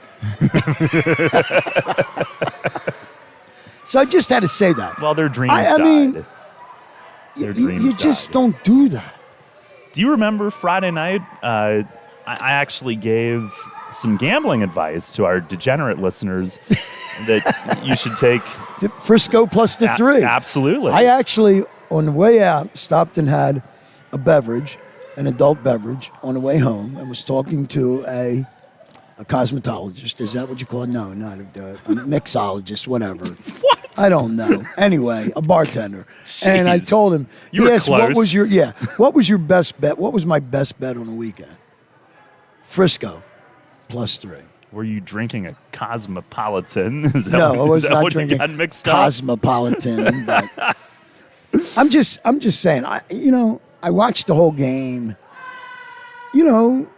Speaker 3: So I just had to say that.
Speaker 2: Well, their dreams
Speaker 3: I
Speaker 2: died.
Speaker 3: mean,
Speaker 2: Their dreams
Speaker 3: you just
Speaker 2: died.
Speaker 3: don't do that.
Speaker 2: Do you remember Friday night? I actually gave some gambling advice to our degenerate listeners that you should take
Speaker 3: The Frisco plus the 3.
Speaker 2: Absolutely.
Speaker 3: I actually, on the way out, stopped and had a beverage, an adult beverage, on the way home, and was talking to a cosmetologist. Is that what you call it? No, not a mixologist, whatever.
Speaker 2: What?
Speaker 3: I don't know. Anyway, a bartender. And I
Speaker 2: Jeez.
Speaker 3: told him,
Speaker 2: You were
Speaker 3: yes, what
Speaker 2: close.
Speaker 3: was your best bet? What was my best bet on the weekend? Frisco plus 3.
Speaker 2: Were you drinking a Cosmopolitan? Is that
Speaker 3: No,
Speaker 2: what,
Speaker 3: I was
Speaker 2: is that
Speaker 3: not
Speaker 2: what
Speaker 3: drinking
Speaker 2: you got mixed up?
Speaker 3: Cosmopolitan. But I'm just saying. I watched the whole game. You know,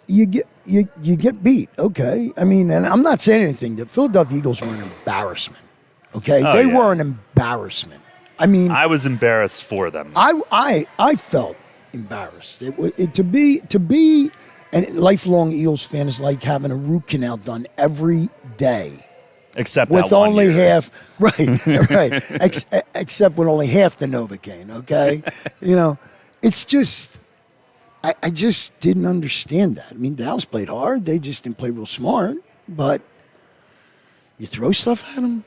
Speaker 3: you get beat. Okay, I mean, and I'm not saying anything. The Philadelphia Eagles were an embarrassment. Okay,
Speaker 2: Oh,
Speaker 3: they
Speaker 2: yeah.
Speaker 3: were an embarrassment. I mean,
Speaker 2: I was embarrassed for them.
Speaker 3: I felt embarrassed. To be a lifelong Eagles fan is like having a root canal done every day.
Speaker 2: Except
Speaker 3: with
Speaker 2: that one
Speaker 3: only
Speaker 2: year.
Speaker 3: half, right. Except with only half the Novocaine, okay? You know, it's just, I just didn't understand that. I mean, Dallas played hard. They just didn't play real smart. But you throw stuff at them?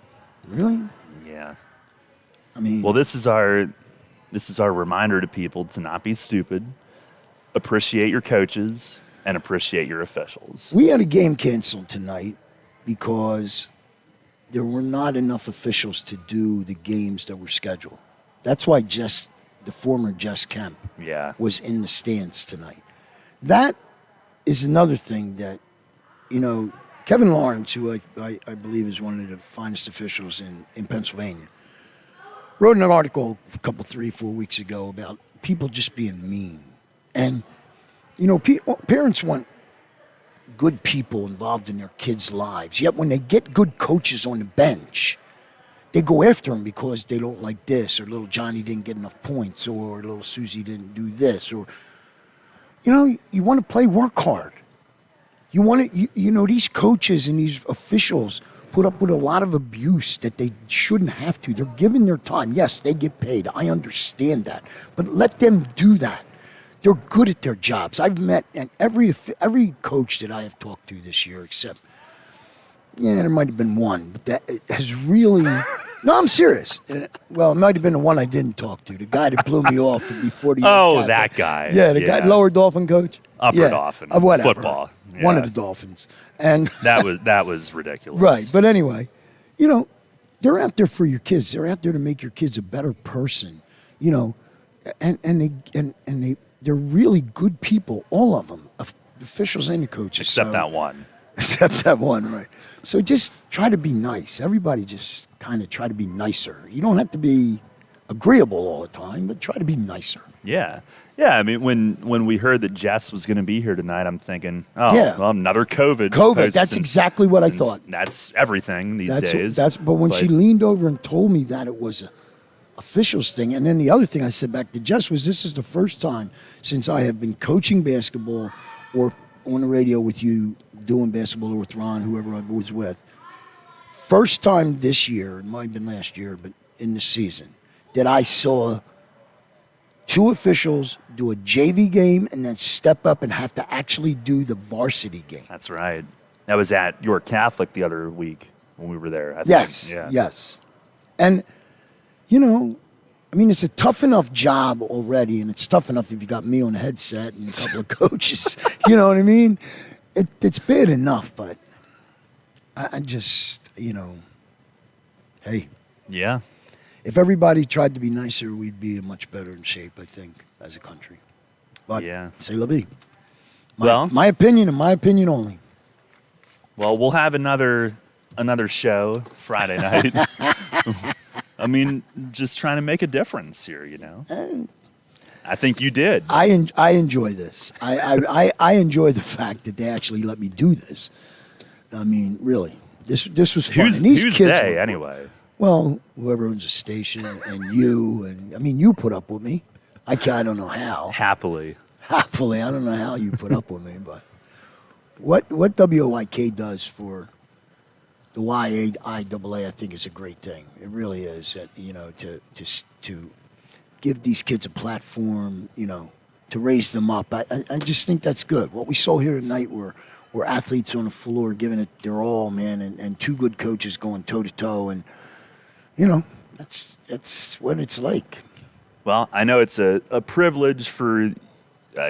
Speaker 3: Really?
Speaker 2: Yeah.
Speaker 3: I mean,
Speaker 2: Well, this is our reminder to people to not be stupid, appreciate your coaches, and appreciate your officials.
Speaker 3: we had a game canceled tonight because there were not enough officials to do the games that were scheduled. That's why the former Jess Kemp
Speaker 2: Yeah.
Speaker 3: was in the stands tonight. That is another thing that, you know, Kevin Lawrence, who I believe is one of the finest officials in Pennsylvania, wrote an article a couple, 3-4 weeks ago about people just being mean. And, parents want good people involved in their kids' lives. Yet when they get good coaches on the bench, they go after them because they don't like this, or little Johnny didn't get enough points, or little Susie didn't do this, or, you want to play, work hard. You want to, these coaches and these officials put up with a lot of abuse that they shouldn't have to. They're giving their time. Yes, they get paid. I understand that. But let them do that. They're good at their jobs. I've met and every coach that I have talked to this year, except, there might have been one, but that has really... No, I'm serious. Well, it might have been the one I didn't talk to, the guy that blew me off before the...
Speaker 2: that guy.
Speaker 3: Yeah, the guy, lower Dolphin coach.
Speaker 2: Upper Dolphin.
Speaker 3: Whatever.
Speaker 2: Football. Yeah.
Speaker 3: One of the Dolphins. And
Speaker 2: that was ridiculous.
Speaker 3: Right, but anyway, they're out there for your kids. They're out there to make your kids a better person, and they're really good people, all of them, officials and the coaches.
Speaker 2: Except that one.
Speaker 3: Except that one, right. So just try to be nice. Everybody just kind of try to be nicer. You don't have to be agreeable all the time, but try to be nicer.
Speaker 2: Yeah. Yeah, I mean, when we heard that Jess was going to be here tonight, I'm thinking, well, another COVID.
Speaker 3: That's exactly what I thought.
Speaker 2: That's everything these days.
Speaker 3: But when she leaned over and told me that it was a officials thing, and then the other thing I said back to Jess was, this is the first time since I have been coaching basketball or on the radio with you, doing basketball, or with Ron, whoever I was with. First time this year, it might have been last year, but in the season, that I saw two officials do a JV game and then step up and have to actually do the varsity game.
Speaker 2: That's right. That was at York Catholic the other week when we were there. I think.
Speaker 3: Yes. And, it's a tough enough job already, and it's tough enough if you got me on a headset and a couple of coaches. You know what I mean? It's bad enough, but I just, hey.
Speaker 2: Yeah.
Speaker 3: If everybody tried to be nicer, we'd be in much better in shape, I think, as a country. But, c'est la vie. My opinion, and my opinion only.
Speaker 2: Well, we'll have another show Friday night. I mean, just trying to make a difference here, I think you did.
Speaker 3: I enjoy this. I enjoy the fact that they actually let me do this. I mean, really, this was fun.
Speaker 2: Who's
Speaker 3: kids
Speaker 2: they, anyway?
Speaker 3: Well, whoever owns the station, and you, and you put up with me. I don't know how.
Speaker 2: Happily,
Speaker 3: I don't know how you put up with me, but what WOYK does for the YAIAA, I think, is a great thing. It really is. That, to give these kids a platform, to raise them up. I just think that's good. What we saw here tonight were athletes on the floor giving it their all, man, and two good coaches going toe to toe, and that's what it's like.
Speaker 2: Well, I know it's a privilege for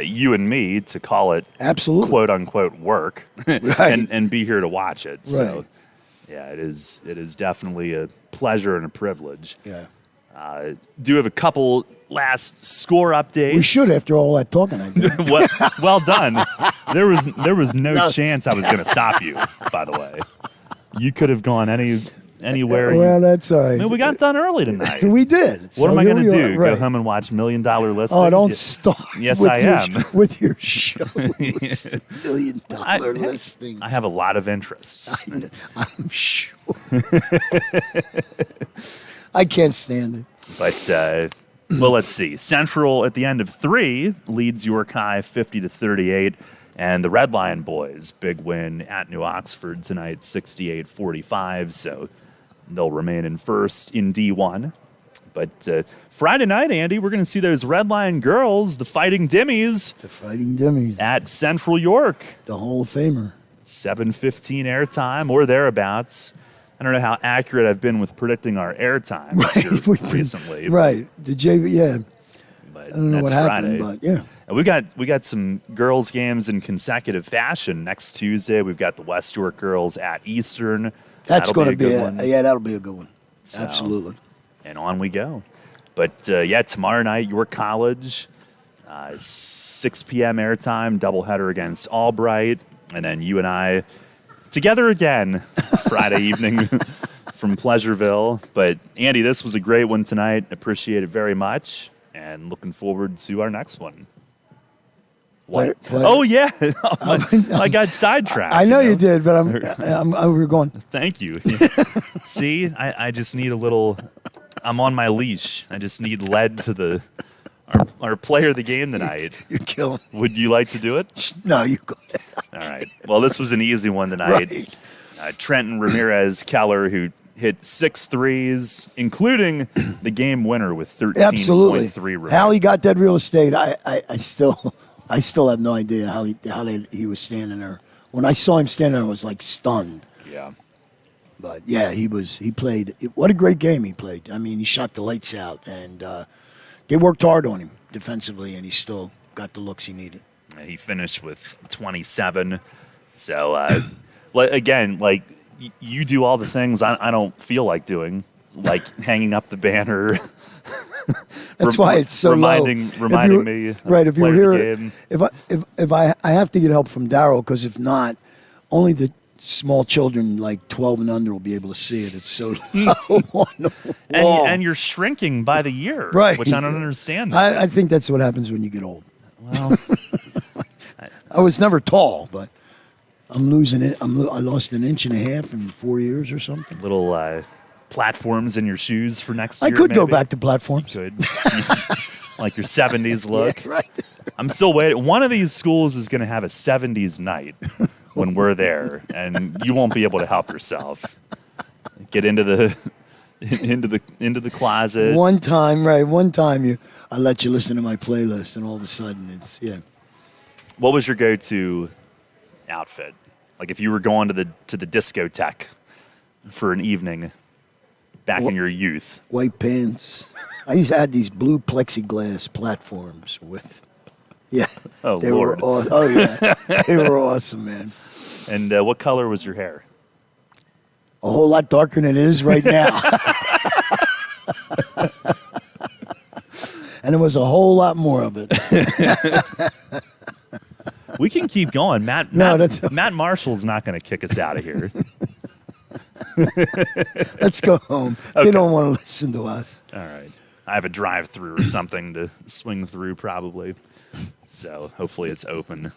Speaker 2: you and me to call it
Speaker 3: absolutely
Speaker 2: quote unquote work,
Speaker 3: right.
Speaker 2: and be here to watch it.
Speaker 3: Right.
Speaker 2: So yeah, it is definitely a pleasure and a privilege.
Speaker 3: Yeah.
Speaker 2: Do have a couple last score updates.
Speaker 3: We should, after all that talking I did.
Speaker 2: well done. There was no chance I was going to stop you, by the way. You could have gone anywhere.
Speaker 3: Well, that's all right.
Speaker 2: I mean, we got done early tonight.
Speaker 3: We did.
Speaker 2: What am I going to do?
Speaker 3: Right.
Speaker 2: Go home and watch $1 Million Listings?
Speaker 3: Oh, don't start.
Speaker 2: Yes, I am.
Speaker 3: With your shows. $1 Million Listings.
Speaker 2: I have a lot of interests.
Speaker 3: I'm sure. I can't stand it.
Speaker 2: But, well, let's see. Central at the end of 3 leads York High 50-38. And the Red Lion boys, big win at New Oxford tonight, 68-45. So they'll remain in first in D1. But Friday night, Andy, we're going to see those Red Lion girls, the Fighting Dimmies.
Speaker 3: The Fighting Dimmies.
Speaker 2: At Central York.
Speaker 3: The Hall of Famer.
Speaker 2: 7:15 airtime or thereabouts. I don't know how accurate I've been with predicting our airtime recently.
Speaker 3: Right. The JV, yeah.
Speaker 2: But
Speaker 3: I don't know what happened,
Speaker 2: Friday.
Speaker 3: but yeah.
Speaker 2: And we got some girls games in consecutive fashion. Next Tuesday, we've got the West York girls at Eastern.
Speaker 3: That's going to be
Speaker 2: a good one.
Speaker 3: Yeah, that'll be a good one.
Speaker 2: So,
Speaker 3: absolutely.
Speaker 2: And on we go. But tomorrow night, York College, 6 p.m. airtime, doubleheader against Albright. And then you and I together again Friday evening from Pleasureville. But, Andy, this was a great one tonight. Appreciate it very much. And looking forward to our next one. What? Oh, yeah. I got sidetracked.
Speaker 3: I know you did, but we were going.
Speaker 2: Thank you. See, I just need a little. I'm on my leash. I just need led to our player of the game tonight.
Speaker 3: You're killing me.
Speaker 2: Would you like to do it?
Speaker 3: No, you go ahead.
Speaker 2: All right. Well, this was an easy one tonight. Right. Trenton Ramirez Keller, who hit 6 threes, including the game winner with 13.3 remaining.
Speaker 3: How he got that real estate, I still have no idea how he was standing there. When I saw him standing there, I was like stunned.
Speaker 2: Yeah.
Speaker 3: But yeah, he played. What a great game he played. I mean, he shot the lights out, and they worked hard on him defensively, and he still got the looks he needed.
Speaker 2: He finished with 27. So, again, like you do all the things I don't feel like doing, like hanging up the banner.
Speaker 3: That's why it's so
Speaker 2: reminding me.
Speaker 3: Right, if you're here,
Speaker 2: game.
Speaker 3: if I have to get help from Daryl, because if not, only the small children like 12 and under will be able to see it. It's so low on the wall.
Speaker 2: And you're shrinking by the year,
Speaker 3: right?
Speaker 2: Which I don't understand.
Speaker 3: I think that's what happens when you get old.
Speaker 2: Well,
Speaker 3: I was never tall, but I'm losing it. I lost 1.5 inches in 4 years or something.
Speaker 2: Little platforms in your shoes for next year.
Speaker 3: I could
Speaker 2: maybe.
Speaker 3: go back to platforms.
Speaker 2: You could. Like your 70s look.
Speaker 3: Yeah, right.
Speaker 2: I'm still waiting. One of these schools is going to have a 70s night when we're there, and you won't be able to help yourself. Get into the closet.
Speaker 3: One time I let you listen to my playlist, and all of a sudden it's
Speaker 2: What was your go-to outfit? Like if you were going to the discotheque for an evening back in your youth.
Speaker 3: White pants. I used to have these blue plexiglass platforms with. Yeah.
Speaker 2: Oh,
Speaker 3: they
Speaker 2: Lord.
Speaker 3: Yeah. They were awesome, man.
Speaker 2: And what color was your hair?
Speaker 3: A whole lot darker than it is right now. And there was a whole lot more of it.
Speaker 2: We can keep going. Matt Marshall's not going to kick us out of here.
Speaker 3: Let's go home. Okay. They don't want to listen to us.
Speaker 2: All right. I have a drive-through or something to swing through probably. So hopefully it's open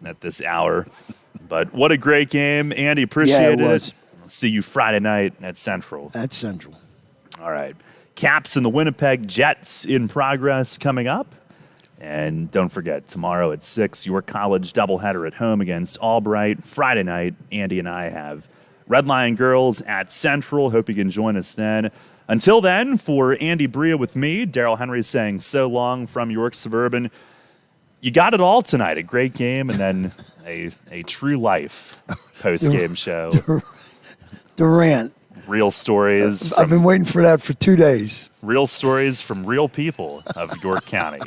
Speaker 2: at this hour. But what a great game. Andy, appreciate it. See you Friday night at Central.
Speaker 3: At Central.
Speaker 2: All right. Caps and the Winnipeg Jets in progress coming up. And don't forget, tomorrow at 6, York College doubleheader at home against Albright. Friday night, Andy and I have Red Lion Girls at Central. Hope you can join us then. Until then, for Andy Bria with me, Daryl Henry saying so long from York Suburban. You got it all tonight. A great game and then a true life post-game show.
Speaker 3: Durant.
Speaker 2: Real stories.
Speaker 3: I've been waiting for that for 2 days.
Speaker 2: Real stories from real people of York County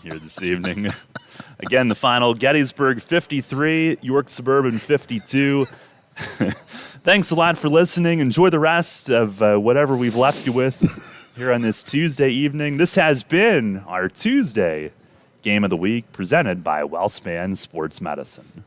Speaker 2: here this evening. Again, the final, Gettysburg 53, York Suburban 52. Thanks a lot for listening. Enjoy the rest of whatever we've left you with here on this Tuesday evening. This has been our Tuesday Game of the Week presented by WellSpan Sports Medicine.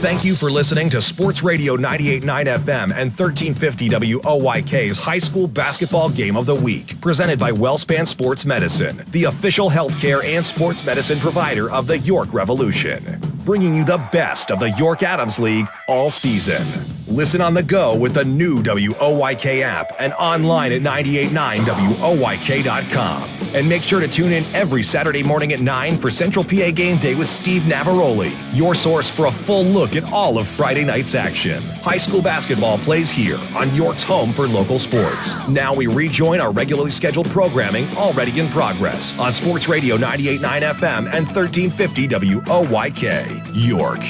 Speaker 4: Thank you for listening to Sports Radio 98.9 FM and 1350 WOYK's High School Basketball Game of the Week, presented by WellSpan Sports Medicine, the official healthcare and sports medicine provider of the York Revolution, bringing you the best of the York Adams League all season. Listen on the go with the new WOYK app and online at 989WOYK.com. And make sure to tune in every Saturday morning at 9 for Central PA Game Day with Steve Navaroli, your source for a full look at all of Friday night's action. High school basketball plays here on York's home for local sports. Now we rejoin our regularly scheduled programming already in progress on Sports Radio 98.9 FM and 1350 WOYK, York.